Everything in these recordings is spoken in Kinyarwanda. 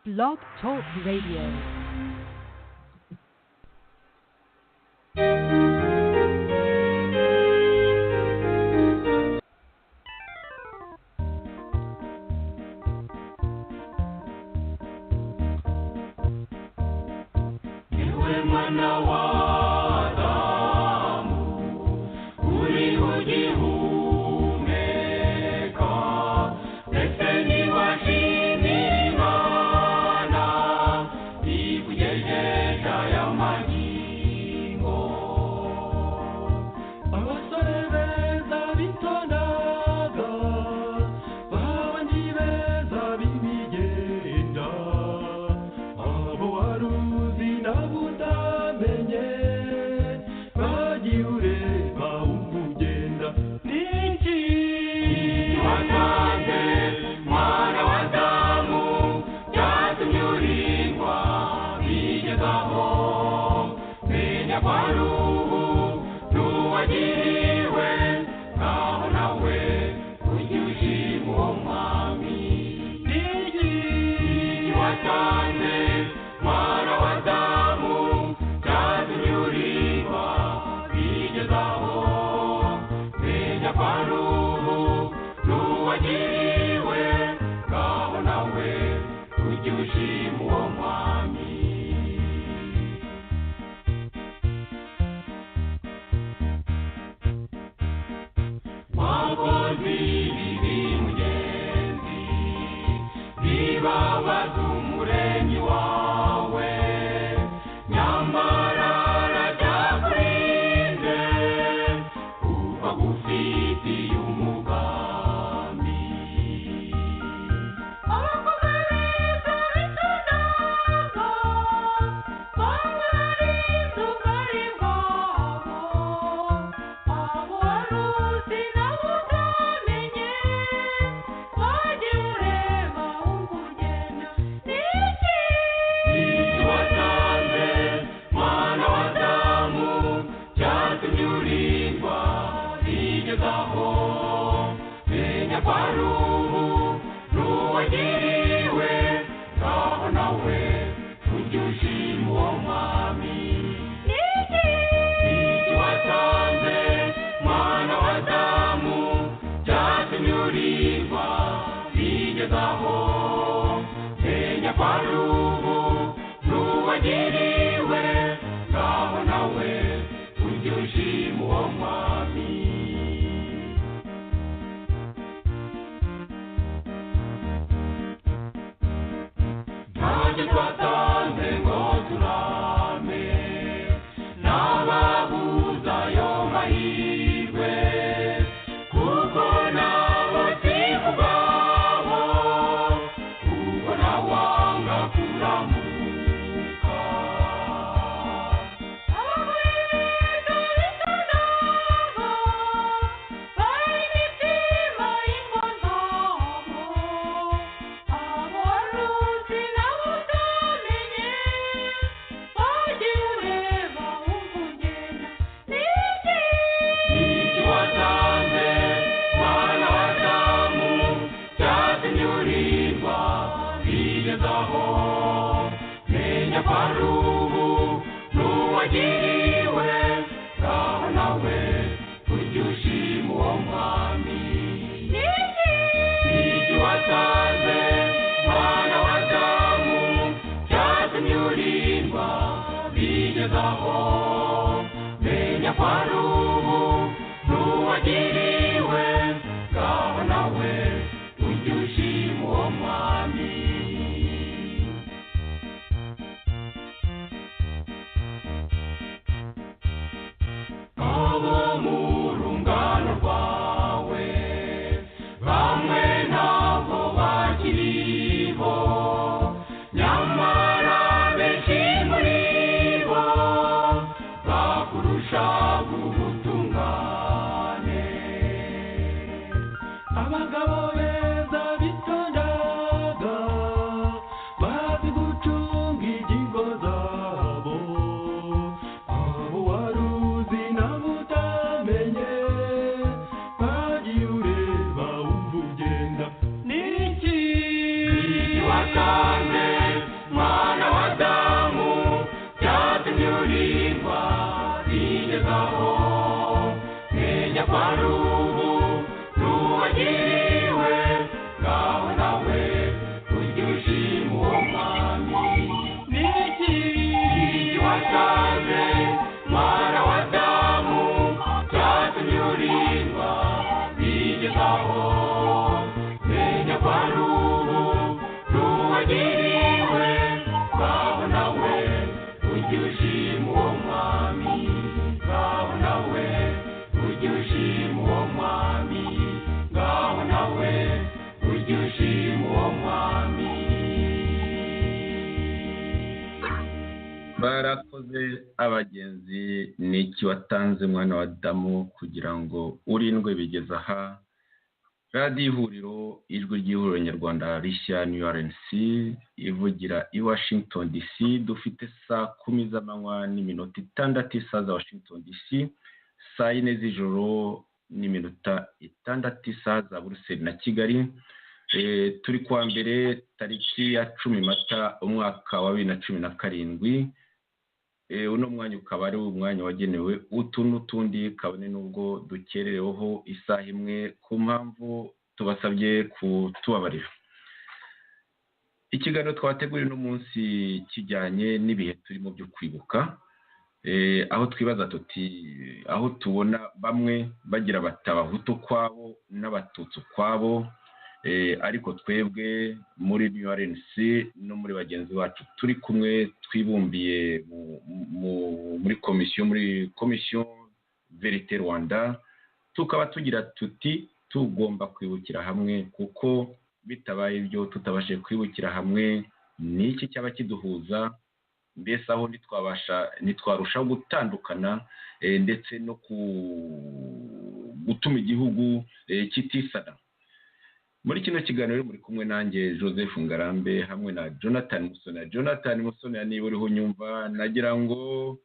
Blog Talk Radio. barakoze abagenzi. Niki watanze mwana wa Adamu kugira ngo urindwe bigeze aha? radiyo ihuriro, ijwi ry'ihuriro nyarwanda rishya New RNC ivugira i Washington DC. Dufite saa 10 z'amanywa n'iminota 6 isaha za Washington DC, saa 4 z'ijoro n'iminota 6 isaha za Buruseli na Kigali. Turi kwa mbere tariki ya 10 Mata umwaka wa 2017. Uno mwanya ukaba ari umwanya wagenewe utu n'utundi, kabone nubwo dukerereweho isaha imwe ku mpamvu tubasabye kutubabarira. Ikiganiro twateguriye uno munsi kijyanye n'ibihe turimo byo kwibuka, aho twibaza tuti aho tubona bamwe bagira batabahutu kwabo n'abatutsi kwabo, ariko twebwe muri New RNC no muri bagenzi bacu turi kumwe twibumbiye muri komisiyo Verite Rwanda, tukaba tugira tuti tugomba kwibukira hamwe, kuko bitabaye ibyo tutabashe kwibukira hamwe n'iki cyaba kiduhuza, mbese aho ntitwarushaho gutandukana ndetse no gutuma igihugu kitisana. Muri kino kiganiro muri kumwe nanjye Joseph Ngarambe hamwe na Jonathan Musoni. Jonathan Musoni, niba uriho unyumva, nagira ngo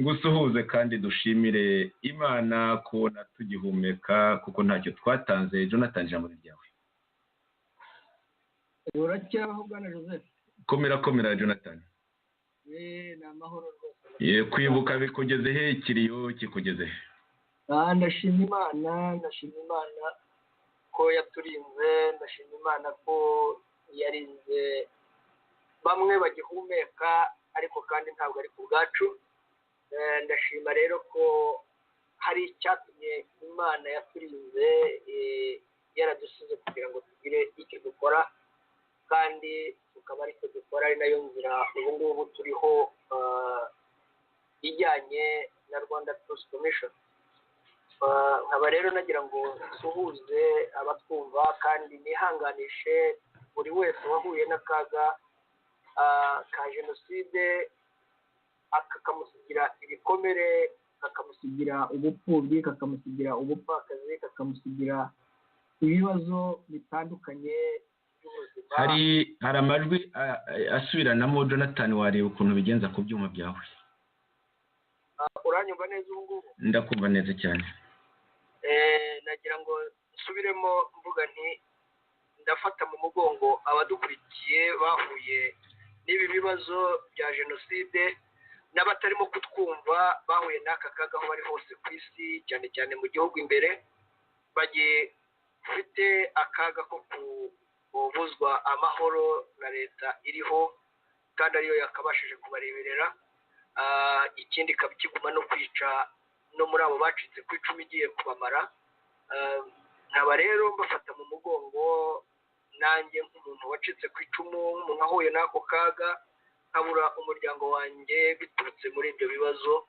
ngusuhuze kandi dushimire Imana kubona tugihumeka, kuko ntacyo twatanze. Jonathan, ijambo ryawe. Uracyaho bwana Joseph? Komera Jonathan. Ni amahoro rwose. Kwibuka bikugeze he? Ikiriyo kikugeze he? Ndashima Imana ko yaturinze, ndashima Imana ko yarinze bamwe bagihumeka, ariko kandi ntabwo ari ku bwacu. Ndashima rero ko hari icyatumye Imana yaturinze yaradusize kugira ngo tugire icyo dukora, kandi tukaba ari cyo dukora, ari nayo nzira ubu ngubu turiho ijyanye na Rwanda Truth Commission. Nkaba rero nagira ngo nsuhuze abatwumva kandi nihanganishe buri wese wahuye n'akaga ka jenoside, kakamusigira ibikomere, kakamusigira ubupfubyi, kakamusigira ubupfakazi, kakamusigira ibibazo bitandukanye by'ubuzima. Hari amajwi asubiranamo. Jonathan, wareba ukuntu bigenza ku byuma byawe? Uranyumva neza ubu ngubu? Ndakumva neza cyane. Nagira ngo nsubiremo mvuga nti ndafata mu mugongo abadukurikiye bahuye n'ibi bibazo bya jenoside, n'abatarimo kutwumva bahuye n'aka kaga aho bari hose ku isi, cyane cyane mu gihugu imbere, bagifite akaga ko kubuzwa amahoro na leta iriho kandi ariyo yakabashije kubareberera. Ikindi ikaba ikiguma no kwica no muri abo bacitse ku icumu igiye kubamara. Nkaba rero mbafata mu mugongo nanjye nk'umuntu wacitse ku icumu, umuntu wahuye n'ako kaga, nkabura umuryango wanjye biturutse muri ibyo bibazo,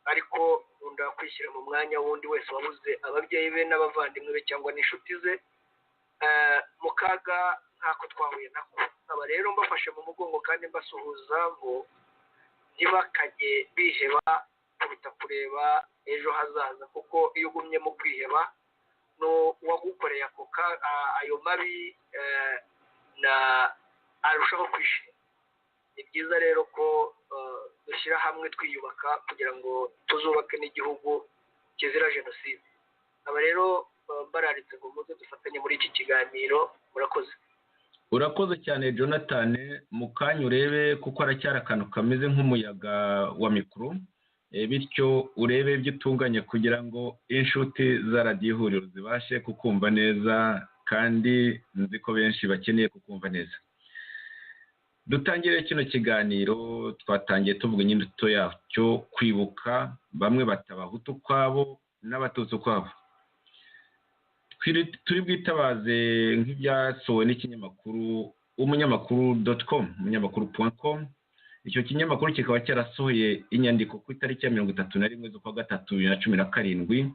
ariko nkunda kwishyira mu mwanya w'undi wese wabuze ababyeyi be n'abavandimwe be cyangwa n'inshuti ze mu kaga nk'ako twahuye nako. Nkaba rero mbafashe mu mugongo kandi mbasuhuza ngo ntibakajye biheba kuruta kureba ejo hazaza, kuko iyo ugumye mu kwiheba n'uwagukoreye ayo mabi arushaho kwishima. Ni byiza rero ko dushyira hamwe twiyubaka kugira ngo tuzubake n'igihugu kizira jenoside. Aba rero bararitse ngo muze dufatanye muri iki kiganiro. Murakoze. Urakoze cyane Jonathan. Mu kanya urebe, kuko aracyari akantu kameze nk'umuyaga wa mikoro, bityo urebe ibyo utunganya kugira ngo inshuti za radiyo ihuriro zibashe kukumva neza, kandi nzi ko benshi bakeneye kukumva neza. Dutangire kino kiganiro. Twatangiye tuvuga inyito yacyo, kwibuka bamwe batabahutu kwabo n'abatutsi kwabo. Turi bwitabaze nk'ibyasohowe n'ikinyamakuru umunyamakuru.com. Icyo kinyamakuru kikaba cyarasohoye inyandiko ku itariki ya 31 z'ukwa gatatu 2017,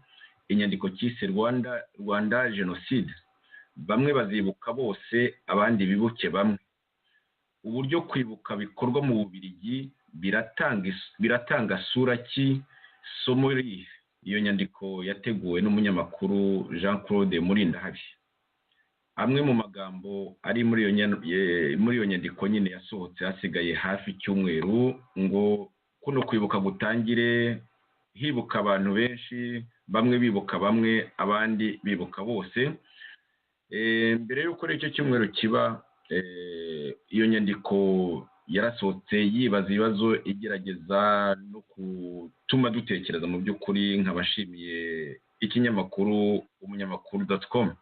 inyandiko cyise Rwanda Genocide, bamwe bazibuka bose abandi bibuke bamwe. Uburyo kwibuka bikorwa mu Bubiligi biratanga sura ki somo iyo nyandiko yateguwe n'umunyamakuru Jean Claude Murindahabi. Amwe mu magambo ari muri iyo nyandiko nyine yasohotse hasigaye hafi icyumweru ngo kuno kwibuka gutangire hibuka abantu benshi, bamwe bibuka bamwe abandi bibuka bose. Mbere y'uko icyo cyumweru kiba iyo nyandiko yarasohotse yibaza ibibazo igerageza no gutuma dutekereza mu by'ukuri. nk'abashimiye ikinyamakuru umunyamakuru.com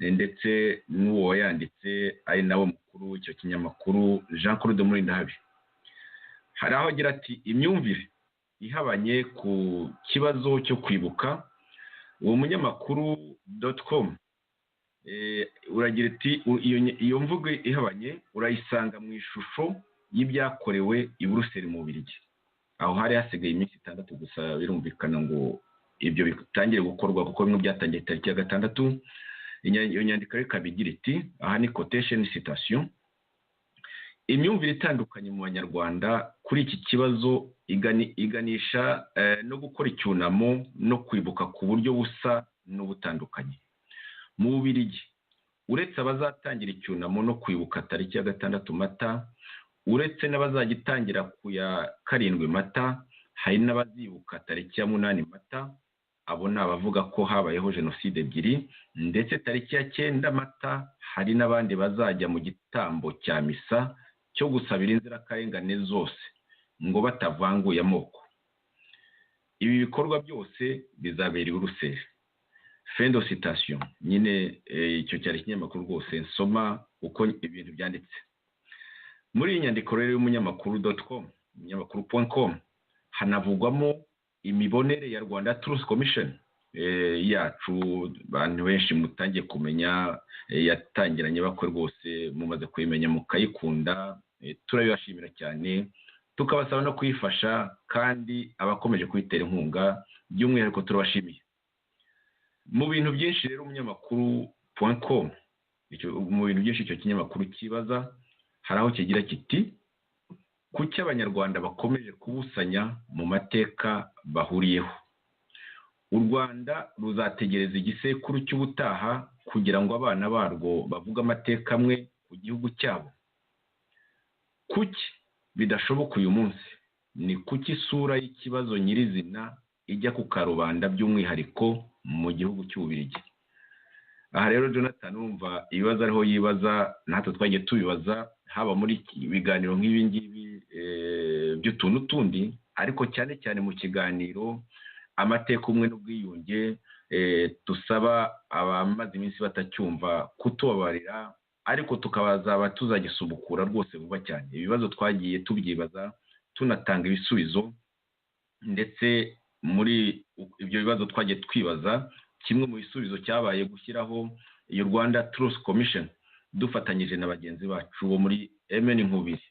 ndetse n'uwo yanditse ari nawe mukuru w'icyo kinyamakuru Jean Claude Murindahabi. Hari aho agira ati imyumvire ihabanye ku kibazo cyo kwibuka. Uwo munyamakuru.com uragira ati iyo mvugo ihabanye urayisanga mu ishusho y'ibyakorewe i Buruseli mu Bubiligi. Aho hari hasigaye iminsi 6 gusa birumvikana ngo ibyo bitangire gukorwa kuko bimwe byatangiye tariki ya 6. Iyo nyandiko ikaba igira iti, aha ni quotation citation: imyumvire itandukanye mu Banyarwanda kuri iki kibazo iganisha no gukora icyunamo no kwibuka ku buryo busa n'ubutandukanye. Mu Bubiligi uretse abazatangira icyunamo no kwibuka tariki ya 6 Mata, uretse n'abazagitangira ku ya 7 Mata, hari n'abazibuka tariki ya 8 Mata. Abo ni abavuga ko habayeho jenoside ebyiri, ndetse tariki ya 9 Mata hari n'abandi bazajya mu gitambo cya misa cyo gusabira inzirakarengane zose ngo batavanguye amoko. Ibi bikorwa byose bizabera i Buruseli. Fin de citation. Nyine icyo cyari ikinyamakuru rwose nsoma uko ibintu byanditse. Muri iyi nyandiko rero y'umunyamakuru.com, umunyamakuru.com, hanavugwamo imibonere ya Rwanda Truth Commission yacu abantu benshi mutangiye kumenya, yatangiranye bakwe rwose mumaze kuyimenya mukayikunda. Turabibashimira cyane, tukabasaba no kuyifasha, kandi abakomeje kuyitera inkunga by'umwihariko turabashimiye. Mu bintu byinshi rero umunyamakuru.com, mu bintu byinshi icyo kinyamakuru kibaza, hari aho kigira kiti kuki Abanyarwanda bakomeje kubusanya mu mateka bahuriyeho. U Rwanda ruzategereza igisekuru cy'ubutaha kugira ngo abana barwo bavuge amateka amwe ku gihugu cyabo. Kuki bidashoboka uyu munsi? Ni kuki isura y'ikibazo nyirizina ijya ku karubanda by'umwihariko mu gihugu cy'Ububiligi? Aha rero Jonathan umva ibibazo ariho yibaza, natwe twagiye tubibaza haba muri ibiganiro nk'ibi ngibi by'utuntu tundi, ariko cyane cyane mu kiganiro amateka umwe n'ubwiyunge, tusaba abamaze iminsi batacyumva kutubabarira, ariko tukabazaba tuzagisubukura rwose vuba cyane. Ibibazo twagiye tubyibaza tunatanga ibisubizo, ndetse muri ibyo bibazo twagiye twibaza, kimwe mu bisubizo cyabaye gushyiraho iyo Rwanda Truth Commission dufatanyije na bagenzi bacu bo muri MN Nkubiri.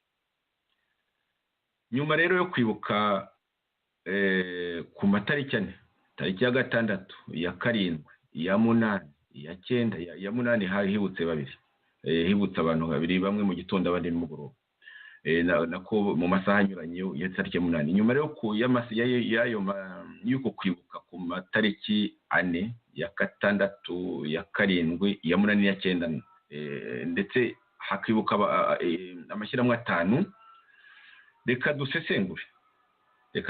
Nyuma rero yo kwibuka ku matariki ane, tariki ya 6, ya 7, ya 8, ya 9, ya 8 hari hibutse babiri, hibutse abantu babiri, bamwe mu gitondo abandi nimugoroba, nako mu masaha anyuranye ya tariki ya 8. Nyuma rero y'uko kwibuka ku matariki 4, ya 6, ya 7, ya 8, ya 9, ndetse hakibuka amashyirahamwe 5, reka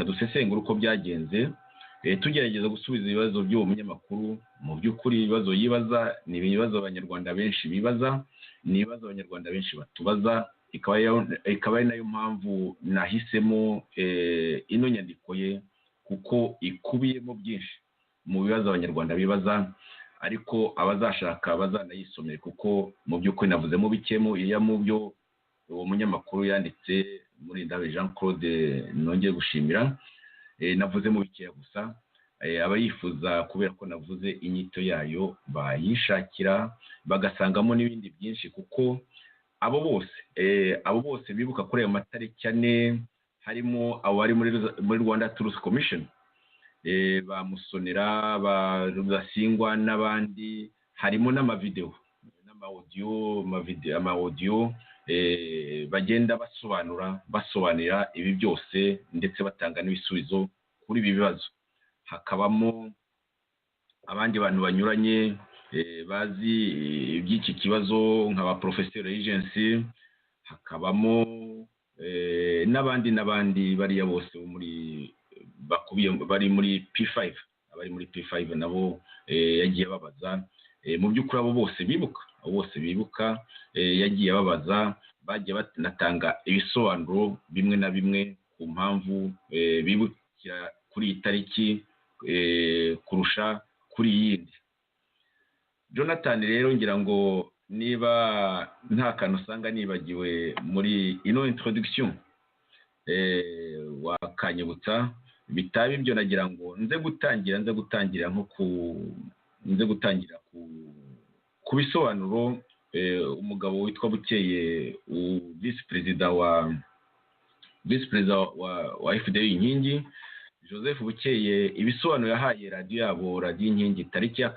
dusesengure uko byagenze, tugerageza gusubiza ibibazo by'uwo munyamakuru. Mu by'ukuri ibibazo yibaza ni ibibazo Abanyarwanda benshi bibaza, ni ibibazo Abanyarwanda benshi batubaza, ikaba ari nayo mpamvu nahisemo ino nyandiko ye, kuko ikubiyemo byinshi mu bibazo Abanyarwanda bibaza, ariko abazashaka bazanayisomere, kuko mu by'ukuri navuzemo bikemo iya mu byo uwo munyamakuru yanditse Murindahabi Jean Claude nongeye gushimira. Navuze mu bikeya gusa, abayifuza kubera ko navuze inyito yayo bayishakira bagasangamo n'ibindi byinshi, kuko abo bose bibuka kuri ayo matariki 4 harimo abari muri Rwanda Truth Commission, ba Musonera, ba Rudasingwa n'abandi, harimo n'amavideo n'amaudio, ama audio bagenda basobanurira ibi byose ndetse batanga n'ibisubizo kuri ibi bibazo. Hakabamo abandi bantu banyuranye bazi iby'iki kibazo nk'aba Professor Agency, hakabamo n'abandi bariya bose bari muri P5, abari muri P5 nabo yagiye babaza. Mu by'ukuri abo bose bibuka yagiye babaza, bagiye banatanga ibisobanuro bimwe na bimwe ku mpamvu bibukira kuri iyi tariki kurusha kuri yindi. Jonathan rero ngira ngo niba nta kantu usanga nibagiwe muri ino introduction wakanyibutsa, bitaba ibyo nagira ngo nze gutangira ku bisobanuro umugabo witwa Bukeye, vice president wa FDU Inkingi, Joseph Bukeye, ibisobanuro yahaye radiyo Inkingi tariki ya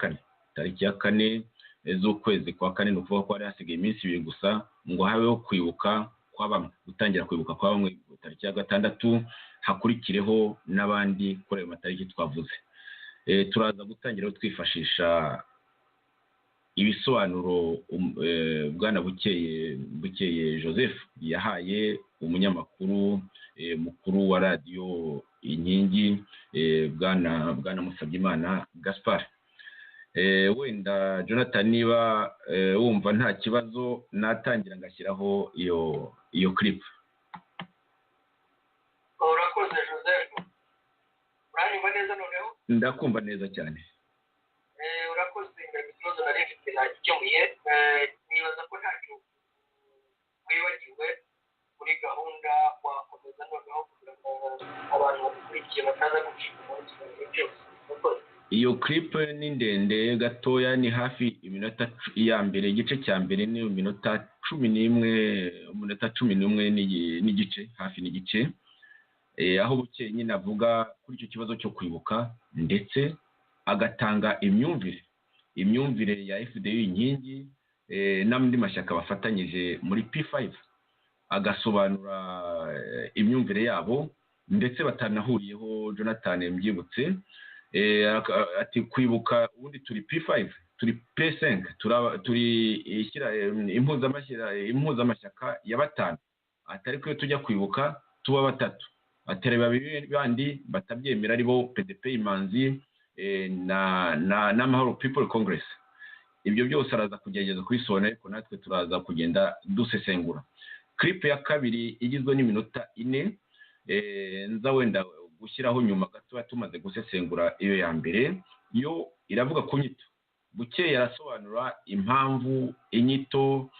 kane z'ukwezi kwa kane, ni ukuvuga ko hari hasigaye iminsi 2 gusa ngo habeho gutangira kwibuka kwa bamwe tariki ya 6, hakurikireho n'abandi kuri ayo matariki twavuze. Turaza gutangira twifashisha ibisobanuro bwana Bukeye Joseph yahaye umunyamakuru mukuru wa radiyo Inkingi, bwana Musabyimana Gaspard. Wenda Jonathan niba wumva nta kibazo natangira ngashyiraho iyo clip. Urakoze Joseph, uranyumva neza noneho? Ndakumva neza cyane. Urakoze, ikibazo nari mfite nagikemuye. Nibaza ko ntacyo wibagiwe kuri gahunda wakomeza noneho kugira ngo abantu bakurikiye bataza gucika umunsi cyose. Iyo clip ni ndende gatoya, ni hafi iminota ya mbere, igice cya mbere ni iminota 11 n'igice, hafi n'igice, aho Bukeye nyine avuga kuri icyo kibazo cyo kwibuka ndetse agatanga imyumvire ya FDU Inkingi n'andi mashyaka bafatanyije muri P5, agasobanura imyumvire yabo ndetse batanahuriyeho. Jonathan mbyibutse ati kwibuka ubundi turi P5, turi P5, turi impuzamashyaka ya 5, atari ko tujya kwibuka tuba 3, atari babiri bandi batabyemera aribo PDP Imanzi n'Amahoro People Congress. Ibyo byose araza kugerageza kubisobanura, ariko natwe turaza kugenda dusesengura. Clip ya kabiri igizwe n'iminota 4, nza wenda gushyiraho nyuma gato tumaze gusesengura iyo ya mbere. Yo iravuga ku nyito. Bukeye arasobanura impamvu inyito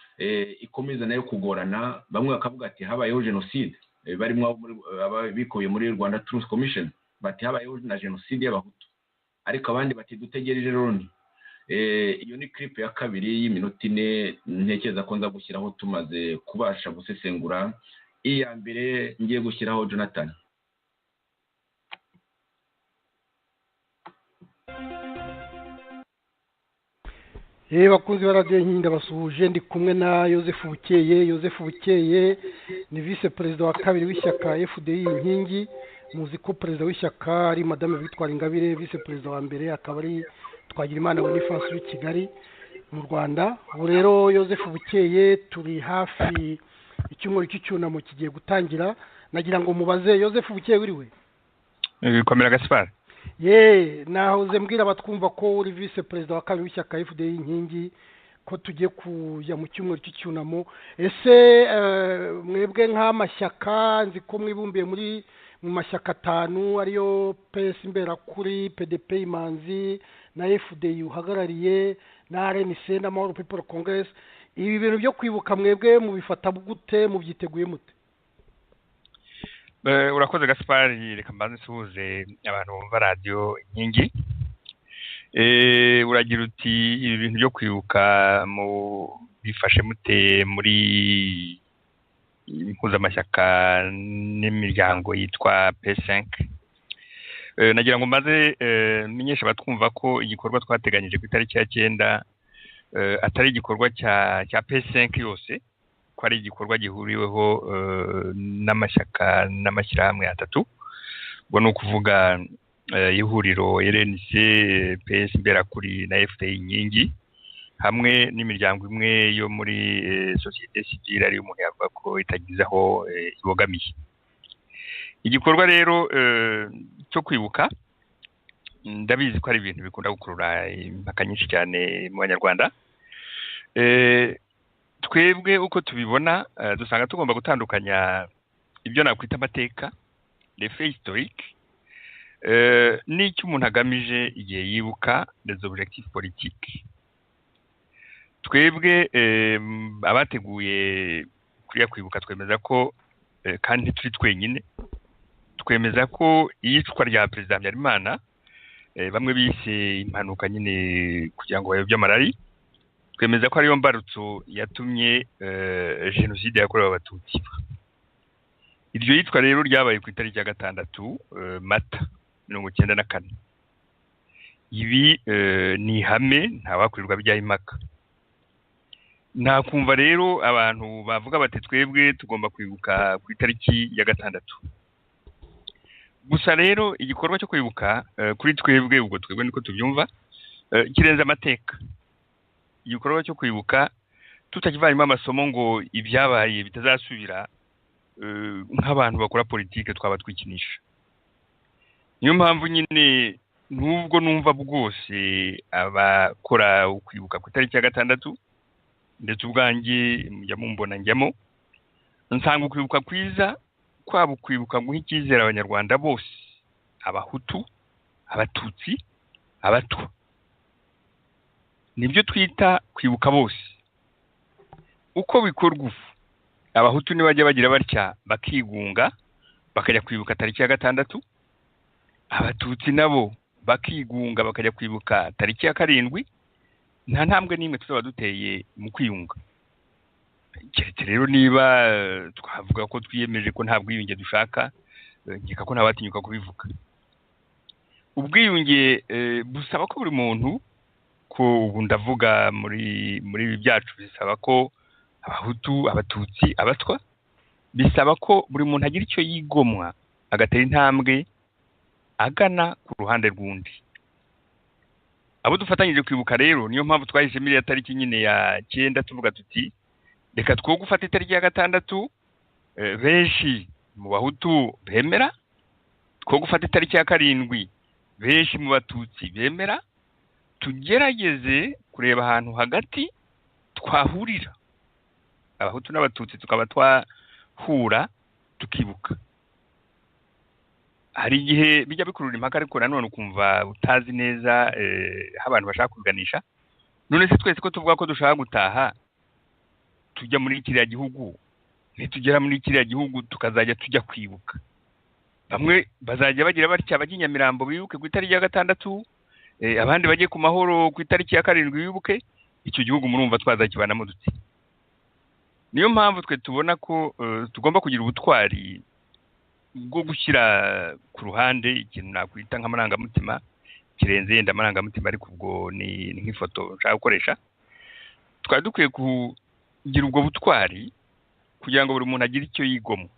ikomeza nayo kugorana. Bamwe bakavuga ati habayeho genocide, barimo bikuye muri Rwanda Truth Commission, bati habayeho na genocide y'abahutu, ariko abandi bati dutegereje Loni. Iyo ni clip ya kabiri y'iminota 4, ntekereza ko nza gushyiraho tumaze kubasha gusesengura iya mbere. Ngiye gushyiraho Jonathan. Bakunzi ba radiyo Inkingi ndabasuhuje, ndi kumwe na Joseph Bukeye ni vice perezida wa kabiri w'ishyaka FDU Inkingi. Muzi ko perezida w'ishyaka ari Madame Victoire Ingabire, vice perezida wa mbere akaba ari Twagirimana Boniface w'i Kigali mu Rwanda. Ubu rero Joseph Bukeye turi hafi icyumweru cy'icyunamo kigiye gutangira. Nagira ngo mubaze Joseph Bukeye wiriwe? Komera Gaspard. Nahoze mbwira abatwumva ko uri vice perezida wa kabiri w'ishyaka FDU Inkingi, ko tugiye kujya mu cyumweru cy'icyunamo. Ese mwebwe nk'amashyaka, nzi ko mwibumbiye mu mashyaka 5 ariyo PS Imberakuri, PDP Imanzi na FDU uhagarariye na RNC n'Amahoro People Congress, ibi bintu byo kwibuka mwebwe mubifata gute, mubyiteguye mute? Urakoze Gaspard, reka mbanze suhuze abantu bumva radio Inkingi. Uragira uti ibi bintu byo kwibuka mu bifashe mute muri impuzamashyaka n'imiryango yitwa P5. Nagira ngo mbaze menyesha abatwumva ko igikorwa twateganyije ku itariki ya 9 atari igikorwa cya P5 yose, ko ari igikorwa gihuriweho n'amashyaka n'amashyirahamwe atatu ubwo ni ukuvuga ihuriro RNC PS Imberakuri na FPI Inkingi hamwe n'imiryango imwe yo muri societe civile ari umuntu yavuga ko itagizaho ibogamiye. Igikorwa rero cyo kwibuka ndabizi ko ari ibintu bikunda gukurura impaka nyinshi cyane mu Banyarwanda. Twebwe uko tubibona dusanga tugomba gutandukanya ibyo nakwita amateka les faits historiques n'icyo umuntu agamije igihe yibuka les objectifs politiques. Twebwe abateguye kuriya kwibuka twemeza ko kandi turi twenyine twemeza ko iyicwa rya Perezida Habyarimana bamwe bise impanuka nyine kugira ngo bayobye amarari, twemeza ko ariyo mbarutso yatumye jenoside yakorewe abatutsi. Iryo yitwa rero ryabaye ku itariki ya 6 Mata 1994. Ibi ni ihame ntawakwirwa bijyaho impaka. Nakumva rero abantu bavuga bati twebwe tugomba kwibuka ku itariki ya 6. Gusa rero igikorwa cyo kwibuka kuri twebwe ubwo twebwe niko tubyumva kirenza amateka. Igikorwa cyo kwibuka tutakivanimo amasomo ngo ibyabaye bitazasubira nk'abantu bakora politike twaba twikinisha. Niyo mpamvu nyine nubwo numva bwose abakora ukwibuka ku itariki ya 6 ndetse ubwanjye mumbona njyamo nsanga ukwibuka kwiza kwaba ukwibuka guha icyizere abanyarwanda bose, abahutu, abatutsi, abatwa. Nibyo twita kwibuka bose. Uko bikorwa abahutu nibajya bagira batya bakigunga bakajya kwibuka tariki ya 6, abatutsi nabo bakigunga bakajya kwibuka tariki ya 7, nta ntambwe n'imwe tuzaba duteye mu kwiyunga. Keretse rero niba twavuga ko twiyemeje ko nta bwiyunge dushaka, nkeka ko ntabatinyuka kubivuga. Ubwiyunge busaba ko buri muntu, ko ubu ndavuga muri byacu, bisaba ko abahutu, abatutsi, abatwa, bisaba ko buri muntu agira icyo yigomwa agatera intambwe agana ku ruhande rw'undi. Abo dufatanyije kwibuka rero niyo mpamvu twahise muri ya tariki nyine ya 9 tuvuga tuti reka two gufata itariki ya 6 benshi mu bahutu bemera, two gufata itariki ya 7 benshi mu batutsi bemera, tugerageze kureba ahantu hagati twahurira abahutu n'abatutsi tukaba twahura tukibuka. Hari igihe bijya bikurura impaka ariko nanone ukumva utazi neza abantu bashaka kuganisha. None se twese ko tuvuga ko dushaka gutaha tujya muri kiriya gihugu, nitugera muri kiriya gihugu tukazajya tujya kwibuka, bamwe bazajya bagira batya bajya Nyamirambo bibuke ku itariki ya 6, abandi bagiye ku Mahoro ku itariki ya 7 bibuke. Icyo gihugu murumva twazakibanamo dutse. Niyo mpamvu twe tubona ko tugomba kugira ubutwari bwo gushyira ku ruhande ikintu nakwita nk'amarangamutima kirenze yenda amarangamutima, ariko ubwo ni nk'ifoto nshaka gukoresha. Twari dukwiye kugira ubwo butwari kugira ngo buri muntu agire icyo yigomwa,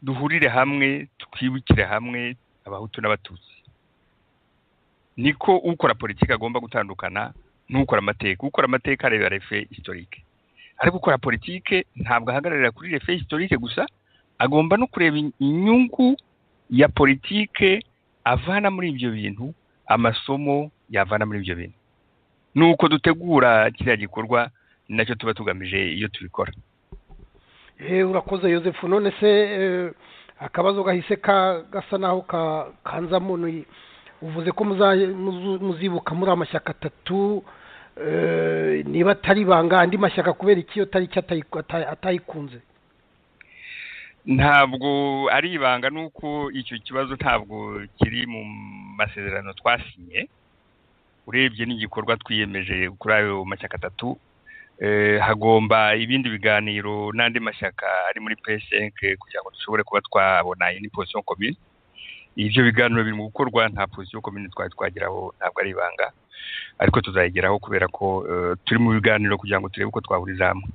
duhurire hamwe twibukire hamwe abahutu n'abatutsi. Niko ukora politiki agomba gutandukana n'ukora amateka. Ukora amateka areba refe historique, ariko ukora politiki ntabwo ahagararira kuri refe historique gusa, agomba no kureba inyungu ya politike avana muri ibyo bintu, amasomo yavana muri ibyo bintu. Nuko dutegura kiriya gikorwa nacyo tuba tugamije iyo tubikora. Urakoze Joseph. None se akabazo gahise gasa naho kanza muntu, uvuze ko muzibuka muri amashyaka 3, niba atari banga andi mashyaka kubera iki yo tariki atayikunze? Ntabwo ari ibanga, nuko icyo kibazo ntabwo kiri mu masezerano twasinye. Urebye n'igikorwa twiyemeje kuri ayo mashyaka 3, hagomba ibindi biganiro n'andi mashyaka ari muri PS5 kugira ngo dushobore kuba twabona iyi position commune. Ibyo biganiro biri mu gukorwa, nta position commune twageraho, ntabwo ari ibanga, ariko tuzayigeraho kubera ko turi mu biganiro kugira ngo turebe uko twahuriza hamwe.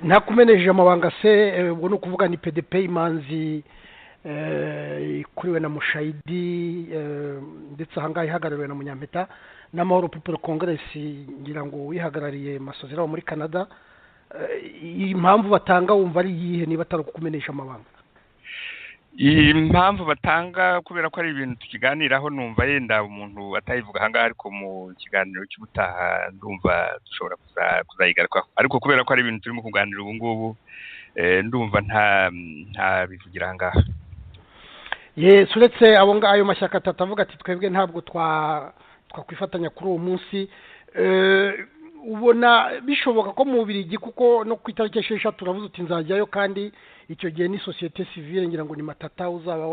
nta kumeneje amabanga se ubwo ni ukuvuga ni PDP imanzi ikuriwe na Mushayidi ndetse ahangaha ihagarariwe na Munyampeta n'Amahoro People Congress ngira ngo wihagarariye Masozera muri Canada. Impamvu batanga wumva ari yihe niba atari kukumenesha amabanga? Impamvu batanga kubera ko ari ibintu tukiganiraho, numva yenda umuntu atayivuga ahangaha, ariko mu kiganiro cy'ubutaha ndumva dushobora kuzayigarukaho, ariko kubera ko ari ibintu turimo kuganira ubu ngubu ndumva nta bivugira ahangaha. Yes, uretse abo ngayo mashyaka atatu avuga ati twebwe ntabwo twakwifatanya kuri uwo munsi, ubona bishoboka ko mu Bubiligi, kuko no ku itariki 6 turavuze uti nzajyayo, kandi icyo gihe ni societe civile ngira ngo ni Matata uzaba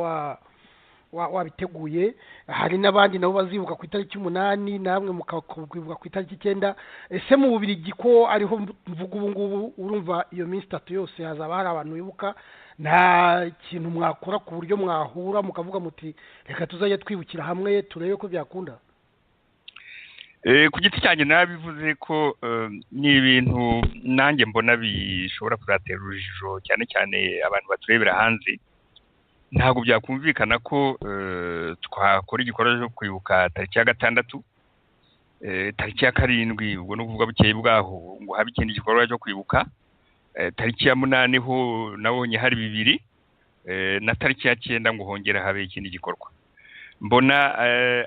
wabiteguye. Hari n'abandi nabo bazibuka ku itariki 8, namwe mukakwibuka ku itariki 9. Ese mu Bubiligi ko ariho mvuga ubu ngubu, urumva iyo minsi 3 yose hazaba hari abantu bibuka, nta kintu mwakora ku buryo mwahura mukavuga muti reka tuzajya twibukira hamwe turebe ko byakunda? Ku giti cyanjye nabivuze ko ni ibintu nanjye mbona bishobora kuzatera urujijo, cyane cyane abantu baturebera hanze. Ntabwo byakumvikana ko twakora igikorwa cyo kwibuka tariki ya 6, tariki ya 7 ubwo no kuvuga bukeye bwaho ngo habe ikindi gikorwa cyo kwibuka, tariki ya 8 ho nabonye hari 2, na tariki ya 9 ngo hongera habe ikindi gikorwa. Mbona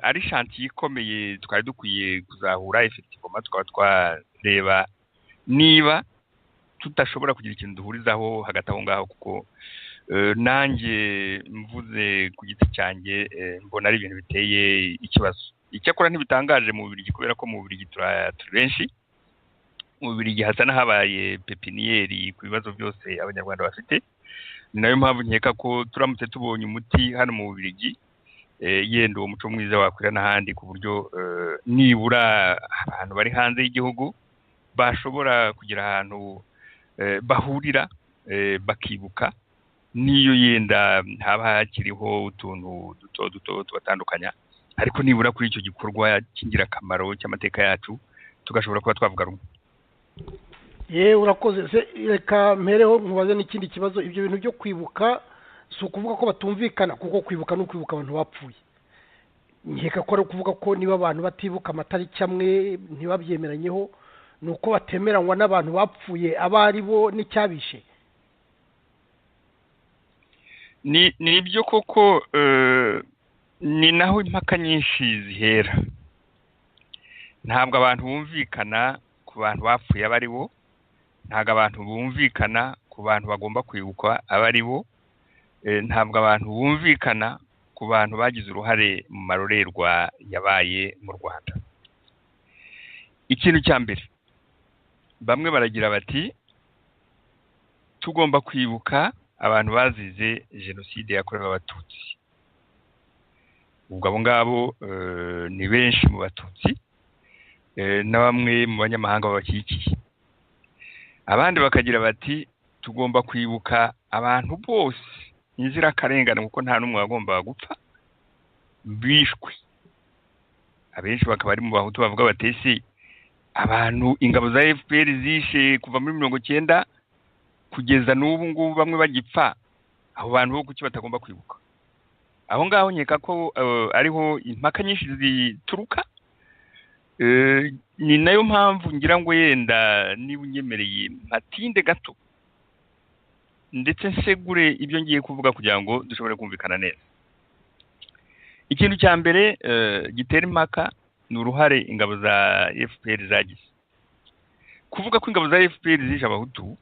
ari chantier ikomeye twari dukwiye kuzahura effectivement, tukaba twareba niba tutashobora kugira ikintu duhurizaho hagati aho ngaho, kuko nanjye mvuze ku giti cyanjye mbona ari ibintu biteye ikibazo. Icyakora ntibitangaje mu Bubiligi, kubera ko mu Bubiligi turi benshi. Mu Bubiligi hasa n'ahabaye pepiniyeri ku bibazo byose abanyarwanda bafite. Ni nayo mpamvu nkeka ko turamutse tubonye umuti hano mu Bubiligi, yenda uwo muco mwiza wakwira n'ahandi, ku buryo nibura abantu bari hanze y'igihugu bashobora kugira ahantu bahurira bakibuka, niyo yenda haba hakiriho utuntu duto tubatandukanya, ariko nibura kuri icyo gikorwa cy'ingirakamaro cy'amateka yacu tugashobora kuba twavuga rumwe. Urakoze. Reka mpereho nkubaze n'ikindi kibazo. Ibyo bintu byo kwibuka si ukuvuga ko batumvikana, kuko kwibuka no kwibuka abantu bapfuye. Nkeka ko ari ukuvuga ko niba abantu batibuka amatariki amwe ntibabyemeranyeho, ni uko batemeranywa n'abantu bapfuye abari bo n'icyabishe. Ni ibyo koko, ni naho impaka nyinshi zihera. Ntabwo abantu bumvikana ku bantu bapfuye abari bo, ntabwo abantu bumvikana ku bantu bagomba kwibukwa abari bo, ntabwo abantu bumvikana ku bantu bagize uruhare mu marorerwa yabaye mu Rwanda. Ikintu cya mbere, bamwe baragira bati tugomba kwibuka abantu bazize jenoside yakorewe Abatutsi. Ubwo abo ngabo ni benshi mu Batutsi, na bamwe mu banyamahanga babakikiye. Abandi bakagira bati tugomba kwibuka abantu bose inzirakarengane, kuko nta n'umwe wagombaga gupfa, bishwe. Abenshi bakaba ari mu Bahutu bavuga batesi abantu ingabo za FPR zishe kuva muri 1990 kugeza n'ubu ngubu bamwe bagipfa, abo bantu bo kuki batagomba kwibuka? Aho ngaho nkeka ko ariho impaka nyinshi zituruka. Ni nayo mpamvu ngira ngo yenda niba unyemereye mpatinde gato ndetse nsegure ibyo ngiye kuvuga kugira ngo dushobore kumvikana neza. Ikintu cya mbere gitera impaka ni uruhare ingabo za FPR zagize. Kuvuga ko ingabo za FPR zishe Abahutu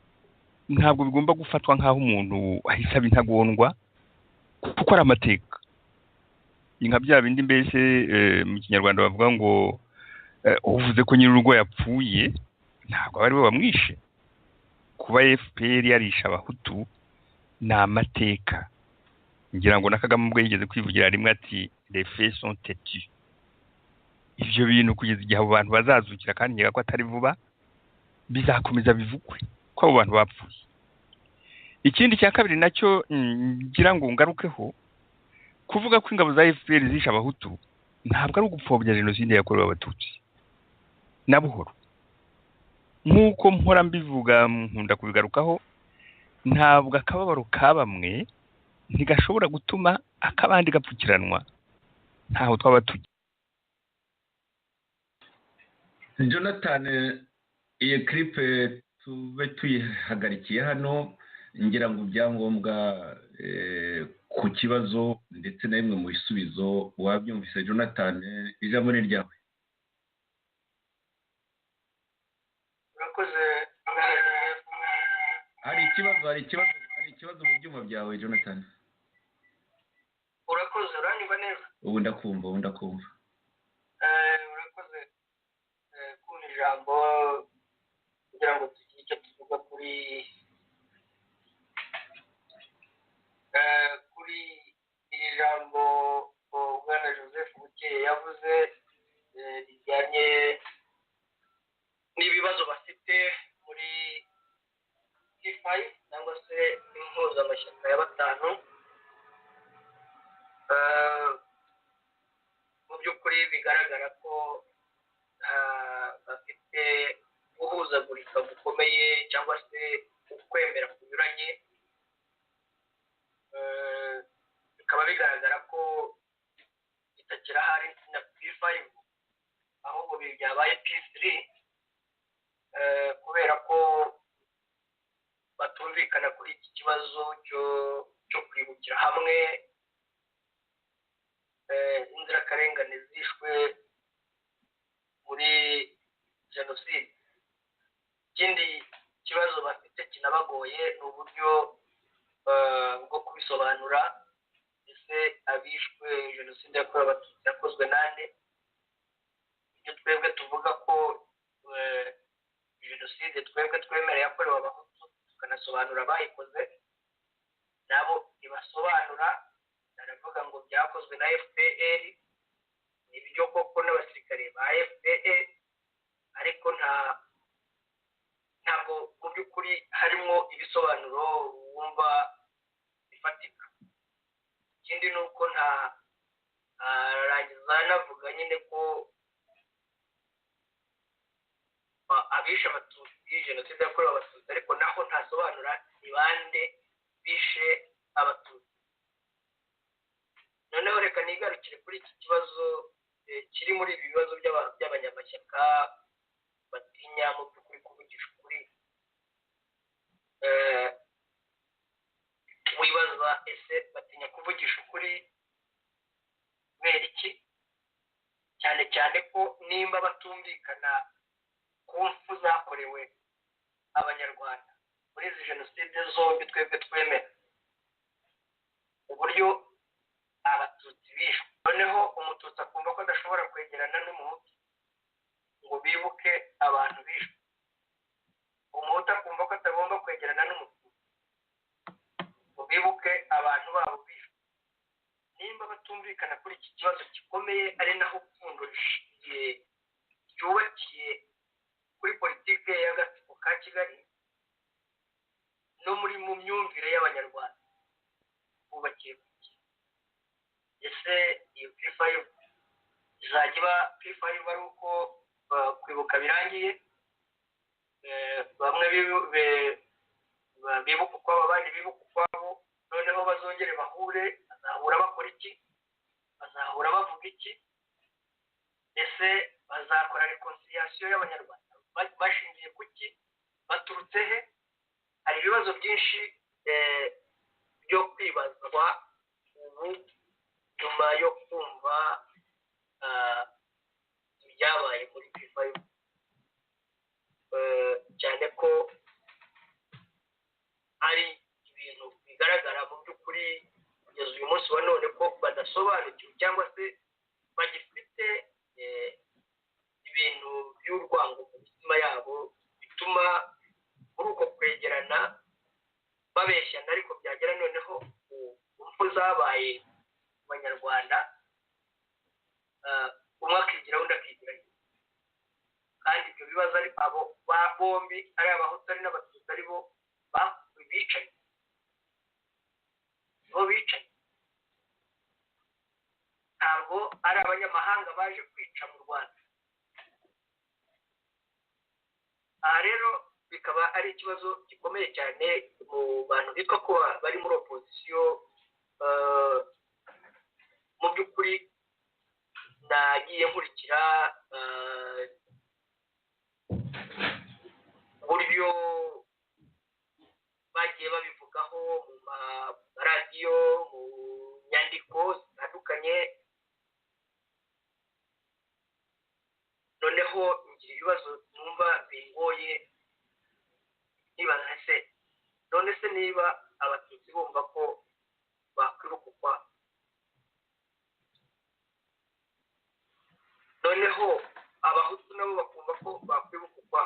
ntabwo bigomba gufatwa nk'aho umuntu ahisa bintagondwa, kuko ari amateka. Inka bya bindi mbese mu Kinyarwanda bavuga ngo uvuze ko nyir'urugo yapfuye ntabwo bari bo bamwishe. Kuba FPR yarisha Abahutu ni amateka. Ngira ngo na Kagame ubwo yigeze kwivugira rimwe ati les faits sont têtus. Ibyo bintu kugeza igihe abo bantu bazazukira, kandi nkeka ko atari vuba, bizakomeza bivugwe ko abo bantu bapfuye. Ikindi cya kabiri nacyo ngira ngo ngarukeho, kuvuga ko ingabo za FPR zishe Abahutu ntabwo ari ugupfobya jenoside yakorewe Abatutsi na buhoro. nk'uko mpora mbivuga nkunda kubigarukaho, ntabwo akababaro ka bamwe ntigashobora gutuma akabandi gapfukiranwa ntaho twaba tujya. Jonathan, iyi clipe tube tuyihagarikiye hano, ngira ngo ibyangombwa ku kibazo ndetse na bimwe mu bisubizo wabyumvise. Jonathan, ijambo ni ryawe. urakoze. Hari ikibazo mu byuma byawe Jonathan. urakoze, uranyumva neza? Ubu ndakumva. urakoze kumpa ijambo kugira ngo tugire icyo tuvuga kuri iri jambo Bwana Joseph Bukeye yavuze rijyanye n'ibibazo bafite muri P5 cyangwa se impuzamashyaka ya batanu. Mu by'ukuri bigaragara ko bafite guhuzagurika gukomeye cyangwa se ukwemera kunyuranye. Bikaba bigaragara ko bitakira hari na P5 ahubwo byabaye P3 kubera ko batumvikana kuri iki kibazo cyo kwibukira hamwe inzirakarengane zishwe muri jenoside. Ikindi kibazo bafite kinabagoye ni uburyo bwo kubisobanura, ese abishwe jenoside yakorewe abatutsi yakozwe nande. Ibyo twebwe tuvuga ko jenoside twebwe twemereye yakorewe abahutu tukanasobanura abayikoze, nabo ntibasobanura, baravuga ngo byakozwe na FPR. Ni byo koko n'abasirikare ba FPR, ariko ntabwo mu by'ukuri harimo ibisobanuro wumva bifatika. Ikindi ni uko ntarangiza navuga nyine ko abishe abatutsi jenoside yakorewe abatutsi, ariko naho ntasobanura ni bande bishe abatutsi. Noneho reka nigarukire kuri iki kibazo kiri muri ibi bibazo by'abanyamashyaka batinya mu by'ukuri kuvugisha ukuri. Wibaza ese batinya kuvugisha ukuri kubera iki? Cyane cyane ko nimba batumvikana ku mfu zakorewe abanyarwanda muri izi jenoside zombi twebwe twemera, uburyo abatutsi bishwe, noneho umututsi akumva ko adashobora kwegerana n'umuhutu ngo bibuke abantu bishwe, umuhutu akumva ko atagomba kwegerana n'umututsi ngo bibuke abantu babo bishwe. Nimba batumvikana kuri iki kibazo gikomeye, ari naho pfundo ryubakiye kuri politike y'agatsiko ka Kigali no mu myumvire y'abanyarwanda, bubakiye ku iki? Ese iyo P5 izajya iba P5 ari uko kwibuka birangiye, bamwe bibuka ukwabo abandi bibuka ukwabo, noneho bazongere bahure, bazahura bakora iki? Bazahura bavuga iki? Ese bazakora reconciliation y'abanyarwanda bashingiye ku ki? Baturutse he? Hari ibibazo byinshi byo kwibazwa ubu nyuma yo kumva ibyabaye muri P5, cyane ko ari ibintu bigaragara mu by'ukuri kugeza uyu munsi wa none ko badasobanukiwe cyangwa se bagifite ibintu by'urwango mu mitima yabo bituma muri uko kwegerana babeshyana, ariko byagera noneho impfu zabaye mu banyarwanda umwe akigira undi akigira. Kandi ibyo bibazo ari abo bombi, ari abahutu ari n'abatutsi, ari bo bicaye, ntabwo ari abanyamahanga baje kwica mu Rwanda. Aha rero n'ikibazo gikomeye cyane mu bantu bitwa ko bari muri opozisiyo. Mu by'ukuri nagiye nkurikira uburyo bagiye babivugaho mu maradiyo, mu nyandiko zitandukanye. Noneho ngira ibibazo numva bingoye, nibaza se none se niba abatutsi bumva ko bakwirukukwa, noneho abahutu nabo bakumva ko bakwirukukwa,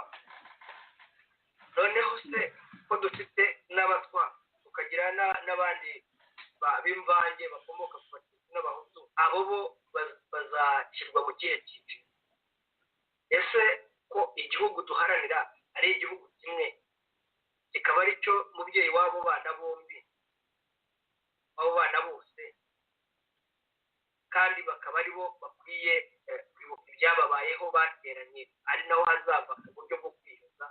noneho se ko dufite n'abatwa tukagira n'abandi b'imvange bakomoka ku batutsi n'abahutu, abo bo bazashyirwa mu kihe cyiciro? Ese ko igihugu duharanira ari igihugu kimwe, kikaba ari cyo mubyeyi w'abo bana bombi, abo bana bose, kandi bakaba ari bo bakwiye kwibuka ibyababayeho bateranye, ari naho hazava ku buryo bwo kwiyunga,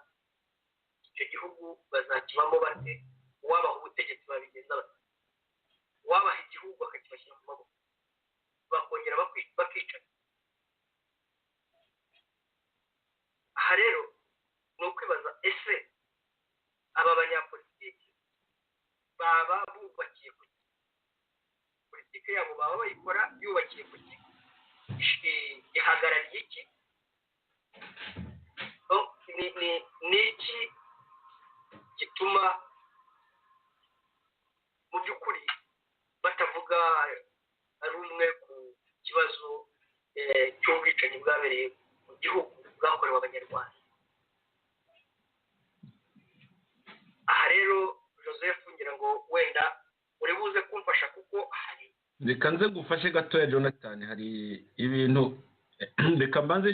icyo gihugu bazakibamo bate? Uwabaha ubutegetsi babigenza bate? Uwabaha igihugu akakibashyira mu maboko bakongera bakicana? Aha rero ni ukwibaza, ese aba banyapolitiki baba bubakiye ku ki? Politiki yabo baba bayikora yubakiye ku ki? Ihagarariye iki? Ni iki gituma mu by'ukuri batavuga ari umwe ku kibazo cy'ubwicanyi bwabereye mu gihugu bwakorewe abanyarwanda? Aha rero Joseph, ngira ngo wenda uri buze kumfasha kuko hari, reka nze gufashe gatoya Jonathan. Hari ibintu reka mbanze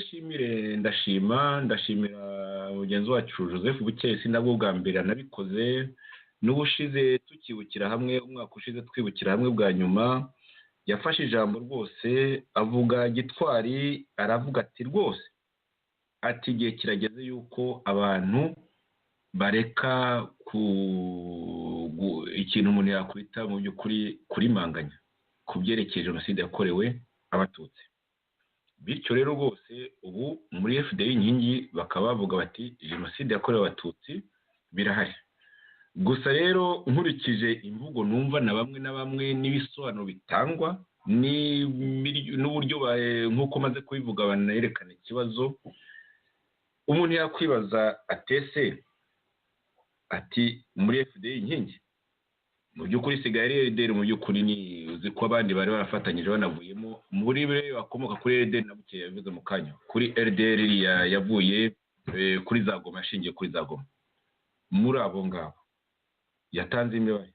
ndashimira mugenzi wacu Joseph Bukeye. Sinabwo bwa mbere nabikoze, n'ubushize tukibukira hamwe, umwaka ushize twibukira hamwe bwa nyuma, yafashe ijambo rwose avuga gitwari, aravuga ati rwose ati igihe kirageze yuko abantu bareka ikintu umuntu yakwita mu by'ukuri kurimanganya ku byerekeye jenoside yakorewe abatutsi. Bityo rero rwose ubu muri FDI inkingi bakaba bavuga bati jenoside yakorewe abatutsi birahari. Gusa rero nkurikije imvugo numva na bamwe n'ibisobanuro bitangwa n'uburyo nk'uko maze kubivuga banerekana ikibazo, umuntu yakwibaza atese ati muri FDI inkingi mu by'ukuri sigaye ari RDR, mu by'ukuri ni uzi ko abandi bari barafatanyije banavuyemo, muri bire bakomoka kuri RDR na Bukeye yavuze mu kanya kuri RDR yavuye kuri za Goma, ashingiye kuri za Goma. Muri abo ngabo yatanze imibare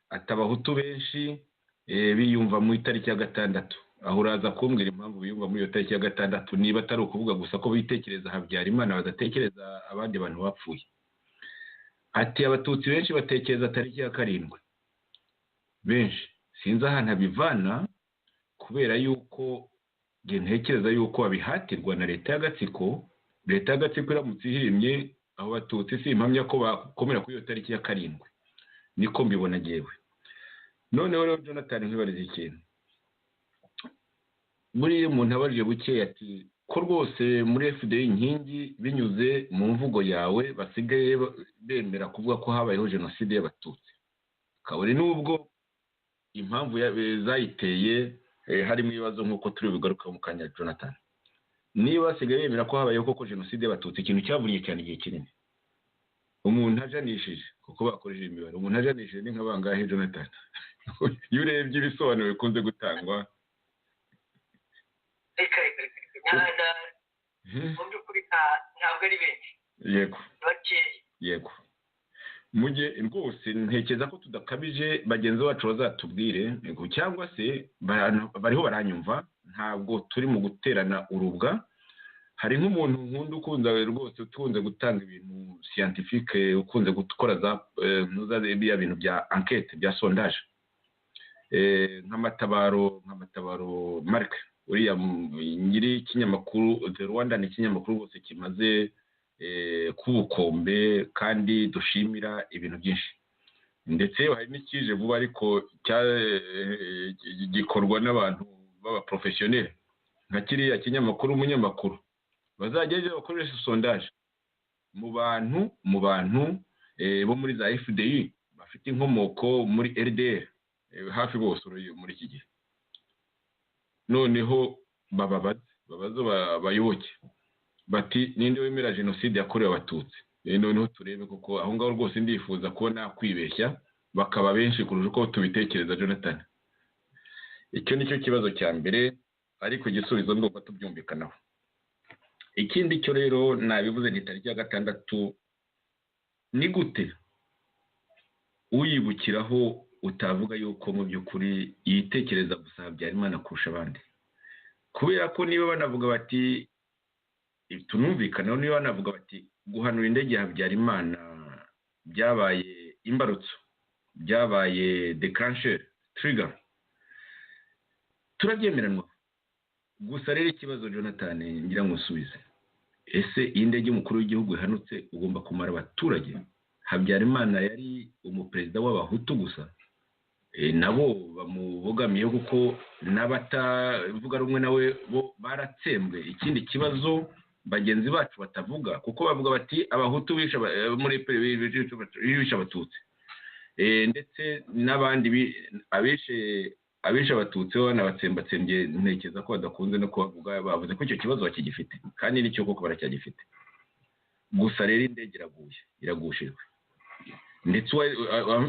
ati abahutu benshi biyumva mu itariki ya 6. Aho uraza kumbwira impamvu biyumva muri iyo tariki ya 6, niba atari ukuvuga gusa ko bitekereza Habyarimana badatekereza abandi bantu bapfuye. Ati abatutsi benshi batekereza tariki ya 7. Benshi sinzi ahantu abivana, kubera yuko ntekereza yuko babihatirwa na leta y'agatsiko. Leta y'agatsiko iramutse ihirimye abo batutsi si impamya ko bakomera kuri iyo tariki ya 7, niko mbibona jewe. Noneho rero Jonathan, nkibariza ikintu muri umuntu abarije Bukeye ati ko rwose muri FDI inkingi binyuze mu mvugo yawe basigaye bemera kuvuga ko habayeho jenoside y'abatutsi, kabone n'ubwo impamvu zayiteye harimo ibibazo nk'uko turi bigaruka mu kanya. Jonathan, niba basigaye bemera ko habayeho koko jenoside y'abatutsi, ikintu cyavunye cyane igihe kinini, umuntu ajanishije kuko bakoresheje imibare, umuntu ajanishije ni nk'abangahe Jonathan? Iyo urebye ibisobanuro bikunze gutangwa mu by'ukuri ntabwo ari benshi. Yego bakeya. Yego mujye rwose ntekereza ko tudakabije, bagenzi bacu bazatubwire, cyangwa se bariho baranyumva, ntabwo turi mu guterana urubwa. Hari nk'umuntu nkunda ukunze rwose utunze gutanga ibintu scientifique, ukunze gukora za bya bintu bya enquête bya sondage, nk'amatabaro Mark uriya nyiri ikinyamakuru The Rwanda, ni ikinyamakuru rwose kimaze k'ubukombe kandi dushimira ibintu byinshi ndetse hari n'ikije vuba ariko gikorwa n'abantu b'abaprofesiyoneri nka kiriya kinyamakuru umunyamakuru bazageze bakoresha sondaje mu bantu bo muri za FDI bafite inkomoko muri RDR hafi bose muri iki gihe noneho babaza abayoboke bati ninde wemera jenoside yakorewe abatutsi noneho turebe kuko aho ngaho rwose ndifuza ko nakwibeshya bakaba benshi kurusha uko tubitekereza Jonathan. Icyo nicyo kibazo cya mbere ariko igisubizo ndumva tubyumvikanaho. Ikindi cyo rero nabivuze ni tariki ya 6 ni gute uyibukiraho utavuga yuko mu by'ukuri yitekereza gusa Habyarimana kurusha abandi, kubera ko niba banavuga bati tunumvikana, niba banavuga bati guhanura indege ya Habyarimana byabaye imbarutso, byabaye declencher trigger, turabyemeranwa. Gusa rero ikibazo Jonathan ngira ngo usubize, ese indege y'umukuru w'igihugu ihanutse ugomba kumara abaturage? Habyarimana yari umuperezida w'abahutu gusa, nabo bamubogamiye kuko n'abatavuga rumwe nawe bo baratsembwe. Ikindi kibazo bagenzi bacu batavuga kuko bavuga bati abahutu bisha muri bisha abatutsi, ndetse n'abandi abisha abatutsi bo n'abatsembatsembye ntekereza ko badakunze no kuvuga, bavuze ko icyo kibazo bakigifite kandi nicyo koko baracyagifite. Gusa rero indege iragushijwe, ndetse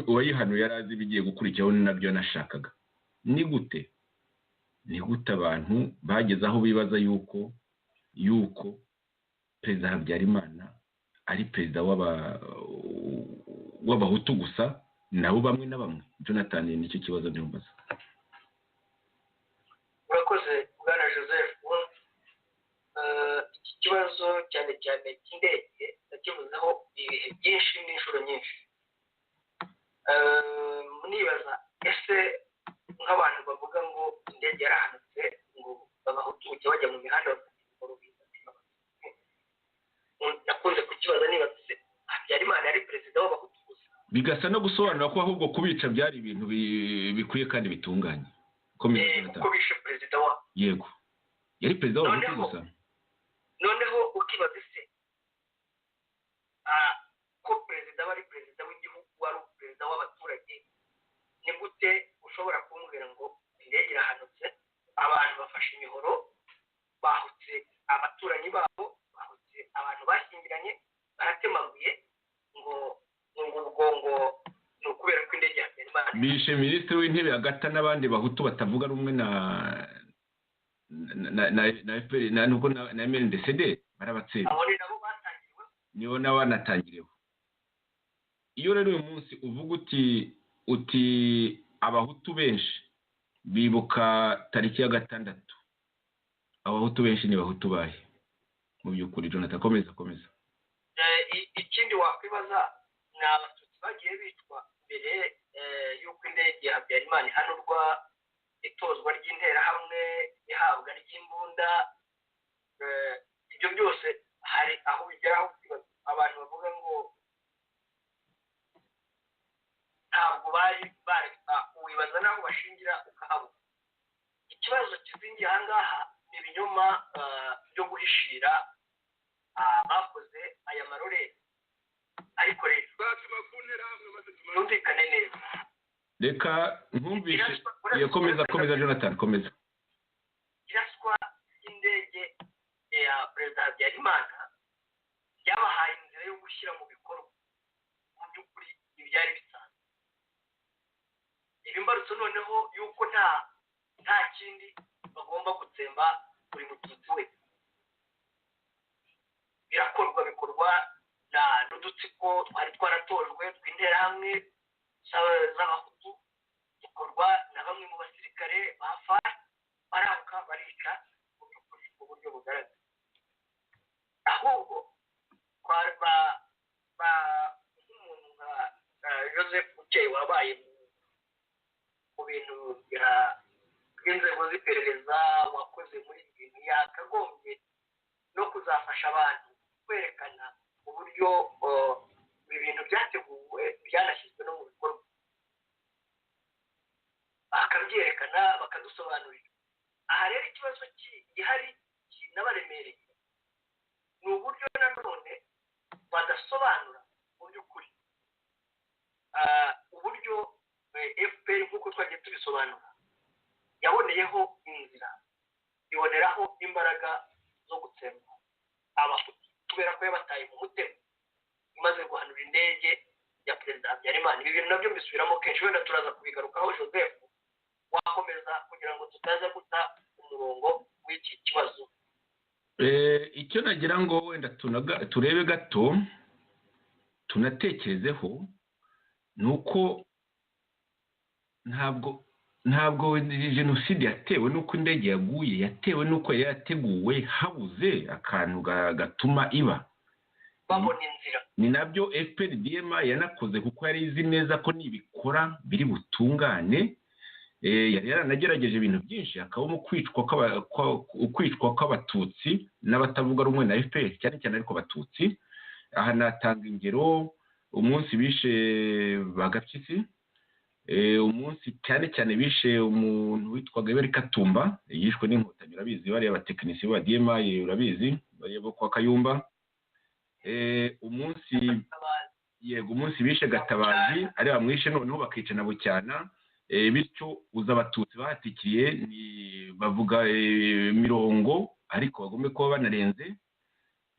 uwayihanuye yari azi ibigiye gukurikiraho nabyo nashakaga. Ni gute abantu bageze aho bibaza yuko perezida Habyarimana ari perezida w'abahutu gusa, nabo bamwe na bamwe? Jonathan, nicyo kibazo ndumbaza. Urakoze bwana Joseph. Iki kibazo cyane cyane cy'indege nakivuzeho ibihe byinshi n'inshuro nyinshi. Nibaza ese nk'abantu bavuga ngo indege yarahanutse ngo abahutu ujya bajya mu mihanda nakunze kukibaza nibaza se Habyarimana yari perezida w'abahutu gusa, bigasa no gusobanura ko ahubwo kubica byari ibintu bikwiye kandi bitunganye. Kuko bishe perezida wa yego yari perezida w'abahutu gusa. Noneho ukibaza ese ko perezida wari perezida w'igihugu wari perezida w'abaturage, ni gute ushobora kumbwira ngo indege irahanutse, abantu bafashe imihoro, bahutse abaturanyi babo, bahutse abantu bashyingiranye, baratemaguye ngo ni ukubera ko indege ya Habyarimana bishe minisitiri w'intebe hagati n'abandi bahutu batavuga rumwe na MNDCD barabatsemba. abo ni nabo batangiriwe, nibo n'abanatangiriwe. Iyo rero uyu munsi uvuga uti abahutu benshi bibuka tariki ya 6, abahutu benshi ni bahutu bahe mu by'ukuri? Jonathan, komeza. Ikindi wakwibaza ni abatutsi bagiye bitwa mbere y'uko indege ya Habyarimana ihanurwa, itozwa ry'interahamwe, ihabwa ry'imbunda, ibyo byose hari aho bigeraho abantu bavuga ngo ntabwo bari wibaza n'aho bashingira ukahabona. Ikibazo kizingiye aha ngaha ni ibinyoma byo guhishira bakoze aya marorerwa. Ariko rero yumvikane neza, reka nkumvishe. Komeza Jonathan, komeza. iraswa ry'indege ya perezida Habyarimana ryabahaye inzira yo gushyira mu bikorwa mu by'ukuri ibyari bisanzwe. Ibimbarutso noneho yuko nta kindi bagomba gutsemba buri mututsi wese. Bikorwa n'udutsiko twari twaratojwe tw'interahamwe z'abahutu, bikorwa na bamwe mu basirikare ba FARC, baraka barica mu by'ukuri mu buryo bugaragara. Ahubwo nk'umuntu nka Joseph Bukeye wabaye mu bintu bw'inzego z'iperereza, wakoze muri ibi bintu, yakagombye no kuzafasha abantu kwerekana uburyo ibintu byateguwe byanashyizwe no mu bikorwa, bakabyerekana bakadusobanurira. Aha rero ikibazo gihari kinabaremereye ni uburyo nanone badasobanura mu by'ukuri uburyo FPR nk'uko twagiye tubisobanura yaboneyeho inzira, iboneraho imbaraga zo gutsemba abahutu kubera ko yabataye mu mutego imaze guhanura indege ya perezida Habyarimana. Ibi bintu nabyo mbisubiramo kenshi, wenda turaza kubigarukaho. Joseph, wakomeza kugira ngo tutaza guta umurongo w'iki kibazo. Icyo nagira ngo wenda turebe gato tunatekerezeho ni uko ntabwo jenoside yatewe n'uko indege yaguye, yatewe n'uko yari yateguwe habuze akantu gatuma iba. Babona inzira. Ni nabyo FPR-DMA yanakoze kuko yari izi neza ko nibikora biri butungane. Yari yaranagerageje ibintu byinshi, hakabamo kwicwa kw'abatutsi n'abatavuga rumwe na FPR, cyane cyane ariko abatutsi. Aha natanga ingero, umunsi bishe Bagapyisi, umunsi cyane cyane bishe umuntu witwaga Emery Katumba, yishwe n'inkotanyi, urabizi, bariya abatekinisiye ba DMA, urabizi, bariya bo kwa Kayumba. Umunsi bishe Gatabazi, ari bamwishe noneho bakica na Bucyana. Bityo uza abatutsi bahatikiye bavuga mirongo, ariko bagombe kuba banarenze,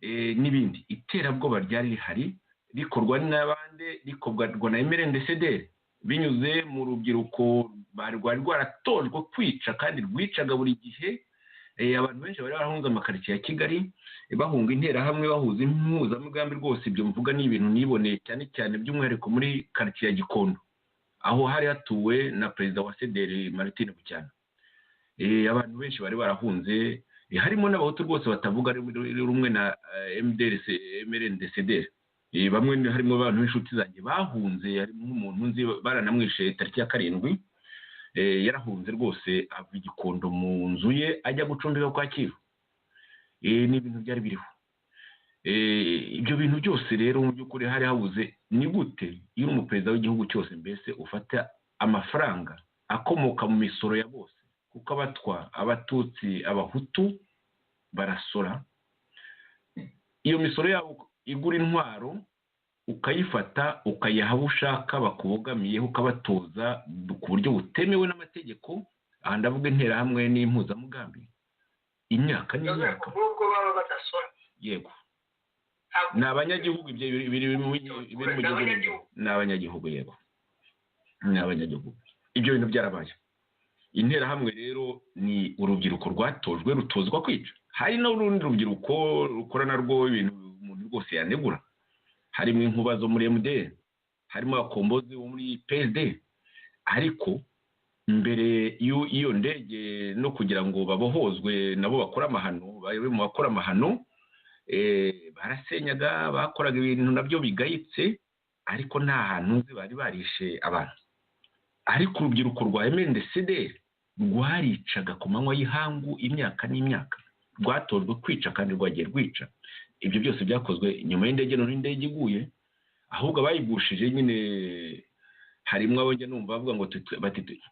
n'ibindi. Iterabwoba ryari rihari, rikorwa n'abandi, rikorwa na MRND-CDR binyuze mu rubyiruko rwari rwaratojwe kwica, kandi rwicaga buri gihe. Abantu benshi bari barahunze amakaritsiye ya Kigali, bahunga interahamwe, bahuza impuzamugambi. Rwose ibyo mvuga ni ibintu niboneye cyane cyane, by'umwihariko muri karitsiye ya Gikondo, aho hari hatuwe na perezida wa CDR Martin Bucyana. Abantu benshi bari barahunze, harimo n'abahutu rwose batavuga rumwe na MRND-CDR. Bamwe harimo abantu b'inshuti zanjye bahunze, harimo nk'umuntu nzi baranamwishe tariki ya 7, yarahunze rwose ava i Gikondo mu nzu ye ajya gucumbika kwa Kivu. Ni ibintu byari biriho. Ibyo bintu byose rero mu by'ukuri hari habuze. Ni gute iyo umuperezida w'igihugu cyose mbese ufata amafaranga akomoka mu misoro ya bose, kuko abatwa, abatutsi, abahutu barasora, iyo misoro yabo igura intwaro, ukayifata ukayiha abo ushaka bakubogamiyeho, ukabatoza ku buryo butemewe n'amategeko. Aha ndavuga interahamwe n'impuzamugambi, imyaka n'imyaka. Nubwo baba badasora, yego, ni abanyagihugu. Ibyo biri mu gihugu, ni abanyagihugu. Yego, ni abanyagihugu. Ibyo bintu byarabaye. Interahamwe rero ni urubyiruko rwatojwe, rutozwa kwica. Hari n'urundi rubyiruko rukora narwo ibintu umuntu rwose yanegura. Harimo inkuba zo muri MDR, harimo abakombozi bo muri PSD. Ariko mbere y'iyo ndege no kugira ngo babohozwe nabo bakora amahano, babe mu bakora amahano, barasenyaga, bakoraga ibintu nabyo bigayitse, ariko nta hantu nzi bari barishe abantu. Ariko urubyiruko rwa MRND-CDR rwaricaga ku manywa y'ihangu imyaka n'imyaka, rwatojwe kwica kandi rwagiye rwica. Ibyo byose byakozwe nyuma y'indege, none indege iguye, ahubwo abayigushije nyine harimo abo njya numva bavuga ngo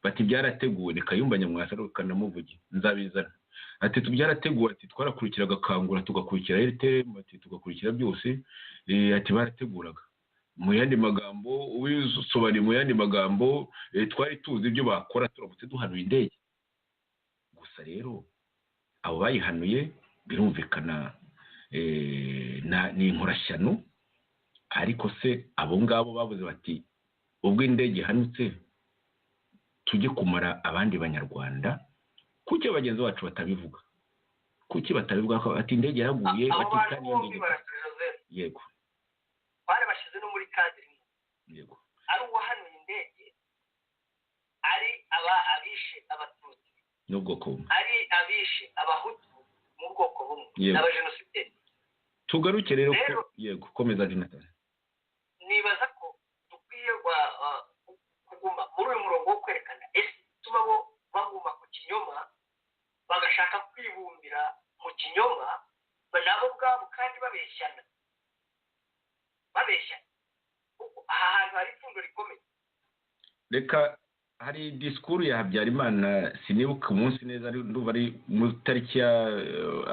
bati byarateguwe. Ni Kayumba Nyamwasa kanamuvuge, nzabizana. Ati tubyarateguwe, ati twarakurikiraga Kangura, tugakurikira RTM, ati tugakurikira byose. Ati barateguraga. Mu yandi magambo, ubisobanuriye mu yandi magambo, twari tuzi ibyo bakora turamutse duhanuye indege. Gusa rero abo bayihanuye birumvikana ni inkorashyano. Ariko se abo ngabo bavuze bati ubwo indege ihanutse tujye kumara abandi banyarwanda, kuki bagenzi bacu batabivuga? Kuki batabivuga ko ati indege yaraguye, bati kandi indege? Yego, bari bashyize no muri kadiri. Yego, ari uwahanuye indege, ari abishe abatutsi n'ubwoko bumwe, ari abishe abahutu mu bwoko bumwe, n'abajenosideri. Tugaruke rero yego, komeza Jonathan. Nibaza ko dukwiye kuguma muri uyu murongo wo kwerekana tuba bo baguma ku kinyoma, bagashaka kwibumbira mu kinyoma nabo ubwabo kandi babeshyana. reka hari disikuru ya Habyarimana sinibuka umunsi neza ndumva ari mu tariki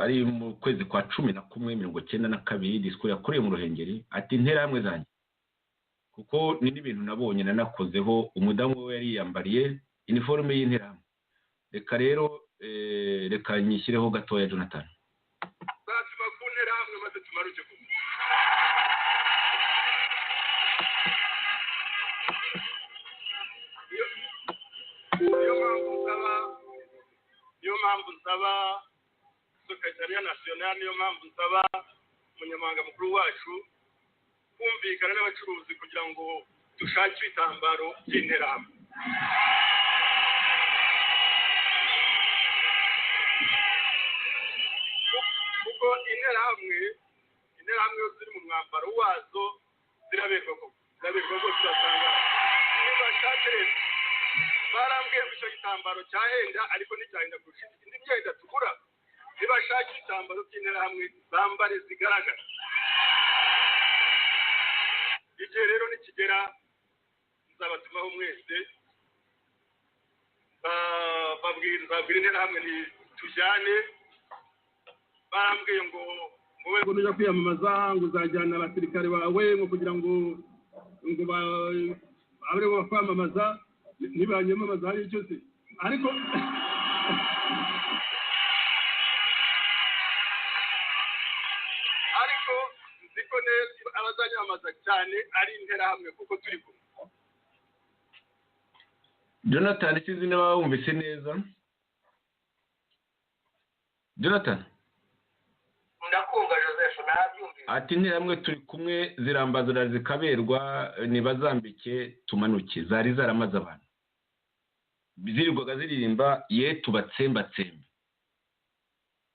ari mu kwezi kwa 11/1992 disikuru yakoreye mu Ruhengeri ati interahamwe zanjye kuko ni n'ibintu nabonye nanakozeho umudamu we yari yambariye uniforme y'interahamwe reka rero reka nyishyireho gatoya Jonathan bazima ku nterahamwe maze tumaruke ku niyo mpamvu nsaba sekretariya nasiyonari niyo mpamvu nsaba umunyamabanga mukuru wacu kumvikana n'abacuruzi kugira ngo dushake ibitambaro by'interahamwe kuko interahamwe ziri mu mwambaro wazo ziraberwa ko turasanga ntibashatse leta barambwiye ko icyo gitambaro cyahenda ariko nticyahenda kurusha indi myenda tugura ntibashake ibitambaro by'interahamwe bambare zigaragara igihe rero nikigera nzabatumaho mwese babwira interahamwe ni tujyane barambwiye ngo wowe ngo nujya kwiyamamaza ngo uzajyana abasirikare bawe ngo kugira ngo abe bo bakwamamaza ntibanyamamaza hari icyo se ariko nziko neza abazanyamamaza cyane ari interahamwe kuko turi kumwe Jonathan sinzi niba wumvise neza Jonathan ndakumva Joseph nabyumvise ati interahamwe turi kumwe zirambazura zikaberwa nibazambike tumanuke zari zaramaze abantu zirirwaga ziririmba ye tubatsembatsembe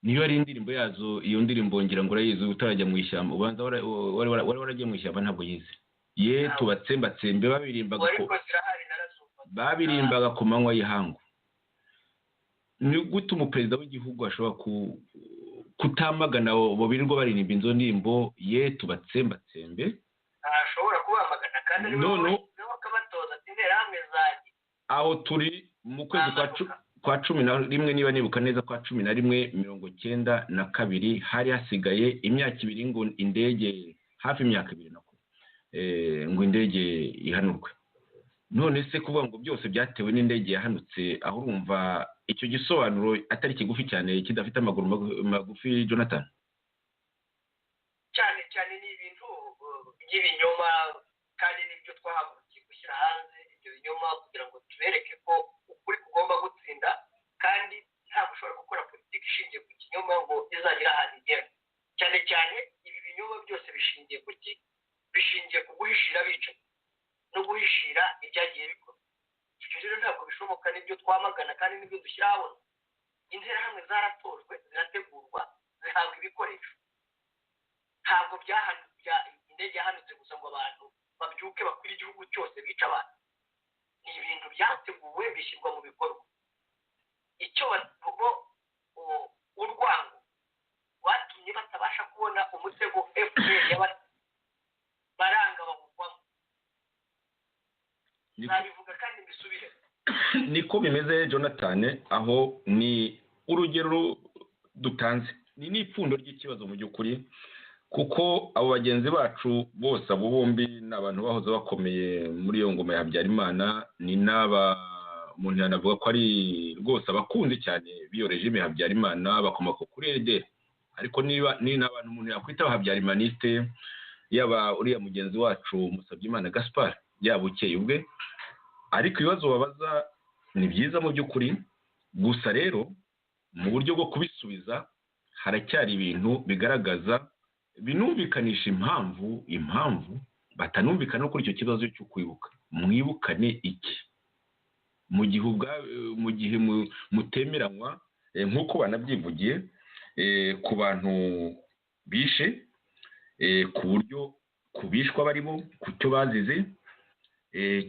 niyo ari indirimbo yazo iyo ndirimbo ngira ngo urayizi utarajya mu ishyamba ubanza wari waragiye mu ishyamba ntabwo yize ye tubatsembatsembe babirimbaga ku manywa y'ihangu ni gute umuperezida w'igihugu ashobora kutamagana bo birirwa baririmba inzo ndirimbo ye tubatsembatsembe ashobora kubamagana kandi ari bo bakabatoza interahamwe zanjye aho turi mu kwezi kwa 11 niba nibuka neza kwa 11/1992 hari hasigaye imyaka 2 ngo indege hafi imyaka 2 nako ngo indege ihanurwe none se kuvuga ngo byose byatewe n'indege yahanutse aho urumva icyo gisobanuro atari kigufi cyane kidafite amaguru magufi Jonathan cyane ni ibintu by'ibinyoma kandi nibyo twahagurukiye gushyira hanze ibyo binyoma kugira ngo tubereke ko ukuri kugomba gutsinda kandi ntabwo ushobora gukora politiki ishingiye ku kinyoma ngo izagira ahantu igera cyane ibi binyoma byose bishingiye ku ki bishingiye ku guhishira abicanyi no guhishira ibyagiye bikorwa ibyo rero ntabwo bishoboka nibyo twamagana kandi nibyo dushyira ahabona interahamwe zaratojwe zirategurwa zihabwa ibikoresho ntabwo indege yahanutse gusa ngo abantu babyuke bakwira igihugu cyose bica abantu ni ibintu byateguwe bishyirwa mu bikorwa icyo urwango watumye batabasha kubona umutego FPR baranga bawugwamo nabivuga kandi mbisubire niko bimeze Jonathan aho ni urugero dutanze ni n'ipfundo ry'ikibazo mu by'ukuri kuko abo bagenzi bacu bose abo bombi n'abantu bahoze bakomeye muri iyo ngoma ya Habyarimana ni umuntu yanavuga ko ari rwose abakunzi cyane b'iyo regime ya Habyarimana bakomoka kuri RD ariko niba ni n'abantu umuntu yakwita abahabyarimaniste yaba uriya mugenzi wacu Musabyimana Gaspard yabukeye ubwe ariko ibibazo babaza ni byiza mu by'ukuri gusa rero mu buryo bwo kubisubiza haracyari ibintu bigaragaza binumvikanisha impamvu batanumvikana kuri icyo kibazo cyo kwibuka mwibukane iki mu gihe mutemeranywa nk'uko banabyivugiye ku bantu bishe ku buryo kubishwa barimo ku cyo bazize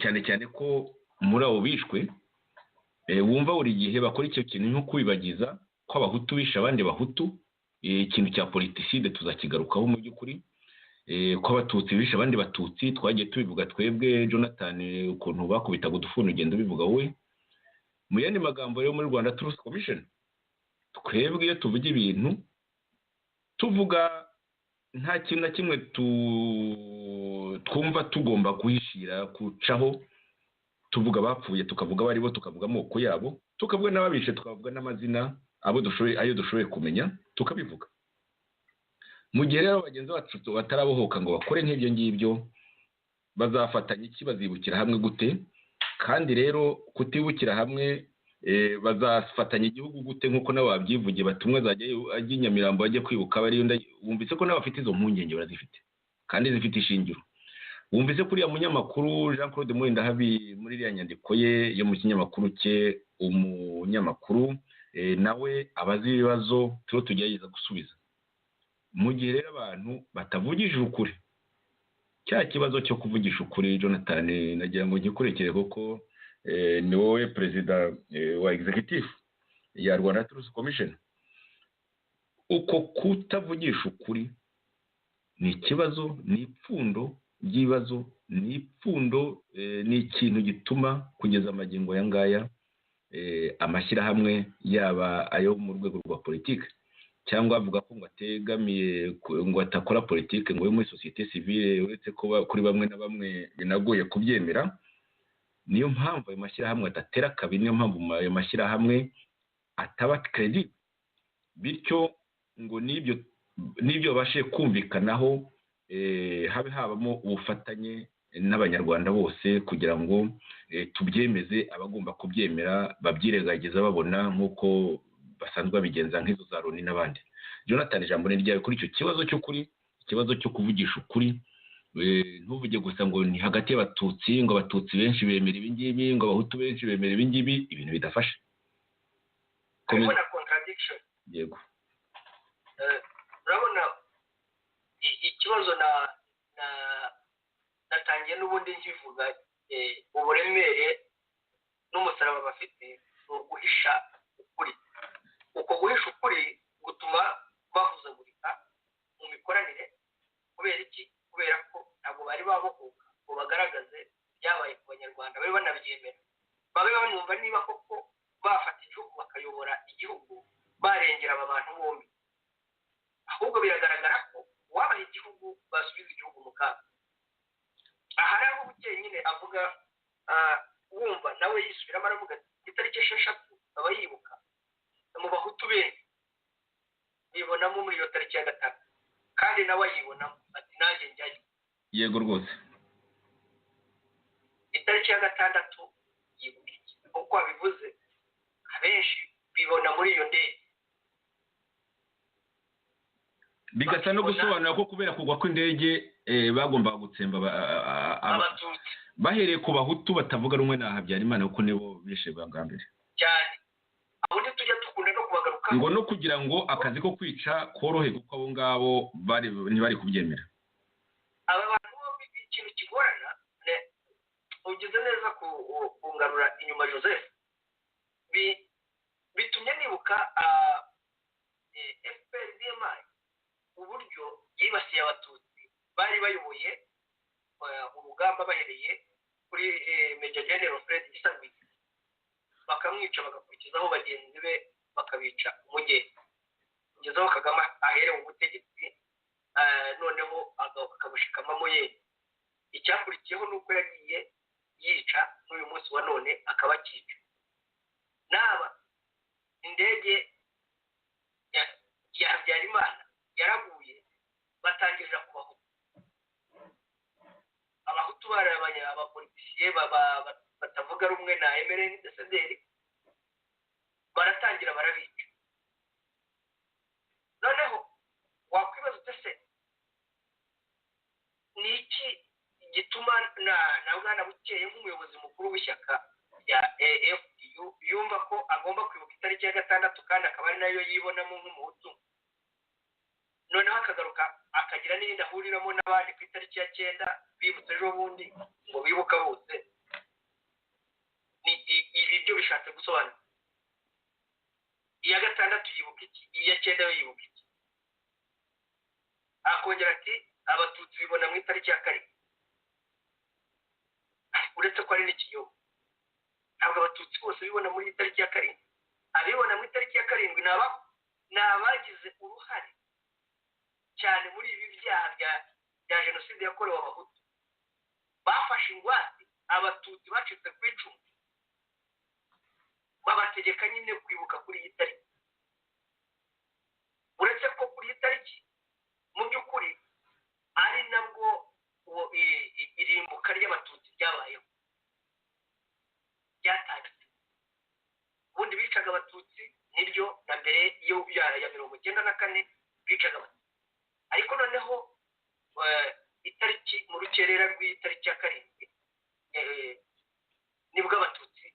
cyane ko muri abo bishwe wumva buri gihe bakora icyo kintu nko kwibagiza ko abahutu bishe abandi bahutu ikintu cya politicide tuzakigarukaho mu by'ukuri ko abatutsi bishe abandi batutsi twagiye tubivuga twebwe Jonathan ukuntu bakubitaga udufuni ugenda ubivuga wowe mu yandi magambo rero muri Rwanda Truth Commission twebwe iyo tuvuga ibintu tuvuga nta kintu na kimwe twumva tugomba guhishira kucaho tuvuga bapfuye tukavuga bari bo tukavuga amoko yabo tukavuga n'ababishe tukavuga n'amazina ayo dushoboye kumenya tukabivuga mu gihe rero bagenzi bacu batarabohoka ngo bakore nk'ibyo ngibyo bazafatanya iki bazibukira hamwe gute kandi rero kutibukira hamwe bazafatanya igihugu gute nk'uko nabo babyivugiye batumwe azajya ajya Nyamirambo bajye kwibuka bari wumvise ko nabo bafite izo mpungenge barazifite kandi zifite ishingiro wumvise kuriya munyamakuru Jean Claude Murindahabi muri iriya nyandiko ye yo mu kinyamakuru cye umunyamakuru nawe abazi ibibazo tugerageza gusubiza mu gihe rero abantu batavugije ukuri cya kibazo cyo kuvugisha ukuri Jonathan nagira ngo ngikurekere kuko ni wowe perezida wa executive ya Rwanda Truth Commission uko kutavugisha ukuri ni ikibazo ni ipfundo ry'ibibazo ni ipfundo ni ikintu gituma kugeza amagingo ya ngaya amashyirahamwe yaba ayo mu rwego rwa politiki cyangwa avuga ko ngo ategamiye ngo atakora politiki ngo yo muri societe civile uretse ko kuri bamwe na bamwe binagoye kubyemera niyo mpamvu ayo mashyirahamwe adatera kabiri niyo mpamvu ayo mashyirahamwe ataba credit bityo ngo n'ibyo babashe kumvikanaho habe habamo ubufatanye n'abanyarwanda bose kugira ngo tubyemeze abagomba kubyemera babyirengagiza babona nk'uko basanzwe babigenza nk'izo za Loni n'abandi Jonathan ijambo ni ryawe kuri icyo kibazo cy'ukuri ikibazo cyo kuvugisha ukuri ntuvuge gusa ngo ni hagati y'abatutsi ngo abatutsi benshi bemera ibingibi ngo abahutu benshi bemera ibingibi ibintu bidafashe kubona contradiction yego urabona ikibazo natangiye n'ubundi nkivuga uburemere n'umusaraba bafite ni uguhisha ukuri uko guhisha ukuri gutuma bahuzagurika mu mikoranire kubera iki kubera ko ntabwo bari babohoka ngo bagaragaze byabaye ku banyarwanda babe banabyemera babe banumva niba koko bafata igihugu bakayobora igihugu barengera aba bantu bombi ahubwo biragaragara ko wabaye igihugu basubiza igihugu mu kaga aha rero ubukeye nyine avuga wumva nawe yisubiramo aravuga itariki 6 aba yibuka mu bahutu benshi yibonamo muri iyo tariki ya 5 kandi nawe yibonamo ati nanjye njyayo yego rwose itariki ya 6 yibuka uko abivuze abenshi bibona muri iyo ndege bigasa no gusobanura ko kubera kugwa kw'indege bagomba gutsemba abatutsi bahereye ku bahutu batavuga rumwe na Habyarimana kuko nibo bishe bwa mbere cyane aho tujya dukunda no kubagaruka ngo no kugira ngo akazi ko kwica korohe kuko abo ngabo ntibari kubyemera aba bantu bombi ikintu kigorana ugize neza kungarura inyuma Joseph bitumye nibuka FPR-DMI uburyo yibasiye abatutsi bari bayoboye urugamba bahereye kuri Major General Fred Gisagwiki bakamwica bagakurikizaho bagenzi be bakabica umugeni ngezaho Kagame ahere mu butegetsi noneho akamushikamamo ye icyakurikiyeho nuko yagiye yica n'uyu munsi wa none akaba akica naba indege ya Habyarimana yaraguye batangirira kubaho abahutu barabanya abapolitisiye batavuga rumwe na MRN DCDR baratangira barabica noneho wakwibaza utese ni iki gituma na bwana bukeye nk'umuyobozi mukuru w'ishyaka rya AFDU yumva ko agomba kwibuka itariki ya 6 kandi akaba ari nayo yibonamo nk'umuhutu noneho akagaruka akagira n'indi ahuriramo n'abandi ku itariki ya 9 bibutse ejo bundi ngo bibuka bose ni ibi byo bishatse gusobanura iya 6 yibuka iki iya 9 yibuka iki akongera ati abatutsi bibona mu itariki ya karindwi, uretse ko ari n'ikinyoma. Ntabwo abatutsi bose bibona muri iyi tariki ya karindwi. Abibona mu itariki ya karindwi ni abagize uruhare cyane muri ibi byaha bya jenoside yakorewe abahutu. Bafashe ingwate abatutsi bacitse ku icumu, babategeka nyine kwibuka kuri iyi tariki. Uretse ko kuri iyi tariki mu by'ukuri ari nabwo irimbuka ry'abatutsi ryabayeho, ryatangiye. Ubundi bicaga abatutsi niryo na mbere ya 1994 bicaga abatutsi, ariko noneho itariki mu rukerera rw'itariki ya karindwi nibwo abatutsi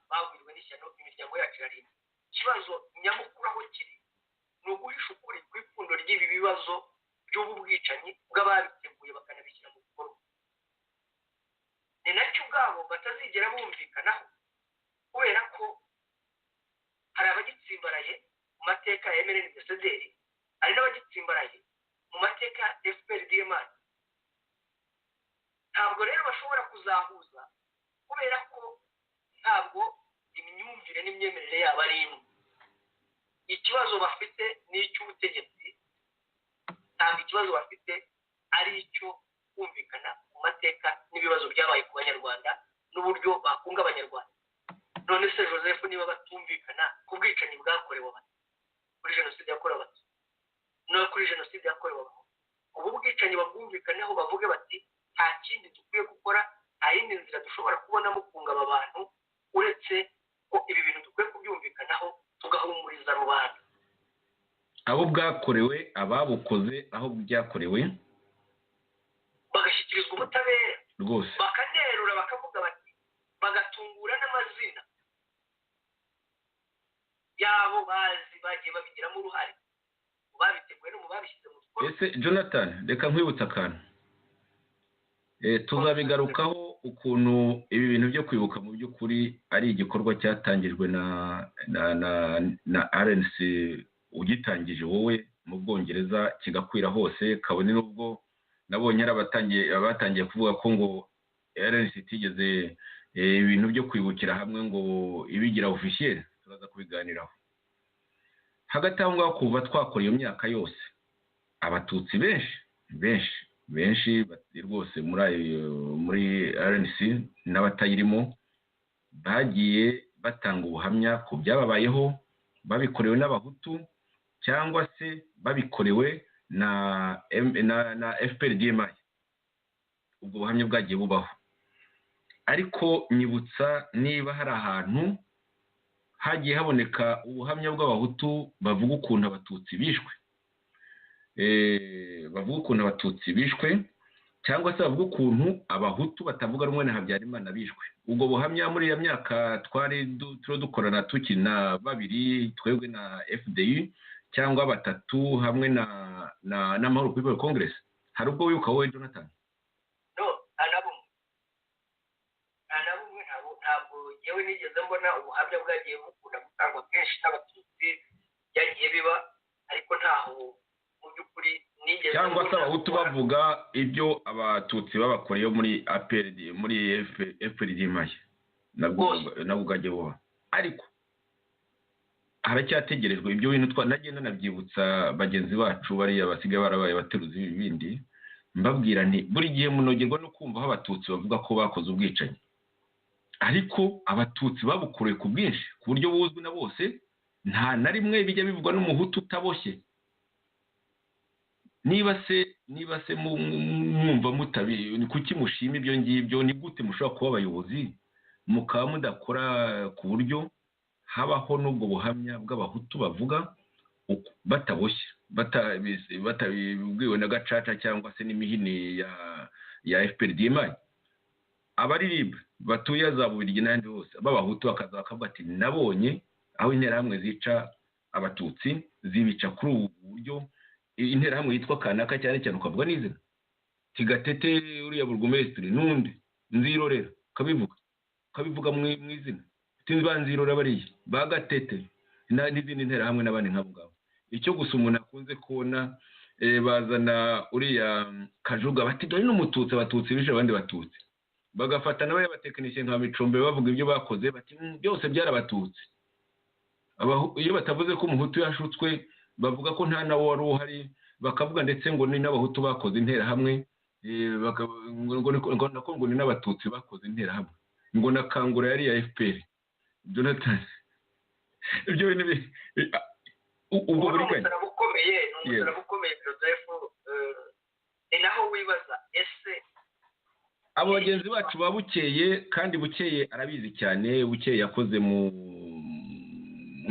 bagwiriwe n'ishyano, imiryango yacu irarinda. Ikibazo nyamukuru aho kiri ni uguhisha ukuri ku ipfundo ry'ibi bibazo by'ubu bwicanyi bw'ababiteguye bakanabishyira mu bikorwa. Ni nacyo ubwabo batazigera bumvikanaho, kubera ko hari abagitsimbaraye mu mateka ya MRND CDR, hari n'abagitsimbaraye mu mateka ya FPR-DMI. Ntabwo rero bashobora kuzahuza, kubera ko ntabwo imyumvire n'imyemerere yabo ari imwe. Ikibazo bafite ni icy'ubutegetsi, ntabwo ikibazo bafite ari icyo kumvikana mu mateka n'ibibazo byabaye ku banyarwanda n'uburyo bakunga abanyarwanda. None se Joseph, niba batumvikana ku bwicanyi bwakorewe abantu kuri jenoside yakorewe abantu no kuri jenoside yakorewe abantu, ubu bwicanyi babwumvikaneho, bavuge bati nta kindi dukwiye gukora, nta yindi nzira dushobora kubonamo kunga aba bantu uretse ko ibi bintu dukwiye kubyumvikanaho tugahumuriza rubanda. abo bwakorewe, ababukoze, aho byakorewe, bagashyikirizwa ubutabera rwose bakanerura bakavuga bati, bagatungura n'amazina yabo bazi bagiye babigiramo uruhare, mu babiteguye no mu babishyize mu bikorwa. ese Jonathan, reka nkwibutsa akantu. Tuzabigarukaho ukuntu ibi bintu byo kwibuka mu by'ukuri ari igikorwa cyatangijwe na RNC ugitangije wowe mu Bwongereza kigakwira hose, kabone n'ubwo nabonye abatangiye kuvuga ko ngo RNC itigeze ibintu byo kwibukira hamwe ngo ibigira officiel. Turaza kubiganiraho. Hagati aho ngaho kuva twakora iyo myaka yose, abatutsi benshi rwose muri RNC n'abatayirimo bagiye batanga ubuhamya ku byababayeho, babikorewe n'abahutu cyangwa se babikorewe na FPR-DMI. Ubwo buhamya bwagiye bubaho, ariko nyibutsa niba hari ahantu hagiye haboneka ubuhamya bw'abahutu bavuga ukuntu abatutsi bishwe, cyangwa se bavuga ukuntu abahutu batavuga rumwe na Habyarimana bishwe. Ubwo buhamya muri iyo myaka turiho dukorana tukiri na babiri, twebwe na FDU, cyangwa batatu hamwe n'Amahoro People Congress. Hari ubwo wibuka wowe Jonathan? Ntabwo yewe nigeze mbona ubuhamya bwagiye bukunda gutangwa kenshi n'abatutsi byagiye biba, ariko ntaho mu by'ukuri nigeze cyangwa se abahutu bavuga ibyo abatutsi babakoreyeho muri FPR-DMI nabwo bwagiye buba. Ariko haracyategerejwe ibyo bintu. Nagenda nabyibutsa bagenzi bacu bariya basigaye barabaye bateruzi ibindi, mbabwira nti buri gihe munogerwa no kumva aho abatutsi bavuga ko bakoze ubwicanyi, ariko abatutsi babukorewe ku bwinshi ku buryo buzwi na bose, nta na rimwe bijya bivugwa n'umuhutu utaboshye. Niba se mwumva mutabi, kuki mushima ibyo ngibyo? Ni gute mushobora kuba abayobozi mukaba mudakora ku buryo habaho n'ubwo buhamya bw'abahutu bavuga bataboshye, batabibwiwe na gacaca cyangwa se n'imihini ya FPR-DMI? Abaririmba batuye za Bubiligi n'ahandi hose b'abahutu bakaza bakavuga ati, nabonye aho interahamwe zica abatutsi, zibica kuri ubu buryo. Interahamwe yitwa kanaka cyane cyane ukavuga n'izina, Tigatete uriya burugumesitiri n'undi Nzirorera kabivuga mu izina, Nzirorera bariya Bagatete n'izindi nterahamwe n'abandi nk'abo ngabo. Icyo gusa umuntu akunze kubona bazana uriya Kajuga bati dore n'umututsi abatutsi bishe abandi batutsi bagafata nawe abatekinisiye nka Micombe bavuga ibyo bakoze bati byose byarabatutsi iyo batavuze ko umuhutu yashutswe bavuga ko nta nawo wari uhari bakavuga ndetse ngo ni n'abahutu bakoze intera hamwe ngo ni n'abatutsi bakoze intera hamwe ngo nakangura yari ya FPR Jonathan ibyo bintu ubwo buri kanya bukomeye Joseph ni naho wibaza ese abo bagenzi bacu babukeye kandi bukeye arabizi cyane bukeye yakoze mu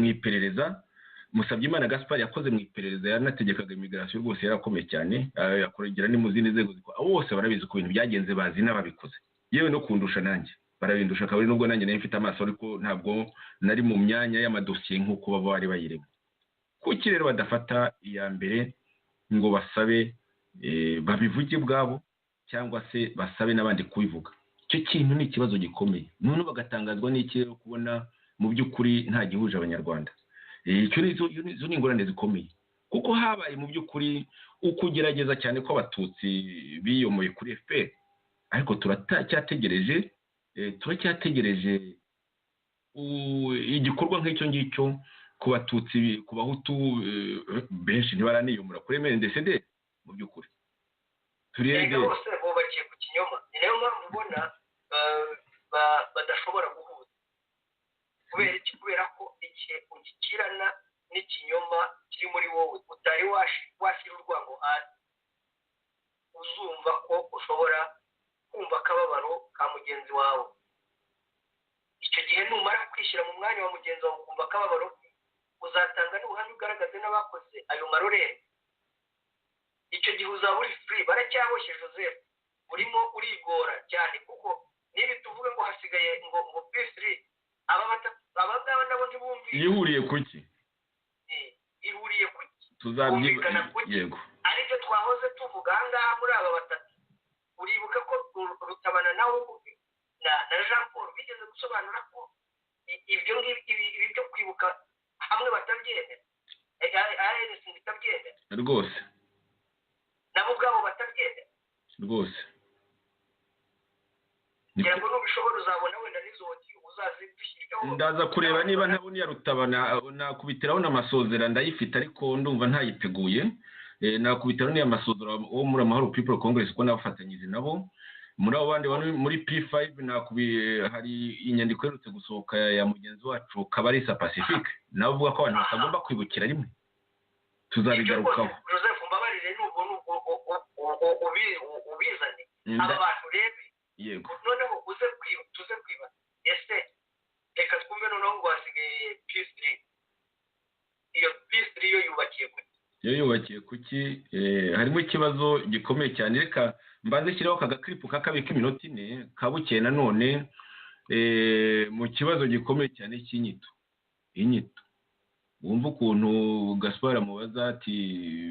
iperereza Musabyimana Gaspard yakoze mu iperereza yanategekaga immigration rwose yarakomeye cyane yakorera ni mu zindi nzego abo bose barabizi ko ibintu byagenze bazi n'ababikoze yewe no kundusha nanjye barabindusha kabiri nubwo nanjye nari mfite amaso ariko ntabwo nari mu myanya y'amadosiye nk'uko baba bari bayirimo kuki rero badafata iya mbere ngo basabe babivuge bwabo cyangwa se basabe n'abandi kubivuga icyo kintu ni ikibazo gikomeye none bagatangazwa n'iki rero kubona mu by'ukuri nta gihuje abanyarwanda icyo ni ingorane zikomeye kuko habaye mu by'ukuri ukugerageza cyane ko abatutsi biyomoye kuri FPR ariko turacyategereje igikorwa nk'icyo ngicyo ku batutsi ku bahutu benshi ntibaraniyomora kuri MNDCD mu by'ukuri turebe bose bubakiye ku kinyoma niyo mpamvu ubona badashobora guhuza kubera ko igihe ugikirana n'ikinyoma kiri muri wowe utari washyira urwango hasi uzumva ko ushobora kumva akababaro ka mugenzi wawe icyo gihe numara kwishyira mu mwanya wa mugenzi wawe ukumva akababaro uzatanga n'ubuhamya ugaragaze n'abakoze ayo marorere icyo gihe uzaba uri free baracyaboshye Joseph urimo urigora cyane kuko niba tuvuge ngo hasigaye ngo P3 abangaba nabo ntibumvise ihuriye kuki tuzabyigana yego aribyo twahoze tuvuga ahangaha muri aba batatu uribuka ko Rutabana nawe na Jean Paul bigeze gusobanura ko ibyo byo kwibuka hamwe batabyemera ANC bitabyemera rwose nabo ubwabo batabyemera rwose ngira ngo nubishobora uzabona wenda n'izoti uzazidushyirikaho ndaza kureba niba ntabona ya Rutabana nakubitiraho n'amasozera ndayifite ariko ndumva ntayiteguye nakubitiraho n'iya masozera wo muri Amahoro People Congress ko nabafatanyije nabo muri abo bandi muri P5 hari inyandiko yerutse gusohoka ya mugenzi wacu Kabarisa Pacifique nawe uvuga ko abantu batagomba kwibukira rimwe tuzabigarukaho Joseph mbabarire ubizane aba bantu rebe yego noneho tuze kwiba ese reka twumve noneho ngo hasigaye P3 iyo P3 yo yubakiye kuki harimo ikibazo gikomeye cyane reka mbanze shyiraho kagakripu kakabika iminota 4 kabukeye nanone mu kibazo gikomeye cyane cy'inyito wumva ukuntu Gaspard amubaza ati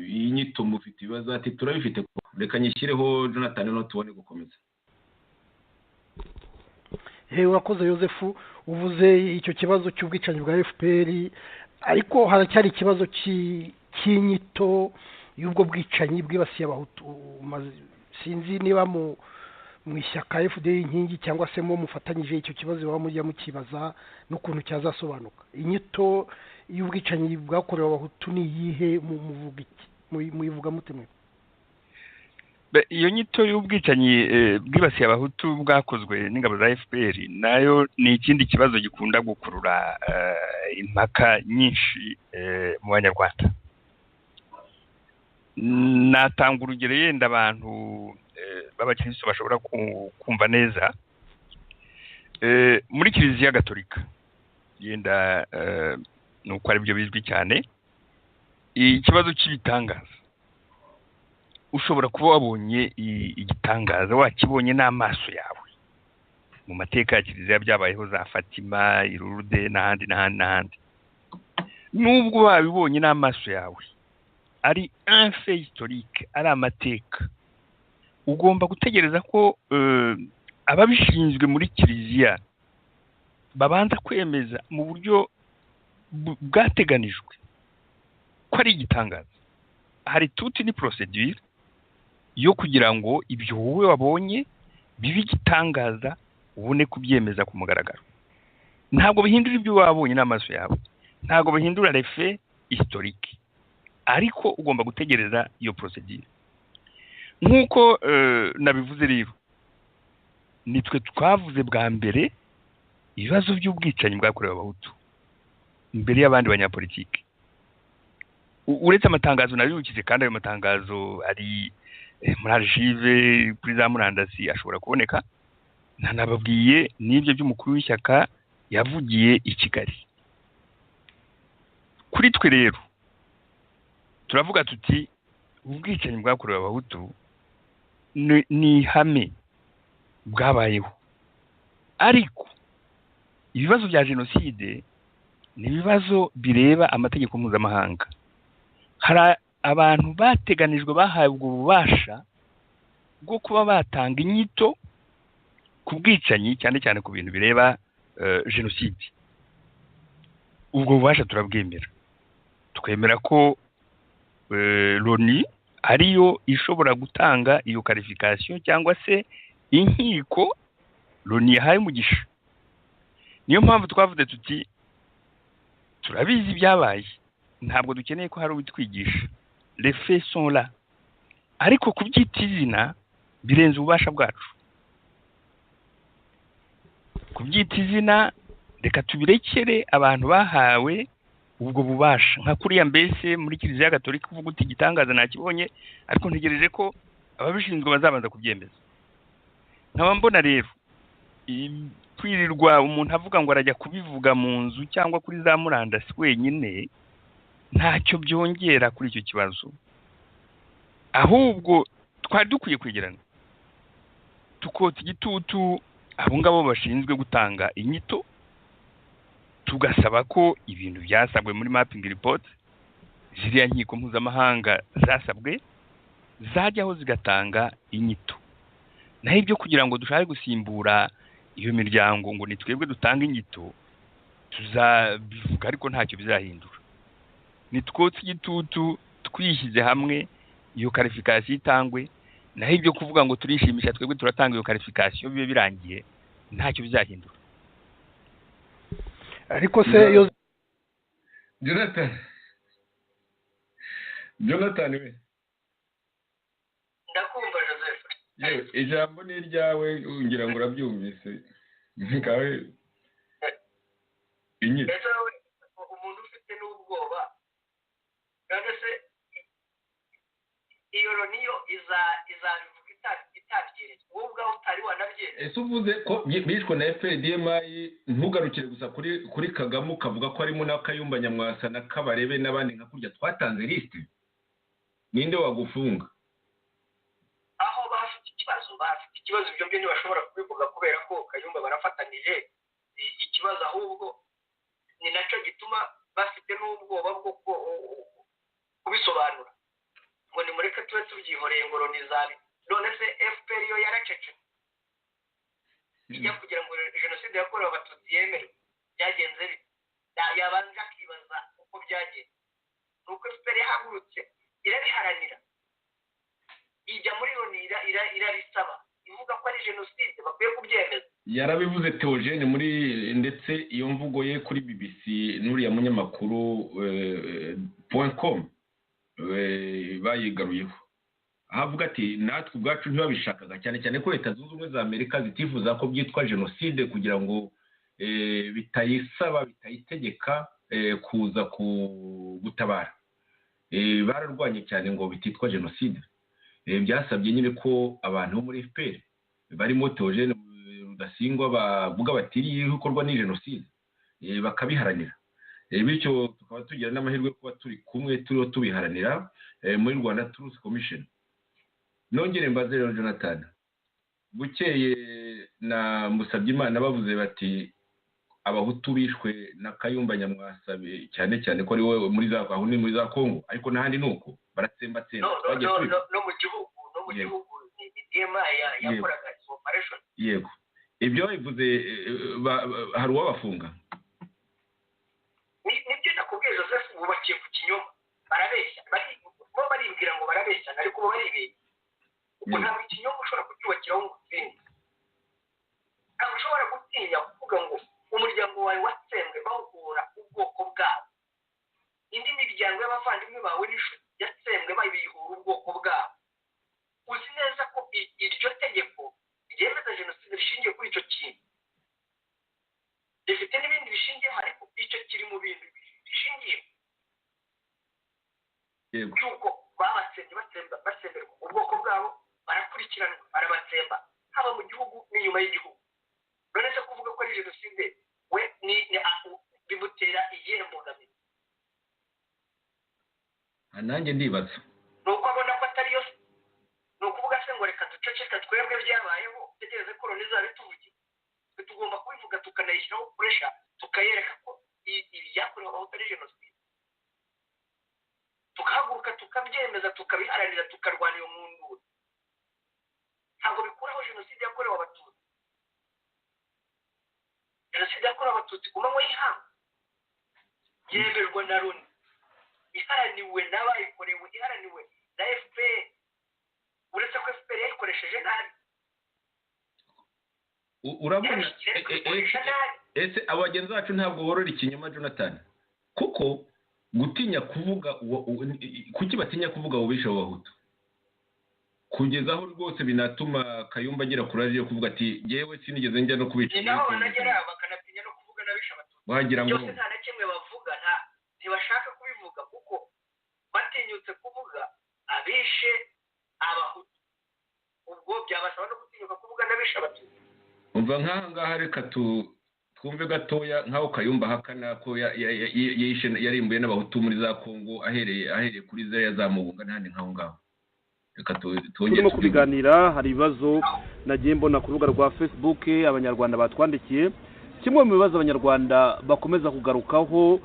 iyi nyito mufite ibibazo ati turabifite reka nyishyireho Jonathan no tubone gukomeza urakoze Joseph uvuze icyo kibazo cy'ubwicanyi bwa FPR ariko haracyari ikibazo cy'inyito y'ubwo bwicanyi bwibasiye abahutu sinzi niba mu ishyaka FDL inkingi cyangwa se mu mufatanyije icyo kibazo baba mujya mukibaza n'ukuntu cyazasobanuka inyito y'ubwicanyi bwakorewe abahutu ni iyihe muyivuga mutemwe iyo nyito y'ubwicanyi bwibasiye abahutu bwakozwe n'ingabo za FPR nayo ni ikindi kibazo gikunda gukurura impaka nyinshi mu banyarwanda natanga urugero yenda abantu b'abakristo bashobora kumva neza muri Kiliziya Gatolika yenda nuko ari byo bizwi cyane ikibazo cy'ibitangaza ushobora kuba wabonye igitangaza wakibonye n'amaso yawe mu mateka ya Kiliziya byabayeho za Fatima Irude n'ahandi nubwo wabibonye n'amaso yawe ari un fait historique ari amateka ugomba gutegereza ko ababishinzwe muri Kiliziya babanza kwemeza mu buryo bwateganijwe ko ari igitangaza hari toute une procedure yo kugira ngo ibyo wowe wabonye bibe igitangaza ubone kubyemeza ku mugaragaro. Ntabwo bihindura ibyo wabonye n'amaso yawe, ntabwo bihindura l'effet historique, ariko ugomba gutegereza iyo procedure. Nk'uko nabivuze rero, nitwe twavuze bwa mbere ibibazo by'ubwicanyi bwakorewe abahutu imbere y'abandi banyapolitiki. Uretse amatangazo nabibukije, kandi ayo matangazo ari muri archive kuri za murandasi ashobora kuboneka. Ntanababwiye n'ibyo by'umukuru w'ishyaka yavugiye i Kigali. Kuri twe rero turavuga tuti ubwicanyi bwakorewe abahutu ni ihame bwabayeho, ariko ibibazo bya jenoside ni ibibazo bireba amategeko mpuzamahanga. Hari abantu bateganijwe bahawe ubwo bubasha bwo kuba batanga inyito ku bwicanyi, cyane cyane ku bintu bireba jenoside. Ubwo bubasha turabwemera, twemera ko l'ONU ariyo ishobora gutanga iyo qualification cyangwa se inkiko l'ONU yahaye umugisha. Niyo mpamvu twavuze tuti turabizi byabaye, ntabwo dukeneye ko hari ubitwigisha, les faits sont là, ariko kubyita izina birenze ububasha bwacu. Kubyita izina reka tubirekere abantu bahawe ubwo bubasha. Nka kuriya mbese muri Kiliziya Gatolika uvuga uti igitangaza nakibonye, ariko ntegereje ko ababishinzwe bazabanza kubyemeza. Nkaba mbona rero kwirirwa umuntu avuga ngo arajya kubivuga mu nzu cyangwa kuri za murandasi wenyine ntacyo byongera kuri icyo kibazo. Ahubwo twari dukwiye kwegerana tukota igitutu abo ngabo bashinzwe gutanga inyito, tugasaba ko ibintu byasabwe muri mapping report, ziriya nkiko mpuzamahanga zasabwe, zajyaho zigatanga inyito. Naho ibyo kugira ngo dushake gusimbura iyo miryango ngo ni twebwe dutanga inyito, tuzabivuga ariko ntacyo bizahindura. Nitwotse igitutu twishyize hamwe iyo qualification itangwe, naho ibyo kuvuga ngo turishimisha twebwe turatanga iyo qualification bibe birangiye ntacyo bizahindura. Ariko se iyo Jonathan we ndakumva Joseph. yewe ijambo ni iryawe, ngira ngo urabyumvise. Nkawe inyito umuntu ufite n'ubwoba kandi se iyo niyo izabivuga itabyeretse wowe ubwawe utari wanabyeretse. ese uvuze ko bishwe na FDMI, ntugarukire gusa kuri Kagame ukavuga ko harimo na Kayumba Nyamwasa na Kabarebe n'abandi nka kurya twatanze liste. Ninde wagufunga? Aho bafite ikibazo ibyo byo ntibashobora kubivuga kubera ko Kayumba barafatanije ikibazo, ahubwo ni nacyo gituma bafite n'ubwoba bwo kubisobanura ngo nimureke tube tubyihoreye ngo ronizabi. None se FPR yo yaracece ijya kugira ngo jenoside yakorewe abatutsi yemerwe, byagenze bite? Yabanje akibaza uko byagenze. Nuko FPR yahagurutse irabiharanira, ijya muri loni irabisaba, ivuga ko ari jenoside bakwiye kubyemeza. Yarabivuze Theogene muri, ndetse iyo mvugo ye kuri BBC n'uriya munyamakuru .com bayigaruyeho, ahavuga ati natwe ubwacu ntibabishakaga, cyane cyane ko Leta Zunze Ubumwe za Amerika zitifuza ko byitwa jenoside kugira ngo bitayisaba bitayitegeka kuza gutabara. Bararwanye cyane ngo bititwa jenoside. Byasabye nyine ko abantu bo muri FPR barimo Theogene Rudasingwa bavuga bati iri bikorwa ni jenoside, bakabiharanira. Bityo tukaba tugira n'amahirwe kuba turi kumwe turiho tubiharanira muri Rwanda Truth Commission. Nongere mbaze rero Jonathan, bukeye na Musabyimana bavuze bati abahutu bishwe na Kayumba Nyamwasa, cyane cyane ko ari we muri za Kongo, ariko n'ahandi nuko baratsembatsemba bagiye kuri no mu gihugu ni DMI yakoraga operation. Yego, ibyo bivuze hari uwabafunga? Nibyo nakubwiye Joseph, bubakiye ku kinyoma, barabeshya, bari bagira ngo barabeshyana ariko bo baribeshya kuko ntabwo ikinyoma ushobora kucyubakiraho ngo utsinde ntabwo ushobora gutinya kuvuga ngo umuryango wawe watsembwe bawukura ubwoko bwabo indi miryango y'abavandimwe bawe n'inshuti yatsembwe babihura ubwoko bwabo uzi neza ko iryo tegeko ryemeza jenoside rishingiye kuri icyo kintu rifite n'ibindi bishingiyeho ariko icyo kiri mu bintu bishingiye cy'uko babatsembye batsemberwa ubwoko bwabo barakurikiranwa barabatsemba haba mu gihugu n'inyuma y'igihugu none se kuvuga ko ari jenoside we bimutera iyihe mbogamizi nanjye ndibaza ni uko abona ko atari yo ni ukuvuga se ngo reka duceceka twebwe byabayeho tegereze ko loni izaba ituvugiye tugomba kubivuga tukanayishyiraho puresha tukayereka ko ibyakorewe abahutu ari jenoside tukahaguruka tukabyemeza tukabiharanira tukarwanya iyo mwundura ntabwo bikuraho jenoside yakorewe abatutsi jenoside yakorewe abatutsi ku manywa y'ihangu yemerwa na loni iharaniwe n'abayikorewe iharaniwe na fpr uretse ko fpr yayikoresheje nabi urabona ese abagenzi bacu ntabwo borora ikinyoma Jonathan kuko gutinya kuvuga kuki batinya kuvuga ubisha abahutu kugeza aho rwose binatuma Kayumba agira kuraje yo kuvuga ati yewe sinigeze njya no kubica naho banagera bakanatinya no kuvuga n'abisha abatutsi wagira ngo byose nta na kimwe bavuga ntibashaka kubivuga kuko batinyutse kuvuga abishe abahutu ubwo byabasaba no gutinyuka kuvuga n'abisha abatutsi umva nk'aha ngaha reka twumve gatoya nk'aho Kayumba hakana ko yarimbuye n'abahutu muri za Kongo ahereye kuri ziriya za Mubunga n'ahandi nk'aho ngaho reka turimo kubiganira hari ibibazo nagiye mbona ku rubuga rwa Facebook abanyarwanda batwandikiye kimwe mu bibazo abanyarwanda bakomeza kugarukaho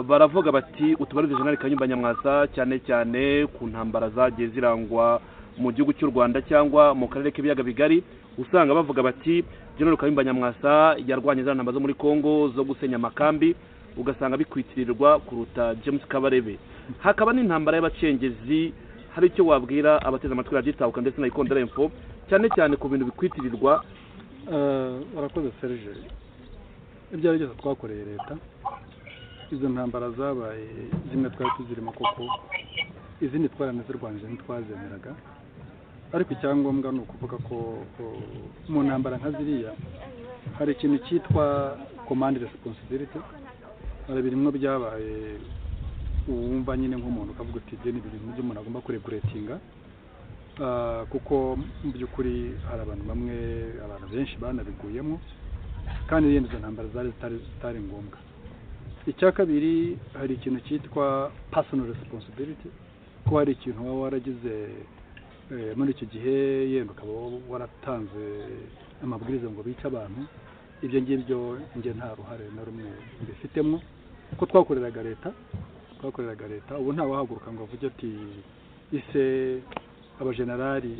baravuga bati utubarize General Kayumba Nyamwasa cyane cyane ku ntambara zagiye zirangwa mu gihugu cy'u Rwanda cyangwa mu karere k'ibiyaga bigari usanga bavuga bati General Kayumba Nyamwasa yarwanye za ntambara zo muri Kongo zo gusenya amakambi ugasanga bikwitirirwa kuruta James Kabarebe hakaba n'intambara y'abacengezi hari icyo wabwira abateze amatwi raditabuka ndetse na Ikondera Info cyane cyane ku bintu bikwitirirwa barakoze Serge ibyo ari byose twakoreye leta izo ntambara zabaye zimwe twari tuzirimo koko izindi twaranazirwanyije ntitwazemeraga ariko icyangombwa ni ukuvuga ko mu ntambara nka ziriya hari ikintu cyitwa command responsibility hari birimo byabaye uwumva nyine nk'umuntu ukavuga uti ibyo ni ibintu by'umuntu agomba kuregulatinga kuko mu by'ukuri hari abantu benshi banabiguyemo kandi yenda izo ntambara zitari ngombwa icya kabiri hari ikintu cyitwa personal responsibility ko hari ikintu waba waragize muri icyo gihe yenda ukaba waratanze amabwiriza ngo bice abantu ibyo ngibyo njye nta ruhare na rumwe mbifitemo ko twakoreraga leta ubu nta wahaguruka ngo avuge ati ise abajenerali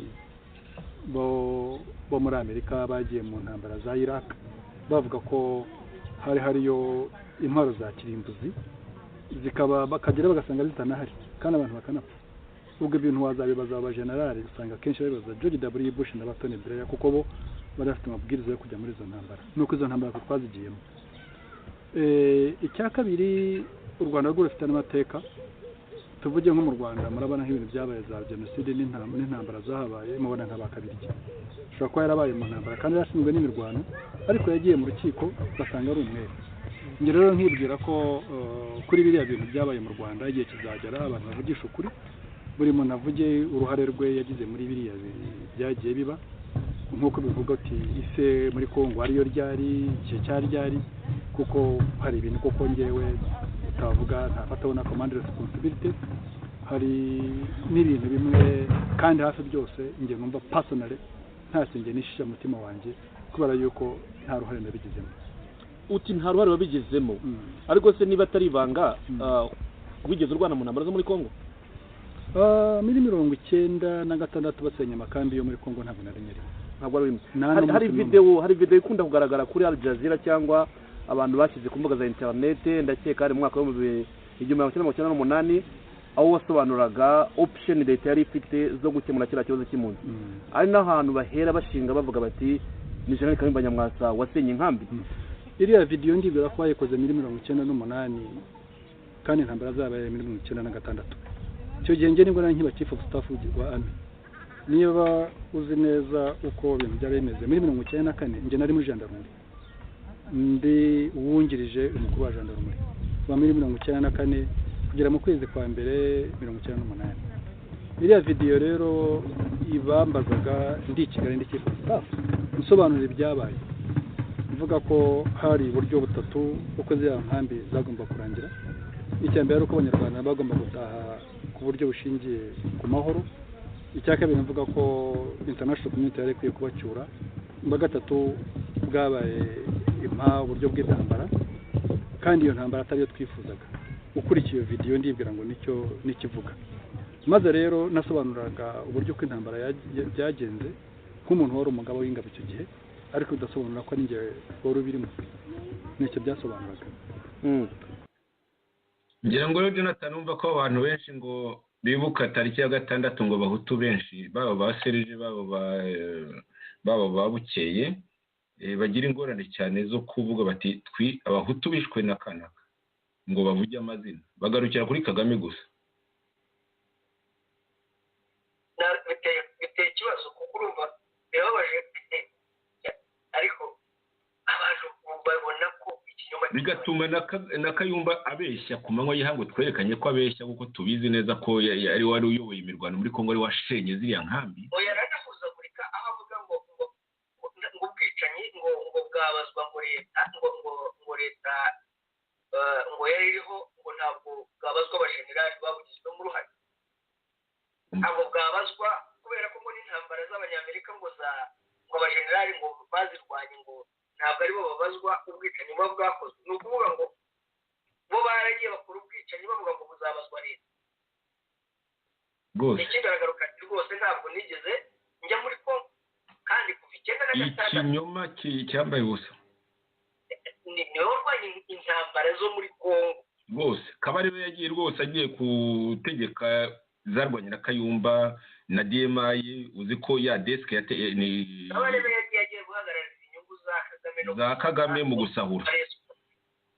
bo muri Amerika bagiye mu ntambara za Iraq bavuga ko hariyo intwaro za kirimbuzi zikaba bakagera bagasanga zitanahari kandi abantu bakanapfa ubwo ibintu wazabibaza abajenerali usanga kenshi babibaza George W Bush na Tony Blair kuko bo bari bafite amabwiriza yo kujya muri izo ntambara nuko izo ntambara twazigiyemo icya kabiri u Rwanda rwo rufite n'amateka tuvuge nko mu Rwanda murabona nk'ibintu byabaye za jenoside n'intambara zahabaye mubona nk'abakabiriki ushobora kuba yarabaye mu ntambara kandi yarashinzwe n'imirwano ariko yagiye mu rukiko basanga ari umwere njye rero nkibwira ko kuri biriya bintu byabaye mu Rwanda igihe kizagera abantu bavugisha ukuri buri muntu avuge uruhare rwe yagize muri biriya byagiye biba nk'uko bivuga ati ise muri Kongo ariyo ryari igihe cyari ryari kuko hari ibintu koko ngewe utavuga ntafataho na command responsibility hari n'ibintu bimwe kandi hafi byose njye numva personally ntacyo njye nishisha mutima wanjye kubera yuko nta ruhare nabigizemo uti nta ruhare wabigezemo ariko se niba atari ibanga wigeze urwana mu ntambara zo muri Kongo muri 1996 basenya amakambi yo muri Kongo ntabwo nari nyiri ntabwo ari hari video ikunda kugaragara kuri Al Jazeera cyangwa abantu bashyize ku mbuga za internet ndakeka ari mu mwaka wa 1998 aho wasobanuraga option leta yari ifite zo gukemura kiriya kibazo cy'impunzi ari n'ahantu bahera bashinga bavuga bati ni Jenerali Kayumba Nyamwasa wasenye inkambi. iriya video ndibwira ko bayikoze muri 1998 kandi intambara zabaye muri 1996. icyo gihe nge nibwo nkiba chief of staff wa army. niba uzi neza uko ibintu byari bimeze muri 1994 nge nari muri gendarmerie ndi uwungirije umukuru wa gendarmerie wa muri 1994 kugera mu kwezi kwa mbere 1998. iriya video rero ibambazaga ndi Kigali ndi chief of staff nsobanura ibyabaye mvuga ko hari uburyo butatu uko ziriya nkambi zagomba kurangira. icya mbere ari uko abanyarwanda bagomba gutaha ku buryo bushingiye ku mahoro. icya kabiri mvuga ko international community yari ikwiye kubacyura. ubwa gatatu bwabaye uburyo bw'intambara kandi iyo ntambara atari yo twifuzaga. ukurikiye iyo video ndibwira ngo nicyo nikivuga. maze rero nasobanuraga uburyo ko intambara byagenze nk'umuntu wari umugabo w'ingabo icyo gihe ariko udasobanura ko ari nge wari ubirimo. nicyo byasobanuraga. ngira ngo rero Jonathan umva ko abantu benshi ngo bibuka tariki ya 6 ngo bahutu benshi baba baserije baba babukeye bagira ingorane cyane zo kuvuga bati twi abahutu bishwe na kanaka ngo bavuge amazina bagarukira kuri Kagame gusa. biteye ikibazo kuko urumva birababaje ariko abantu babona ko ikinyoma bigatuma na Kayumba abeshya ku manywa y'ihangu twerekanye ko abeshya kuko tubizi neza ko ari wari uyoboye imirwano muri Kongo ari washenye ziriya nkambi. yaranahuzaburika aho avuga ngo ubwicanyi ngo bwabazwa ngo leta ngo leta ngo yari iriho ngo ntabwo bwabazwa abajenerali babugizwemo uruhare. ntabwo bwabazwa kubera ko muri intambara z'abanyamerika ngo abajenerali ngo bazirwanye ngo ntabwo aribo babazwa ubwicanyi buba bwakozwe. ni ukuvuga ngo bo baragiye bakora ubwicanyi bavuga ngo buzabazwa leta. ikigaragara kandi rwose ntabwo nigeze njya muri Kongo kandi kuva 1996 ikinyoma cyambaye ubusa niwe urwanya intambara zo muri Kongo rwose. Kabarebe yagiye rwose agiye gutegeka zarwanye na Kayumba na DMI uzi ko ya desk ni Kabarebe yagiye guhagarara inyungu za Kagame mu gusahura.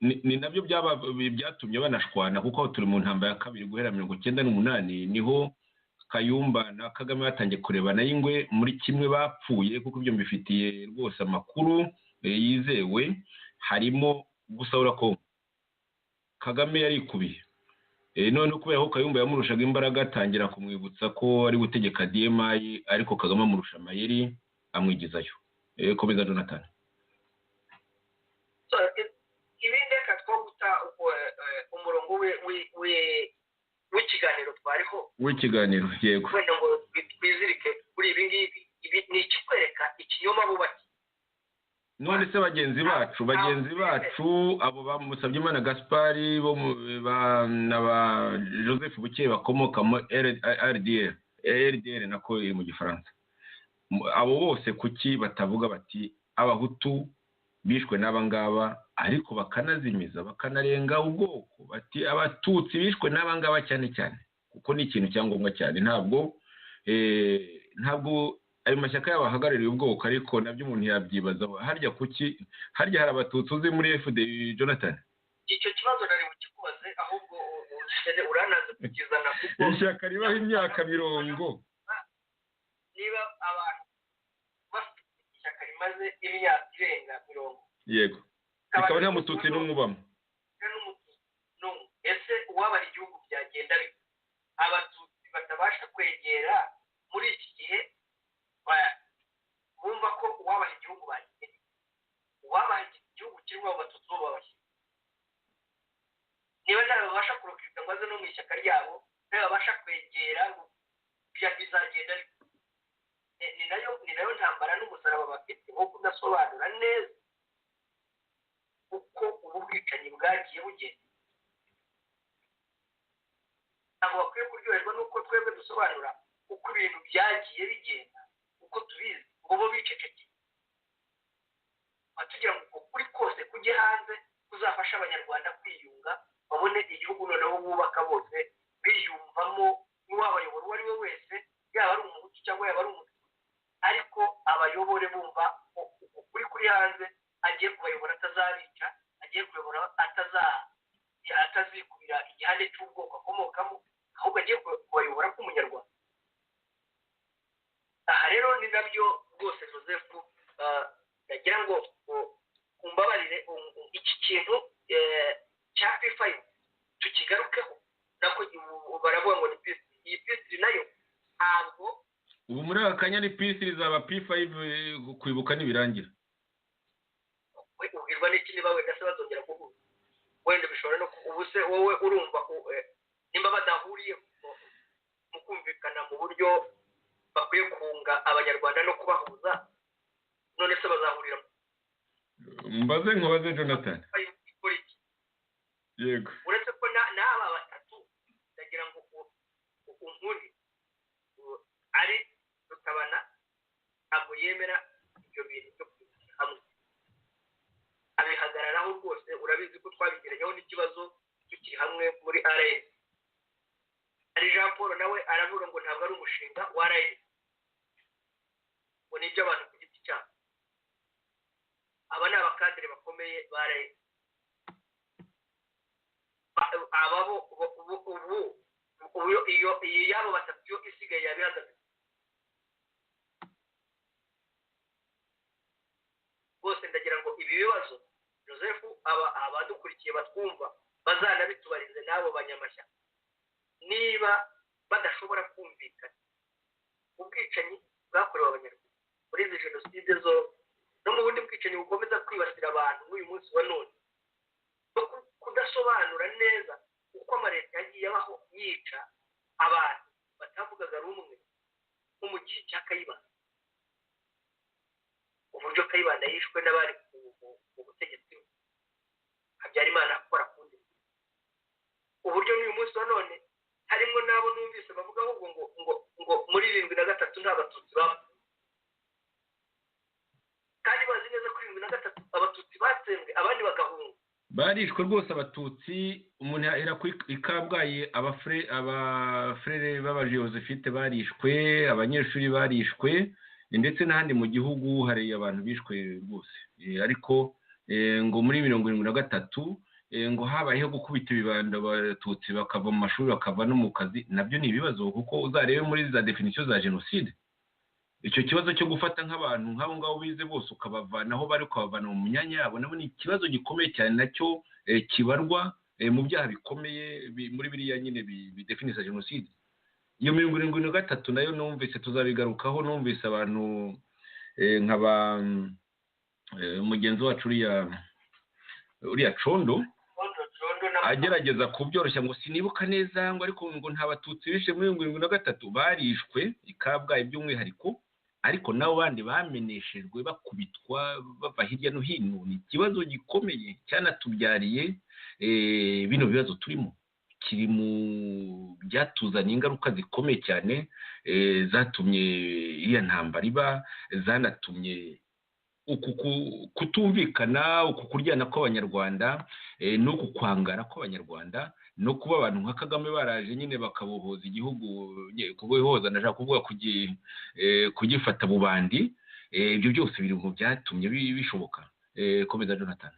ni nabyo byatumye banashwana kuko turi mu ntambara ya kabiri guhera 1998 niho Kayumba na Kagame batangiye kurebana y'ingwe muri kimwe bapfuye kuko ibyo mbifitiye rwose amakuru yizewe harimo gusahura ko Kagame yari kubiye none kubera ko Kayumba yamurushaga imbaraga atangira kumwibutsa ko ari gutegeka DMI ariko Kagame amurusha amayeri amwigizayo. Komeza Jonathan. ibindi reka two guta umurongo w'ikiganiro twariho w'ikiganiro yego wenda ngo twizirike kuri ibi ngibi. ibi ni ikikwereka ikinyoma bubaki. none se bagenzi bacu abo bamusabye Imana Gaspari bo na ba Joseph Bukeye bakomoka mu RDR nako iri mu gifaransa. abo bose kuki batavuga bati abahutu bishwe n'abangaba ariko bakanazimiza bakanarenga ubwoko bati abatutsi bishwe n'abangaba cyane cyane kuko ni ikintu cyangombwa cyane. ntabwo ayo mashyaka yabahagarariye ubwoko ariko nabyo umuntu yabyibaza harya hari abatutsi uzi muri FDU Jonathan. icyo kibazo nari bukikubaze ahubwo uranaze kukizana kuko ishyaka ribaho imyaka 50 niba abantu bafite ishyaka rimaze imyaka irenga 50 yego ikaba nta mututsi n'umubamo ese uwabara igihugu byagenda bite abatutsi batabasha kwegera muri iki gihe bumva ko uwabaha igihugu bagiye uwabaha igihugu kirimo abatutsi bo babashye niba ntawe babasha kurukirita ngo aze no mu ishyaka ryabo ntawe babasha kwegera bizagenda ni nayo ntambara n'umusaraba bafite wo kudasobanura neza uko ubu bwicanyi bwagiye bugenda. ntabwo bakwiye kuryoherwa n'uko twebwe dusobanura uko ibintu byagiye bigenda uko tubizi ngo bo bicecekeye. batugira ngo ukuri kose kujye hanze kuzafasha abanyarwanda kwiyunga babone igihugu noneho bubaka bose biyunga azabica agiye kuyobora atazikubira igihande cy'ubwoko akomokamo ahubwo agiye kubayobora nk'umunyarwanda. aha rero ni nabyo rwose Joseph ndagira ngo umbabarire iki kintu cya P5 tukigarukeho nako baravuga ngo ni P3. iyi P3 nayo ntabwo ubu muri aka kanya ni P3 zaba P5 kwibuka nibirangira. ubwirwa n'iki niba wenda se bazongera kuvuga wenda bishobora no ubu se wowe urumva nimba badahuriye mu kumvikana mu buryo bakwiye kunga abanyarwanda no kubahuza none se bazahurira mbaze nkubaze Jonathan. Yego uretse ko n'aba batatu ndagira ngo unkuri ari Rutabana ntabwo yemera ibyo bintu byo kwishyira hamwe abihagararaho rwose. urabizi ko twabigereyeho n'ikibazo tukiri hamwe muri RN. ari Jean Paul nawe aravuga ngo ntabwo ari umushinga wa RN ngo ni iby'abantu ku giti cyabo. aba ni abakadere bakomeye ba RN. ababo ubu iyo yabo batatu yo isigaye yabihagaze. bose ndagira ngo ibi bibazo Joseph abadukurikiye batwumva bazanabitubarize n'abo banyamashyaka niba badashobora kumvikana ubwicanyi bwakorewe abanyarwanda muri izi jenoside zo no mu bundi bwicanyi bukomeza kwibasira abantu n'uyu munsi wa none no kudasobanura neza uko amaleta yagiye abaho yica abantu batavugaga rumwe nko mu gihe cya Kayibanda. uburyo Kayibanda yishwe n'abari mu butegetsi Habyarimana akora kundi. uburyo n'uyu munsi wa none harimo n'abo numvise bavuga ahubwo ngo muri 73 nta batutsi bapfuye kandi bazi neza ko 73 abatutsi batsembwe abandi bagahunga. barishwe rwose abatutsi. umuntu era ku Ikabwayi abafrere b'abajeozefite barishwe, abanyeshuri barishwe, ndetse n'ahandi mu gihugu hari abantu bishwe rwose. ariko ngo muri 73 ngo habayeho gukubita ibibanda abatutsi bakava mu mashuri bakava no mu kazi. nabyo ni ibibazo kuko uzarebe muri za definition za genocide icyo kibazo cyo gufata nk'abantu nk'abo ngabo bize bose ukabavanaho bari ukabavana mu myanya yabo nabo ni ikibazo gikomeye cyane nacyo kibarwa mu byaha bikomeye muri biriya nyine bidefinisa genocide. iyo 73 nayo numvise tuzabigarukaho. numvise abantu nk'aba mugenzi wacu uriya Condo agerageza kubyoroshya ngo sinibuka neza ngo ariko ngo nta batutsi bishe muri 73 barishwe Ikabwayi by'umwihariko, ariko nabo bandi bameneshejwe bakubitwa bava hirya no hino. ni ikibazo gikomeye cyanatubyariye bino bibazo turimo. kiri mu byatuzaniye ingaruka zikomeye cyane zatumye iriya ntambara iba, zanatumye kutumvikana, kuryana kw'abanyarwanda, no kukwangara kw'abanyarwanda, no kuba abantu nka Kagame baraje nyine bakabohoza igihugu. kubohoza ndashaka kuvuga kugifata bubandi. ibyo byose biri mu byatumye bishoboka. komeza Jonathan.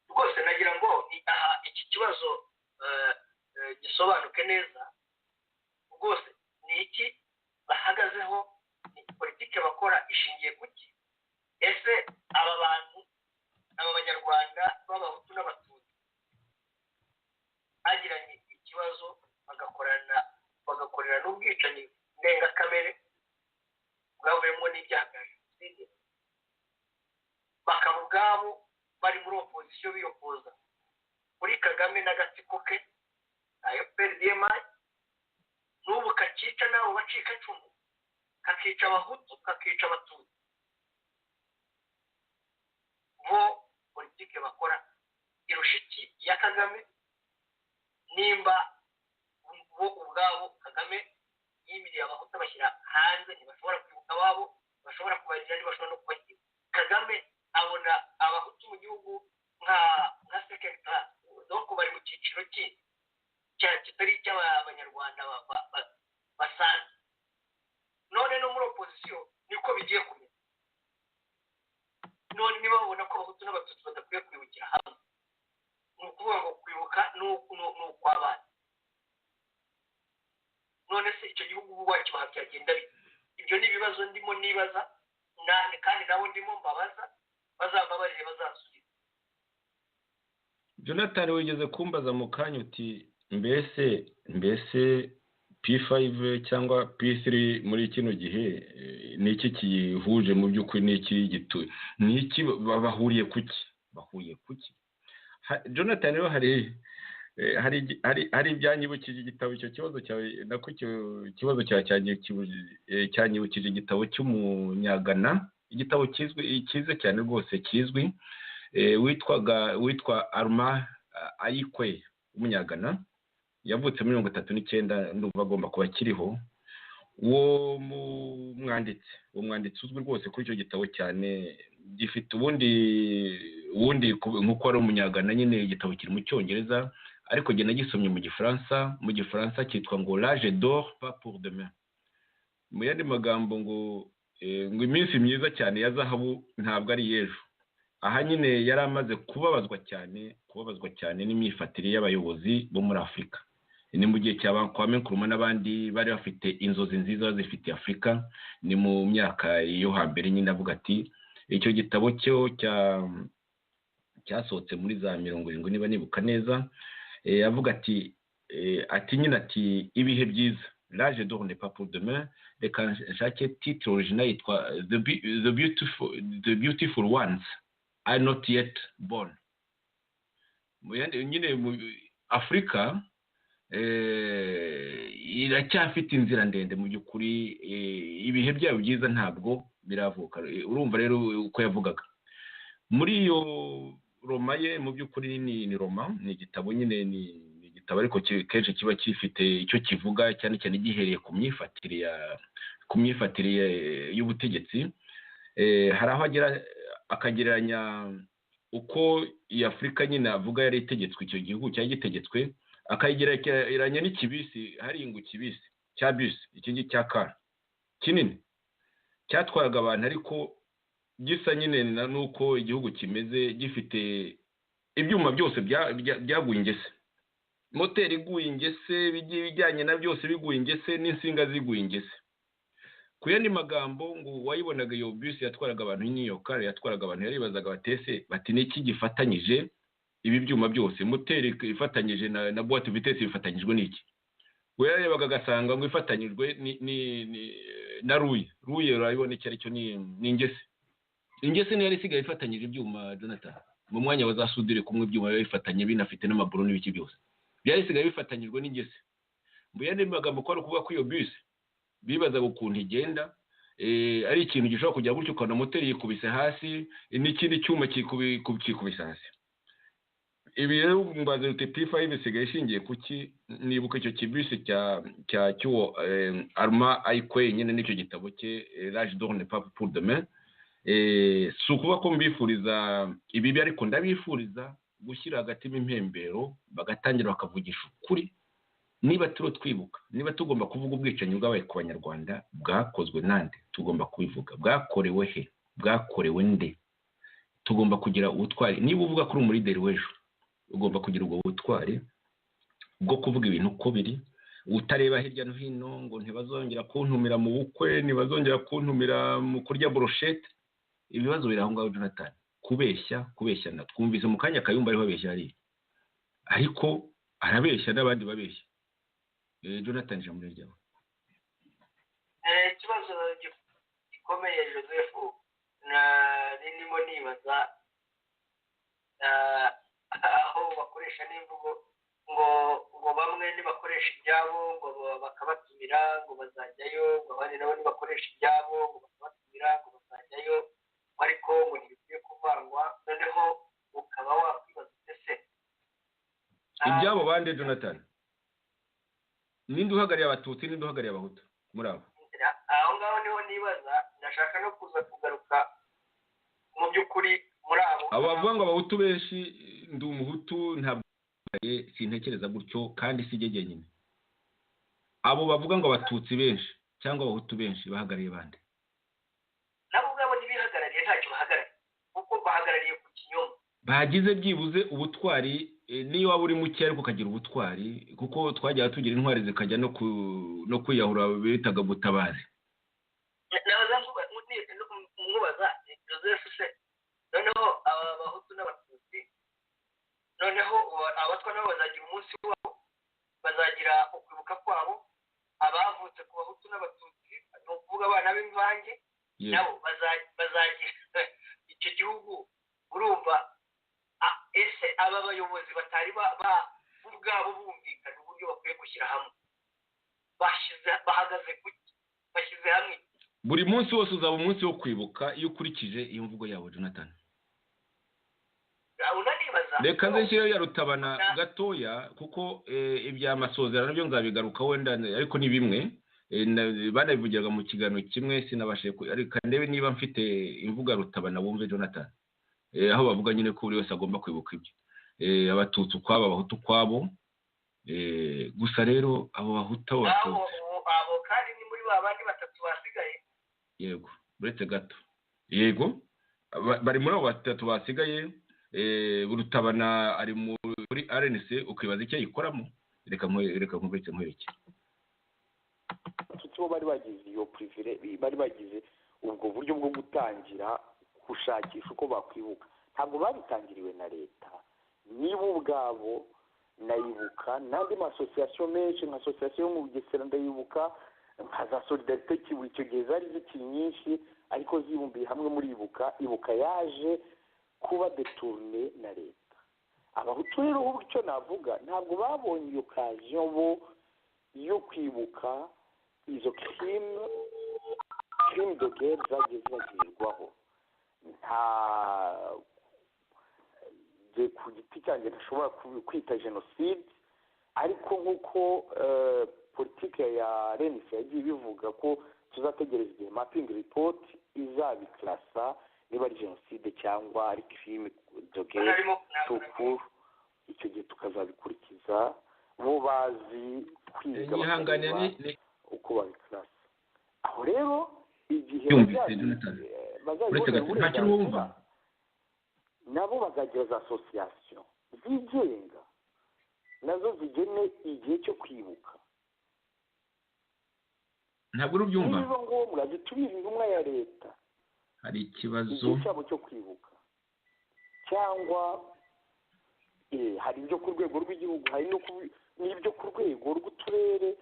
rwose nagira ngo iki kibazo gisobanuke neza. rwose ni iki bahagazeho, politike bakora ishingiye kuki? ese aba bantu aba banyarwanda b'abahutu n'abatutsi bagiranye ikibazo bagakorera n'ubwicanyi ndengakamere bwavuyemo n'ibyaha bya jenoside, bakaba ubwabo bari muri opozisiyo biyopoza kuri Kagame n'agatsiko ke ayo FPR-DMI, n'ubu kakica n'abo bacikacumu, kakica abahutu kakica abatutsi. bo politike bakora irusha iki ya Kagame? nimba bo ubwabo Kagame yimiriye abahutu bashyira hanze, ntibashobora kwibuka ababo, bashobora kubarira, ntibashobora no kubagira. Kagame abona abahutu mu gihugu nka second class, donc bari mu cyiciro kitari icy'abanyarwanda basanzwe. none no muri opozisiyo niko bigiye kumera. none niba babona ko nibaza nanjye kandi nabo ndimo mbabaza bazambabarire bazansubiza. Jonathan wigeze kumbaza mu kanya uti mbese P5 cyangwa P3 muri kino gihe ni iki kiyihuje mu by'ukuri, ni iki gituye, ni iki bahuriye kuki? Jonathan rero hari ibyanyibukije igitabo, icyo kibazo cyawe nako kibazo cyanyibukije igitabo cy'umunyagana, igitabo kize cyane rwose kizwi, witwa Arma Ayikwe umunyagana, yavutse muri 1939, ndumva agomba kuba akiriho. uwo mwanditsi uzwi rwose kuri icyo gitabo cyane, gifite ubundi nk'uko ari umunyagana nyine, igitabo kiri mu cyongereza ariko njye nagisomye mu gifaransa cyitwa ngo L'âge d'or pas pour demain. Mu yandi magambo ngo iminsi myiza cyane ya zahabu ntabwo ari y'ejo. Aha nyine yari amaze kubabazwa cyane n'imyifatire y'abayobozi bo muri Afurika. Ni mu gihe cya Kwame Nkrumah n'abandi bari bafite inzozi nziza zifitiye Afurika, ni mu myaka yo hambere nyine. Avuga ati icyo gitabo cyo cyasohotse muri za 70 niba nibuka neza, avuga ati ibihe byiza, l'âge d'or n'est pas pour demain. Reka nshake titre original yitwa the beautiful ones are not yet born. Nyine Afurika iracyafite inzira ndende mu by'ukuri, ibihe byabo byiza ntabwo biravuka. Urumva rero uko yavugaga muri iyo Roma ye, mu by'ukuri ni Roma, ni igitabo nyine, ni igitabo ariko kenshi kiba gifite icyo kivuga cyane cyane gihereye ku myifatire y'ubutegetsi. Hari aho akagereranya uko iyi Afurika nyine avuga yari itegetswe, icyo gihugu cyari gitegetswe, akayigereranya n'ikibisi, hari ingu kibisi cya bisi, iki ngiki cya kara kinini cyatwaraga abantu, ariko gisa nyine nuko igihugu kimeze, gifite ibyuma byose byaguye ingese, moteri iguye ingese, bijyanye na byose biguye ingese, n'insinga ziguye ingese. Ku yandi magambo ngo wayibonaga iyo bisi yatwaraga abantu, n'iyo kare yatwaraga abantu, yaribazaga bati niki gifatanyije ibi byuma byose, moteri ifatanyije na boîte vitesse ifatanyijwe n'iki? We yarebaga agasanga ngo ifatanyijwe na ruye urabibona icyo ari cyo, ni ingese. Ingese niyo yari isigaye ifatanyije ibyuma, Jonathan, mu mwanya bazasudire kumwe ibyuma bifatanye binafite n'amaburo n'ibiki byose, byari isigaye bifatanyijwe n'ingese. Mu yandi magambo ko ari ukuvuga ko iyo bisi bibazaga ukuntu igenda, ari ikintu gishobora kujya gutyo ukabona moteri yikubise hasi n'ikindi cyuma kikubise hasi. Ibi rero mbaze uti P5 isigaye ishingiye kuki? Nibuka icyo kibisi cy'uwo Arma Ayikwe nyine, n'icyo gitabo cye L'âge d'or n'est pas pour demain. Si ukuba ko mbifuriza ibibi, ariko ndabifuriza gushyira hagati impembero, bagatangira bakavugisha ukuri. Niba twibuka, niba tugomba kuvuga ubwicanyi bwabaye ku Banyarwanda bwakozwe nande, tugomba kubivuga. Bwakorewe he? Bwakorewe nde? Tugomba kugira ubutwari. Niba uvuga kuri umulideri w'ejo, ugomba kugira ubwo butwari bwo kuvuga ibintu uko biri, utareba hirya no hino ngo ntibazongera kuntumira mu bukwe, ntibazongera kuntumira mu kurya brochette. Ibibazo biri aho ngaho, Jonathan. Kubeshyana. Twumvise mu kanya Kayumba ariho abeshya hariya, ariko arabeshya n'abandi babeshya. Jonathan, ijambo ryawe. Ikibazo gikomeye Joseph, ndimo nibaza aho bakoresha n'imvugo ngo bamwe nibakoresha ibyabo ngo bakabatumira ngo bazajyayo, ngo abandi nabo nibakoresha ibyabo ngo bakabatumira ngo bazajyayo, ariko ngo ntibikwiye kuvangwa. Noneho ukaba wakwibaza ese ibyabo bande, Jonathan? Ninde uhagarariye Abatutsi, ninde uhagarariye Abahutu muri abo? Aho ngaho niho nibaza, ndashaka no kuza kugaruka mu by'ukuri muri abo bavuga ngo Abahutu benshi, ndi umuhutu ntabwo sintekereza gutyo, kandi si jye nyine. Abo bavuga ngo Abatutsi benshi cyangwa Abahutu benshi bahagarariye bande? Nabo ubwabo ntibihagarariye, ntacyo bahagarariye, kuko bahagarariye ku kinyoma. Bagize byibuze ubutwari, niyo waba uri muke ariko ukagira ubutwari, kuko twajyaga tugira intwari zikajya no kwiyahura bitaga gutabazi. Nabaza mvuga noneho abatwa nabo bazagira umunsi wabo, bazagira ukwibuka kwabo. Abavutse ku bahutu n'abatutsi ni ukuvuga abana b'imvange nabo bazagira icyo gihugu. Urumva ese aba bayobozi batari ubwabo bumvikana uburyo bakwiye gushyira hamwe, bahagaze kuki, bashyize hamwe? buri munsi wose uzaba umunsi wo kwibuka iyo ukurikije iyo mvugo yabo. Jonathan, reka nzashyireho ya Rutabana gatoya kuko iby'amasozerano byo nzabigaruka wenda, ariko ni bimwe banabivugiraga mu kiganiro kimwe sinabashe ariko ndebe niba mfite imvuga Rutabana bumve Jonathan, aho bavuga nyine ko buri wese agomba kwibuka ibyo, abatutsi ukwabo, abahutu ukwabo. Gusa rero abo bahutu abo kandi ni muri ba bandi batatu basigaye. Yego, uretse gato, yego bari muri abo batatu basigaye. Rutabana ari muri RNC, ukibaza icyo yikoramo. Reka nkubitse nkwereke tuko bari bagize iyo privile, bari bagize ubwo buryo bwo gutangira gushakisha uko bakwibuka. Ntabwo babitangiriwe na leta, nibo ubwabo. Nayibuka n'andi masosiyasiyo menshi nka asosiyasiyo yo mu Bugesera ndayibuka, nka za Solidarite Kibuye icyo gihe zari zikiri nyinshi ariko zibumbiye hamwe muri ibuka yaje kuba deturne na leta. Abahutu rero ubu icyo navuga, ntabwo babonye iyo occasion bo yo kwibuka izo crime de guerre zagiye zibagirirwaho. Nta ku giti cyanjye ntashobora kwita jenoside, ariko nk'uko politike ya RNC yagiye bivuga ko tuzategereza igihe mapping report izabiklasa niba ari jenoside cyangwa ari crime de guerre tukuru, icyo gihe tukazabikurikiza. bo bazi kwiga uko babiklasa. Aho rero igihe bazajya uburenganzira nabo bazagira za association zigenga nazo zigene igihe cyo kwibuka. Ntabwo urubyumva niba ngombwa zitubira intumwa ya leta hari ikibazo igihe cyabo cyo kwibuka, cyangwa hari ibyo ku rwego rw'igihugu, hari n'ibyo ku rwego rw'uturere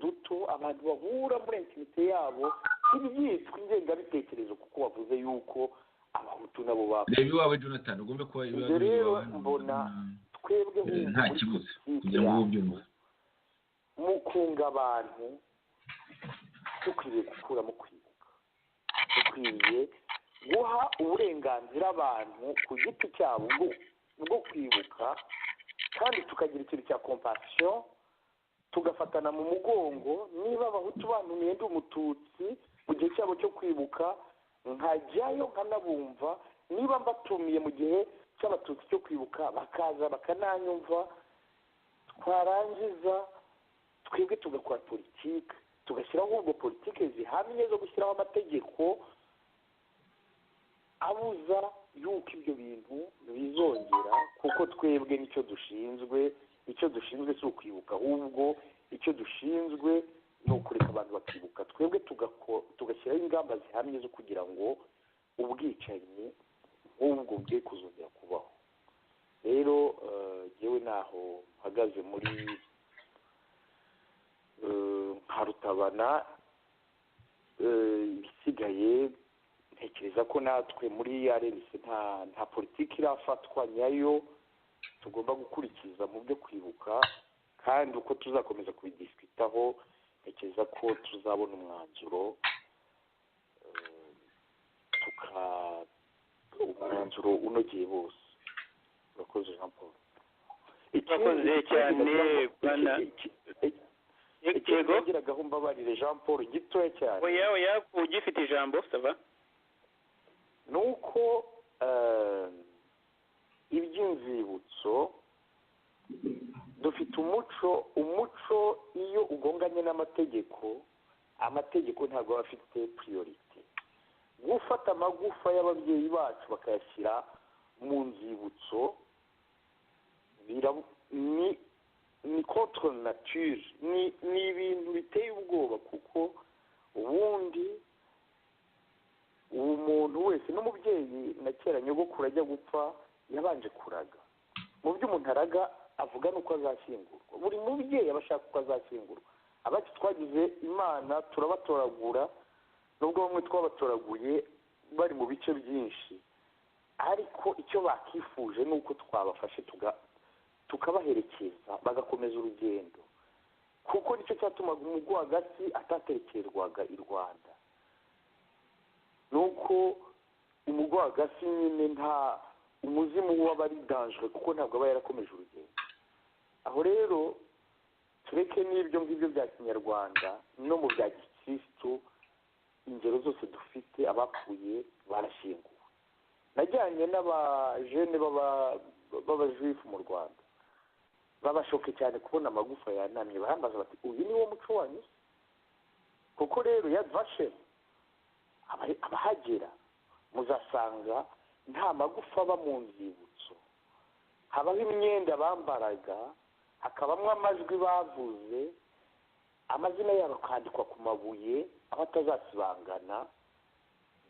duto abantu bahura muri intimite yabo. Ibi byitwa ingengabitekerezo kuko bavuze yuko abahutu nabo bapfa. Reba iwawe Jonathan, ugomba kuba ibyo rero mbona twebwe nta kibazo kugira ngo ubyumve mu kunga abantu dukwiriye gukuramo kwibuka, dukwiriye guha uburenganzira abantu ku giti cyabo bwo kwibuka, kandi tukagira ikintu cya compassion, tugafatana mu mugongo. Niba abahutu bantumiye ndi umututsi mu gihe cyabo cyo kwibuka, nkajyayo nkanabumva. Niba mbatumiye mu gihe cy'abatutsi cyo kwibuka, bakaza bakananyumva. Twarangiza twebwe tugakora politiki, tugashyiraho ubwo politiki zihamye zo gushyiraho amategeko abuza yuko ibyo bintu bizongera, kuko twebwe nicyo dushinzwe si ukwibuka, ahubwo icyo dushinzwe ni ukureka abantu bakibuka. Twebwe tugashyiraho ingamba zihamye zo kugira ngo ubwicanyi nk'ubwo bwe kuzongera kubaho. Rero yewe naho mpagaze muri nka Rutabana, ibisigaye ntekereza ko natwe muri RNC nta politiki irafatwa nyayo tugomba gukurikiza mu byo kwibuka, kandi uko tuzakomeza kubidisitaho ntekereza ko tuzabona umwanzuro umwanzuro unogeye bose. Urakoze Jean Paul. Urakoze cyane bwana Yego nagiraga mbabarire Jean Paul gitoya cyane. Oya ugifite ijambo sava. Nuko iby'inzibutso dufite umuco iyo ugonganye n'amategeko ntabwo aba afite priorite. Gufata amagufa y'ababyeyi bacu bakayashyira mu nzibutso ni contre nature, ni ibintu biteye ubwoba, kuko ubundi umuntu wese n'umubyeyi na kera nyogokuru ajya gupfa yabanje kuraga. mu byo umuntu araga avuga n'uko azashyingurwa. Buri mubyeyi aba ashaka uko azashyingurwa. Abacu twagize imana turabatoragura, nubwo bamwe twabatoraguye bari mu bice byinshi, ariko icyo bakifuje ni uko twabafashe tukabaherekeza bagakomeza urugendo, kuko nicyo cyatumaga umugwagasi atatekerwaga i Rwanda. Nuko umugwagasi nyine nta umuzimu waba ari danger kuko ntabwo aba yarakomeje urugendo. Aho rero tureke n'ibyo ngibyo bya kinyarwanda no mu bya gikristo, ingero zose dufite abapfuye barashyinguwe. Najyanye n'abajene b'abajuifu mu Rwanda, babashoke cyane kubona amagufa yanamye, barambaza bati uyu ni wo muco wanyu? Kuko rero yadvashe abahagera muzasanga nta magufa aba mu nzibutso, habaho imyenda bambaraga, hakabamo amajwi bavuze, amazina yabo akandikwa ku mabuye aho atazasibangana,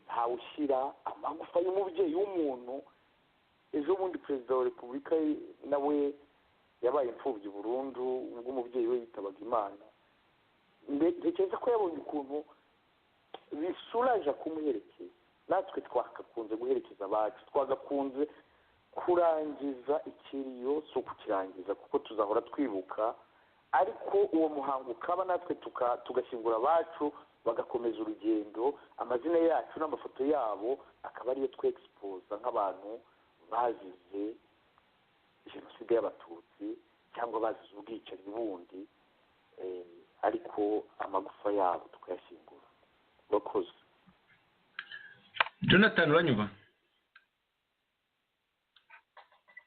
ntawe ushyira amagufa y'umubyeyi w'umuntu. Ejo bundi perezida wa repubulika nawe yabaye imfubyi burundu ubwo umubyeyi we yitabaga Imana. Ntekereza ko yabonye ukuntu bisuraje kumuherekeza. Natwe twagakunze guherekeza abacu, twagakunze kurangiza ikiriyo, si ukukirangiza kuko tuzahora twibuka, ariko uwo muhango ukaba natwe tugashyingura abacu bagakomeza urugendo, amazina yacu n'amafoto yabo akaba ariyo twexposa nk'abantu bazize jenoside y'abatutsi cyangwa bazize ubwicanyi bundi, ariko amagufa yabo tukayashyingura. Bakoze. Jonathan uranyumva?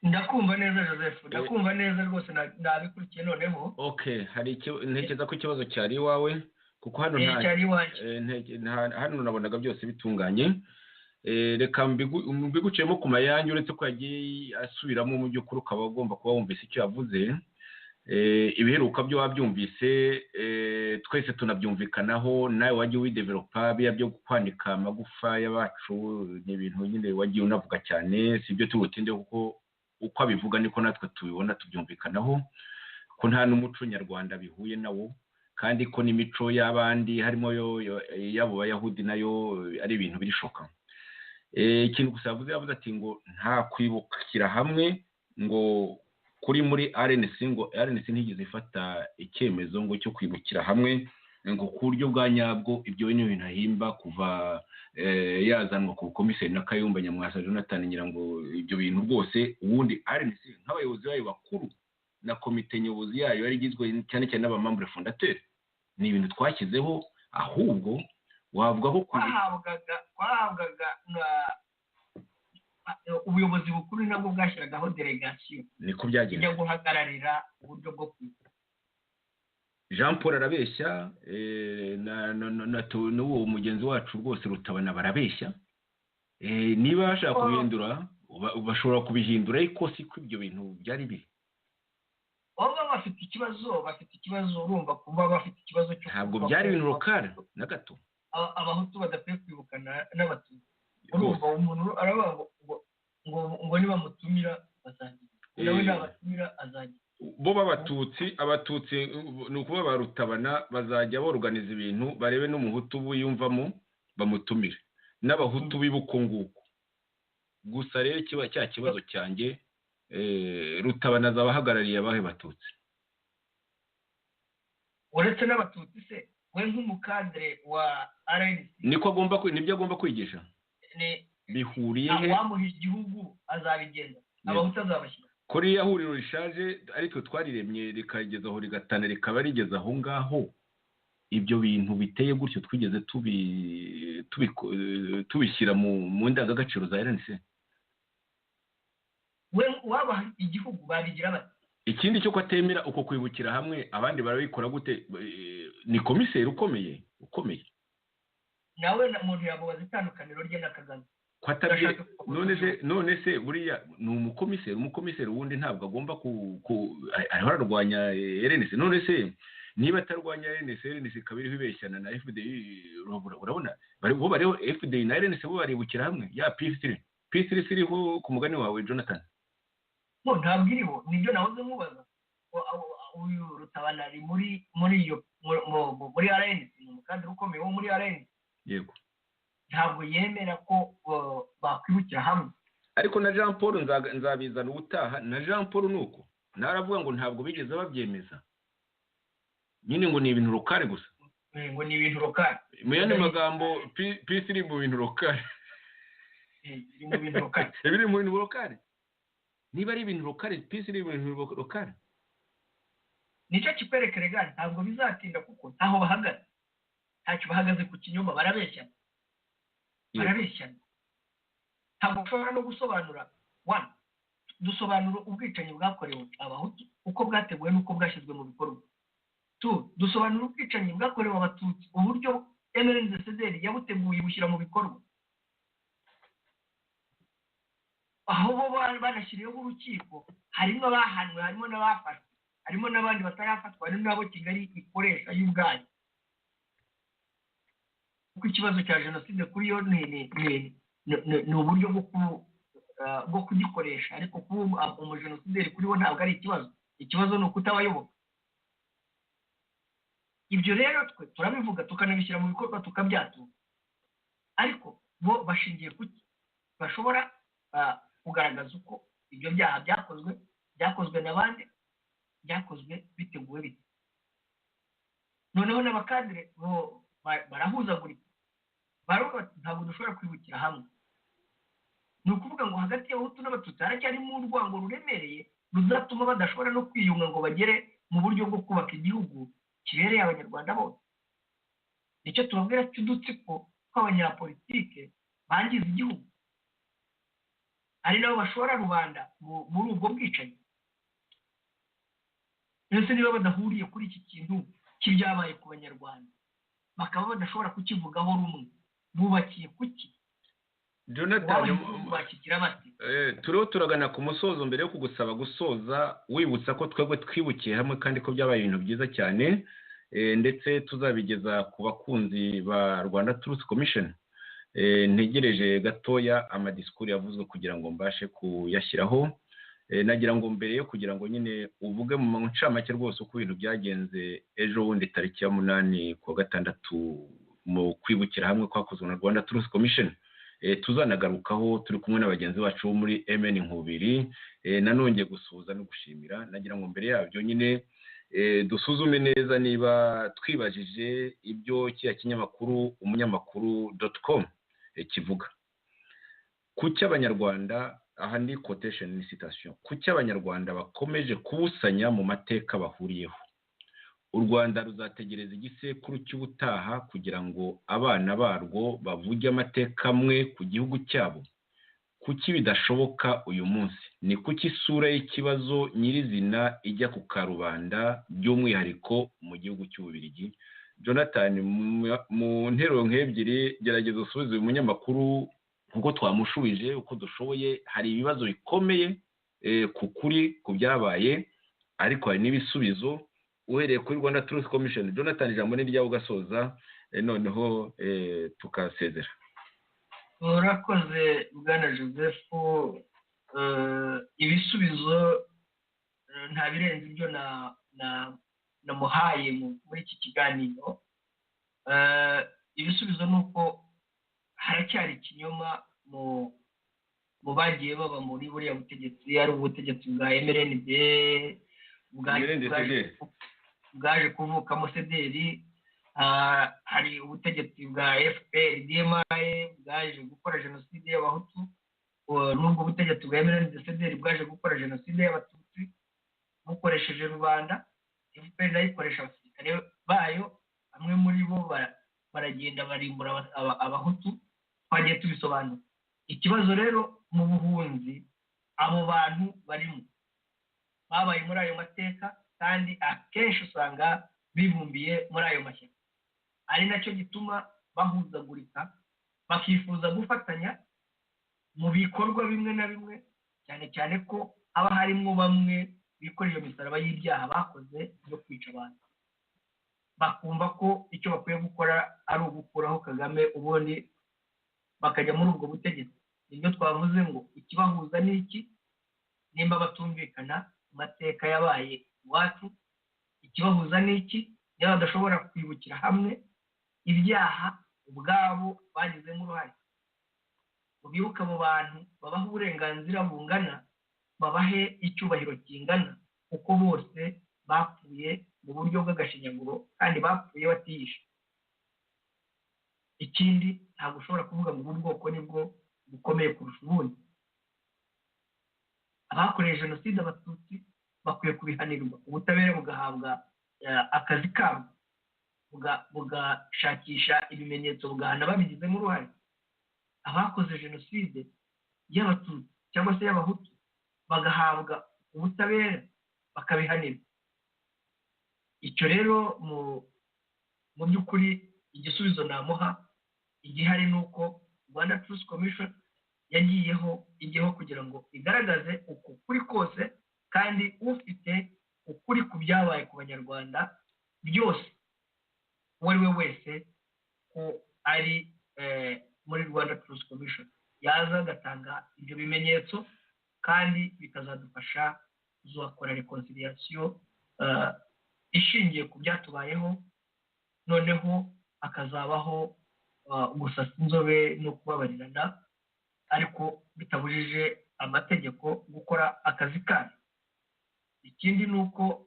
Ndakumva neza Joseph, ndakumva neza rwose, nabikurikiye noneho. Okay, ntekereza ko ikibazo cyari iwawe kuko hano hano nabonaga byose bitunganye. Reka mbigucemo ku mayange, uretse ko yagiye asubiramo mu by'ukuri ukaba ugomba kuba wumvise icyo yavuze. Ibiheruka byo wabyumvise, twese tunabyumvikanaho, nawe wagiye widevelopa byo kwandika amagufa y'abacu, ni ibintu nyine wagiye unavuga cyane, si ibyo tubutinde kuko uko abivuga niko natwe tubibona tubyumvikanaho, ko nta n'umuco nyarwanda bihuye nawo, kandi ko n'imico y'abandi harimo y'abo bayahudi nayo ari ibintu birishoka. Ikintu gusa yavuze ati ngo nta kwibukira hamwe ngo kuri muri RNC, ngo RNC ntigeze ifata icyemezo ngo cyo kwibukira hamwe ngo ku buryo bwa nyabwo. Ibyo ni ibintu ahimba kuva yazanwa ku komiseri na Kayumba Nyamwasa Jonathan Nyirango. Ibyo bintu rwose ubundi RNC nk'abayobozi bayo bakuru na komite nyobozi yayo yari igizwe cyane cyane n'abamambure fondateur, ni ibintu twashyizeho, ahubwo wavuga ko twahabwaga ubuyobozi bukuru nabwo bwashyiragaho delegation, niko byagenze, ijya guhagararira uburyo bwo kwibuka. Jean Paul arabeshya, n'uwo mugenzi wacu rwose Rutabana barabeshya. Niba bashaka kubihindura bashobora kubihindura, ariko si ko ibyo bintu byari biri. Baba bafite ikibazo urumva kuba bafite ikibazo cyo ntabwo byari ibintu lokale na gato. Abahutu badakwiye kwibukana n'abatutsi. Urumva umuntu aravuga ngo niba mutumira bazagira, nawe nabatumira azagira. Bo abatutsi ni ukuba ba Rutabana bazajya borganiza ibintu, barebe n'umuhutu buyumvamo bamutumire, n'abahutu bibuko nguko gusa. Rero kiba cya kibazo cyanjye, Rutabana azabahagarariye abahe batutsi uretse n'abatutsi se? We nk'umukadre wa RNC nibyo agomba kwigisha, bihuriye he? Abamuha igihugu azabigenza, abahutu azabashyira kuri ya huriro rishaje, ariko twariremye rikageza aho rigatana rikaba rigeze aho ngaho. Ibyo bintu biteye gutyo twigeze tubishyira mu ndangagaciro za RNC. We wabaha igihugu babigira bati. Ikindi cyo kwatemera uko kwibukira hamwe, abandi barabikora gute? Ni komiseri ukomeye nawe umuntu yamubaza itandukaniro rye na Kagame. None se buriya ni umukomiseri wundi ntabwo agomba ariho ararwanya RNC. None se niba atarwanya RNC ikaba iriho ibeshyana na FDI, urabona bo bariho FDI na RNC bo baribukira hamwe, ya P3 iriho ku mugani wawe Jonathan. no ntabwo iriho nibyo nahoze mubaza uyu Rutabana ari muri iyo muri RNC ni umukandida ukomeye wo muri RNC yego ntabwo yemera ko bakwibukira hamwe ariko na Jean Paul nzabizana ubutaha na Jean Paul nuko ntaravuga ngo ntabwo bigeze babyemeza nyine ngo ni ibintu lokale gusa ngo ni ibintu lokale mu yandi magambo peace iri mu bintu lokale iri mu bintu lokale biri mu bintu lokale niba ari ibintu lokale peace iri mu bintu lokale nicyo kikwerekere gani ntabwo bizatinda kuko ntaho bahagaze ntacyo bahagaze ku kinyoma barabeshyana ntabwo ushobora no gusobanura dusobanura ubwicanyi bwakorewe abahutu uko bwateguwe n'uko bwashyizwe mu bikorwa dusobanura ubwicanyi bwakorewe abatutsi uburyo MRND yabuteguye bushyira mu bikorwa aho bo banashyiriyeho urukiko harimo abahanwe harimo n'abafashwe harimo n'abandi batarafatwa harimo n'abo Kigali ikoresha y'ubwayo kuko ikibazo cya jenoside kuri yo ni uburyo bwo kugikoresha ariko kuba umujenosideri kuri bo ntabwo ari ikibazo ni ukutabayoboka ibyo rero twe turabivuga tukanabishyira mu bikorwa tukabyatura ariko bo bashingiye kuki bashobora kugaragaza uko ibyo byaha byakozwe n'abandi byakozwe biteguwe bite noneho n'abakadire bo barahuzagurika baravuga ntabwo dushobora kwibukira hamwe ni ukuvuga ngo hagati y'abahutu n'abatutsi haracyarimo urwango ruremereye ruzatuma badashobora no kwiyunga ngo bagere mu buryo bwo kubaka igihugu kibereye abanyarwanda bose nicyo tubabwira cy'udutsiko tw'abanyapolitike bangiza igihugu ari nabo bashora rubanda muri ubwo bwicanyi ndetse niba badahuriye kuri iki kintu cy'ibyabaye ku banyarwanda bakaba badashobora kukivugaho rumwe bubakiye kuki Jonathan turiho turagana ku musozo mbere yo kugusaba gusoza wibutsa ko twebwe twibukiye hamwe kandi ko byabaye ibintu byiza cyane ndetse tuzabigeza ku bakunzi ba Rwanda Truth Commission ntegereje gatoya amadisikuru yavuzwe kugira ngo mbashe kuyashyiraho nagira ngo mbere yo kugira ngo nyine uvuge mu ncamake rwose uko ibintu byagenze ejo bundi tariki ya 8 ku wa gatandatu mu kwibukira hamwe kwakozwe na Rwanda Truth Commission tuzanagarukaho turi kumwe n'abagenzi bacu bo muri MN Nkubiri nanongeye gusuhuza no gushimira nagira ngo mbere yabyo nyine dusuzume neza niba twibajije ibyo kiya kinyamakuru umunyamakuru.com kivuga kuki abanyarwanda aha ni quotation ni citation kuki abanyarwanda bakomeje kubusanya mu mateka bahuriyeho u Rwanda ruzategereza igisekuru cy'ubutaha kugira ngo abana barwo bavuge amateka amwe ku gihugu cyabo kuki bidashoboka uyu munsi ni kuki isura y'ikibazo nyirizina ijya ku karubanda by'umwihariko mu gihugu cy'Ububiligi Jonathan mu nteruro nk'ebyiri gerageza usubize uyu munyamakuru nkuko twamushubije uko dushoboye hari ibibazo bikomeye ku kuri ku byabaye ariko hari n'ibisubizo uhereye kuri Rwanda Truth Commission Jonathan ijambo ni ryawe ugasoza noneho tukasezera urakoze bwana Joseph ibisubizo nta birenze ibyo namuhaye muri iki kiganiro ibisubizo ni uko haracyari ikinyoma mu bagiye baba muri buriya butegetsi ari ubutegetsi bwa MRND bwaje kuvukamo sederi hari ubutegetsi bwa FPR DMI bwaje gukora jenoside y'abahutu n'ubwo butegetsi bwa MRND sederi bwaje gukora jenoside y'abatutsi bukoresheje rubanda FPR nayo ikoresha abasirikare bayo bamwe muri bo baragenda barimbura abahutu twagiye tubisobanura ikibazo rero mu buhunzi abo bantu barimo babaye muri ayo mateka kandi akenshi usanga bibumbiye muri ayo mashyaka ari nacyo gituma bahuzagurika bakifuza gufatanya mu bikorwa bimwe na bimwe cyane cyane ko haba harimo bamwe bikorera iyo misaraba y'ibyaha bakoze byo kwica abantu bakumva ko icyo bakwiye gukora ari ugukuraho Kagame ubundi bakajya muri ubwo butegetsi nibyo twavuze ngo ikibahuza ni iki nimba batumvikana ku mateka yabaye iwacu, ikibahuza ni iki? niba badashobora kwibukira hamwe ibyaha ubwabo bagizemo uruhare, bibuke abo bantu babaha uburenganzira bungana, babahe icyubahiro kingana, kuko bose bapfuye mu buryo bw'agashinyaguro kandi bapfuye batiyishe. ikindi ntabwo ushobora kuvuga ngo ubu bwoko nibwo bukomeye kurusha ubundi. abakoreye jenoside abatutsi bakwiye kubihanirwa, ubutabera bugahabwa akazi kabo, bugashakisha ibimenyetso, bugahana babigizemo uruhare. abakoze jenoside y'abatutsi cyangwa se y'abahutu bagahabwa ubutabera bakabihanirwa. icyo rero mu by'ukuri igisubizo namuha igihari ni uko Rwanda Truth Commission igiyeho kugira ngo igaragaze uko kuri kose, kandi ufite ukuri ku byabaye ku banyarwanda byose uwo ari we wese ko ari muri Rwanda Truth Commission yaza agatanga ibyo bimenyetso, kandi bikazadufasha kuzakora reconciliation ishingiye ku byatubayeho, noneho hakazabaho gusasa inzobe no kubabarirana, ariko bitabujije amategeko gukora akazi kayo. ikindi ni uko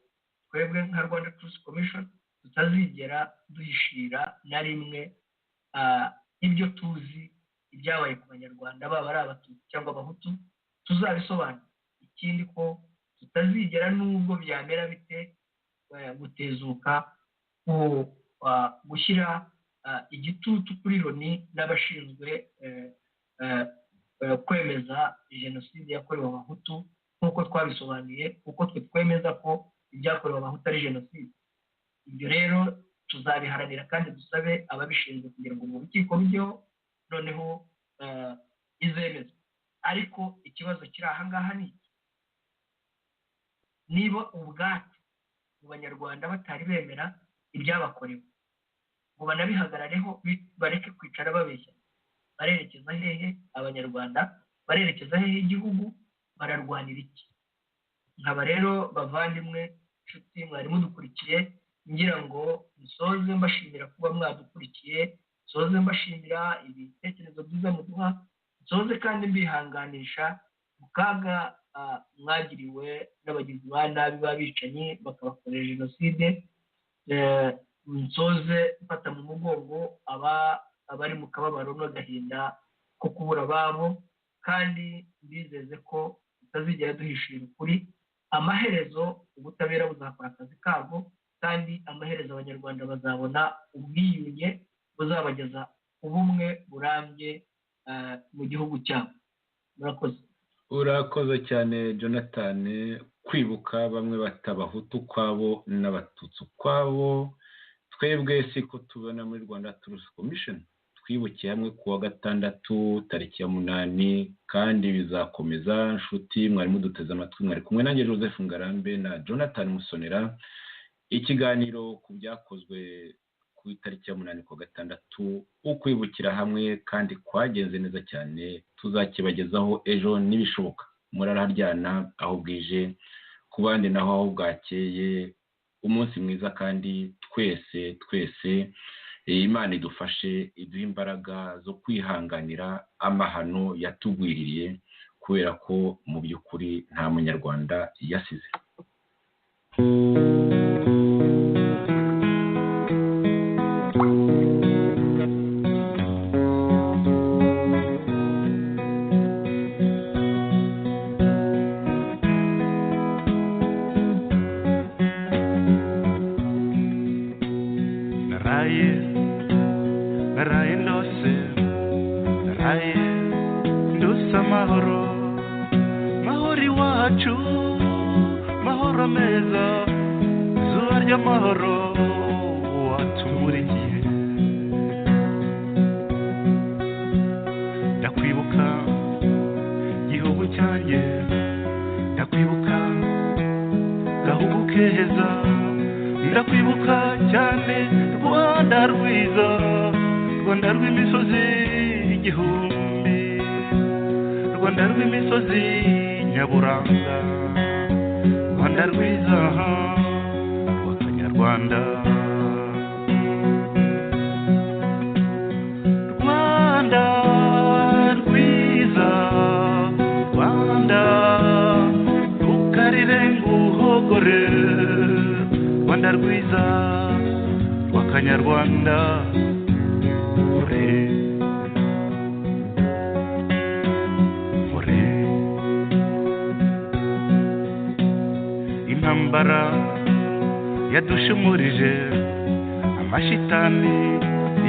twebwe nka Rwanda Truth Commission tutazigera duhishira na rimwe ibyo tuzi, ibyabaye ku banyarwanda baba ari abatutsi cyangwa abahutu, tuzabisobanura. ikindi ko tutazigera n'ubwo byamera bite gutezuka gushyira igitutu kuri Loni n'abashinzwe kwemeza jenoside yakorewe abahutu nk'uko twabisobanuye, kuko twe twemeza ko ibyakorewe abahutu ari jenoside. ibyo rero tuzabiharanira kandi dusabe ababishinzwe kugira ngo mu rukiko rujyeho, noneho izemezwe. ariko ikibazo kiri aha ngaha ni iki: niba ubwacu mu banyarwanda batari bemera ibyabakorewe ngo banabihagarareho, bareke kwicara babeshya, barerekeza hehe abanyarwanda? barerekeza hehe igihugu? bararwanira iki? nkaba rero bavandimwe, nshuti mwari mudukurikiye, ngira ngo musoze mbashimira kuba mwadukurikiye, musoze mbashimira ibitekerezo byiza muduha, musoze kandi mbihanganisha mu kaga mwagiriwe n'abagizi ba nabi b'abicanyi bakabakorera jenoside. musoze mfata mu mugongo abari mu kababaro n'agahinda ko kubura ababo, kandi bizeze ko tutazigera duhishira ukuri. amaherezo ubutabera buzakora akazi kabwo, kandi amaherezo abanyarwanda bazabona ubwiyunge buzabageza ubumwe burambye mu gihugu cyabo. murakoze. urakoze cyane Jonathan. kwibuka bamwe batabahutu ukwabo n'abatutsi ukwabo, twebwe siko tubona muri Rwanda Truth Commission. twibukiye hamwe kuwa gatandatu tariki ya 8, kandi bizakomeza. nshuti mwari muduteze amatwi, mwari kumwe nanjye Joseph Ngarambe na Jonathan Musonera. ikiganiro ku byakozwe ku itariki ya 8 kuwa gatandatu, ukwibukira hamwe kandi kwagenze neza cyane, tuzakibagezaho ejo nibishoboka. murararyana aho bwije, ku bandi naho aho bwakeye. umunsi mwiza, kandi twese Imana idufashe, iduhe imbaraga zo kwihanganira amahano yatugwiririye, kubera ko mu by'ukuri nta munyarwanda yasize. mahoro meza, zuba ry'amahoro watumurikiye. ndakwibuka gihugu cyanjye, ndakwibuka gahugu keza, ndakwibuka cyane Rwanda rwiza, Rwanda rw'imisozi igihumbi, Rwanda rw'imisozi nyaburanga Rwanda rwiza rw'akanyarwanda Rwanda rwiza Rwanda rukarire nguhogore Rwanda rwiza rw'akanyarwanda intambara yadushumurije amashitani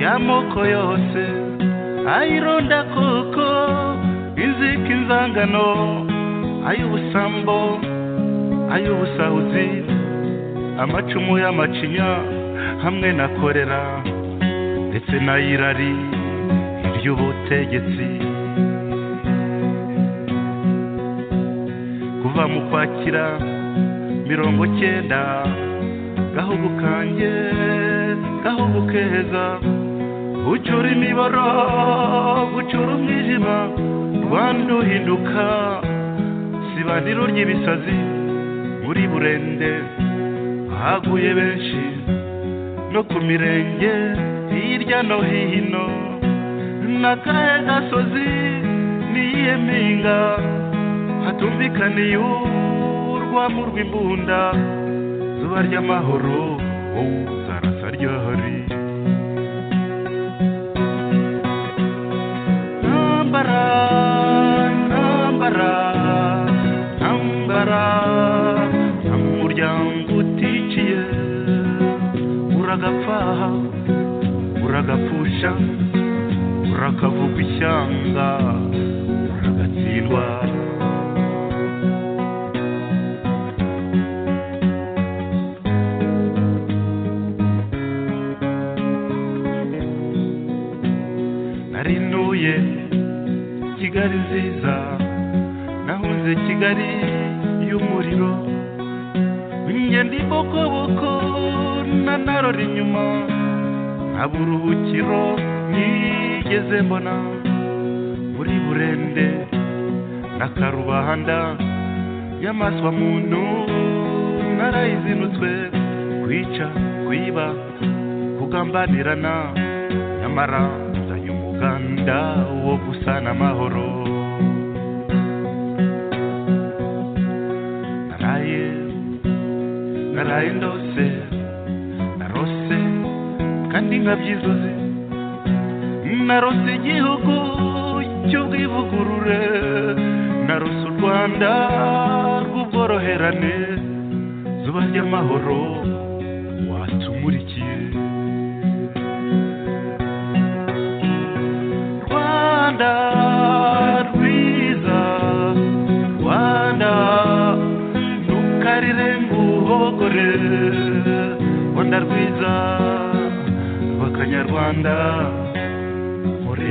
y'amoko yose ayironda koko inzika inzangano ay'ubusambo ay'ubusahuzi amacumu y'amacinya hamwe na korera ndetse n'ayirari iry'ubutegetsi kuva mu kwakira 90 gahugu kanjye gahugu keza ucura imiboro ucura umwijima Rwanda uhinduka sibaniro ry'ibisazi muri burende haguye benshi no ku mirenge hirya no hino n'akahe gasozi n'iyihe mpinga hatumvikaniye urwamo rw'imbunda zuba ry'amahoro wowe uzarasa ryahari ntambara ntambara ntambara nta muryango uticiye uragapfaha uragapfusha urakavugwa ishyanga uragatsindwa narinuye Kigali nziza nahunze Kigali y'umuriro ngenda ibokoboko nanarora inyuma nta buruhukiro nigeze mbona muri burende n'akarubanda y'amaswa muntu narayizinutswe kwica kwiba kugambanirana nyamara nzanye umuganda wo gusana amahoro naraye ndose narose kandi nkabyizuze narose igihugu cy'ubwivugurure narose u Rwanda rw'ubworoherane zuba ry'amahoro watumurikiye Rwanda rwiza Rwanda nukarire nguhogore Rwanda rwiza rw'akanyarwanda more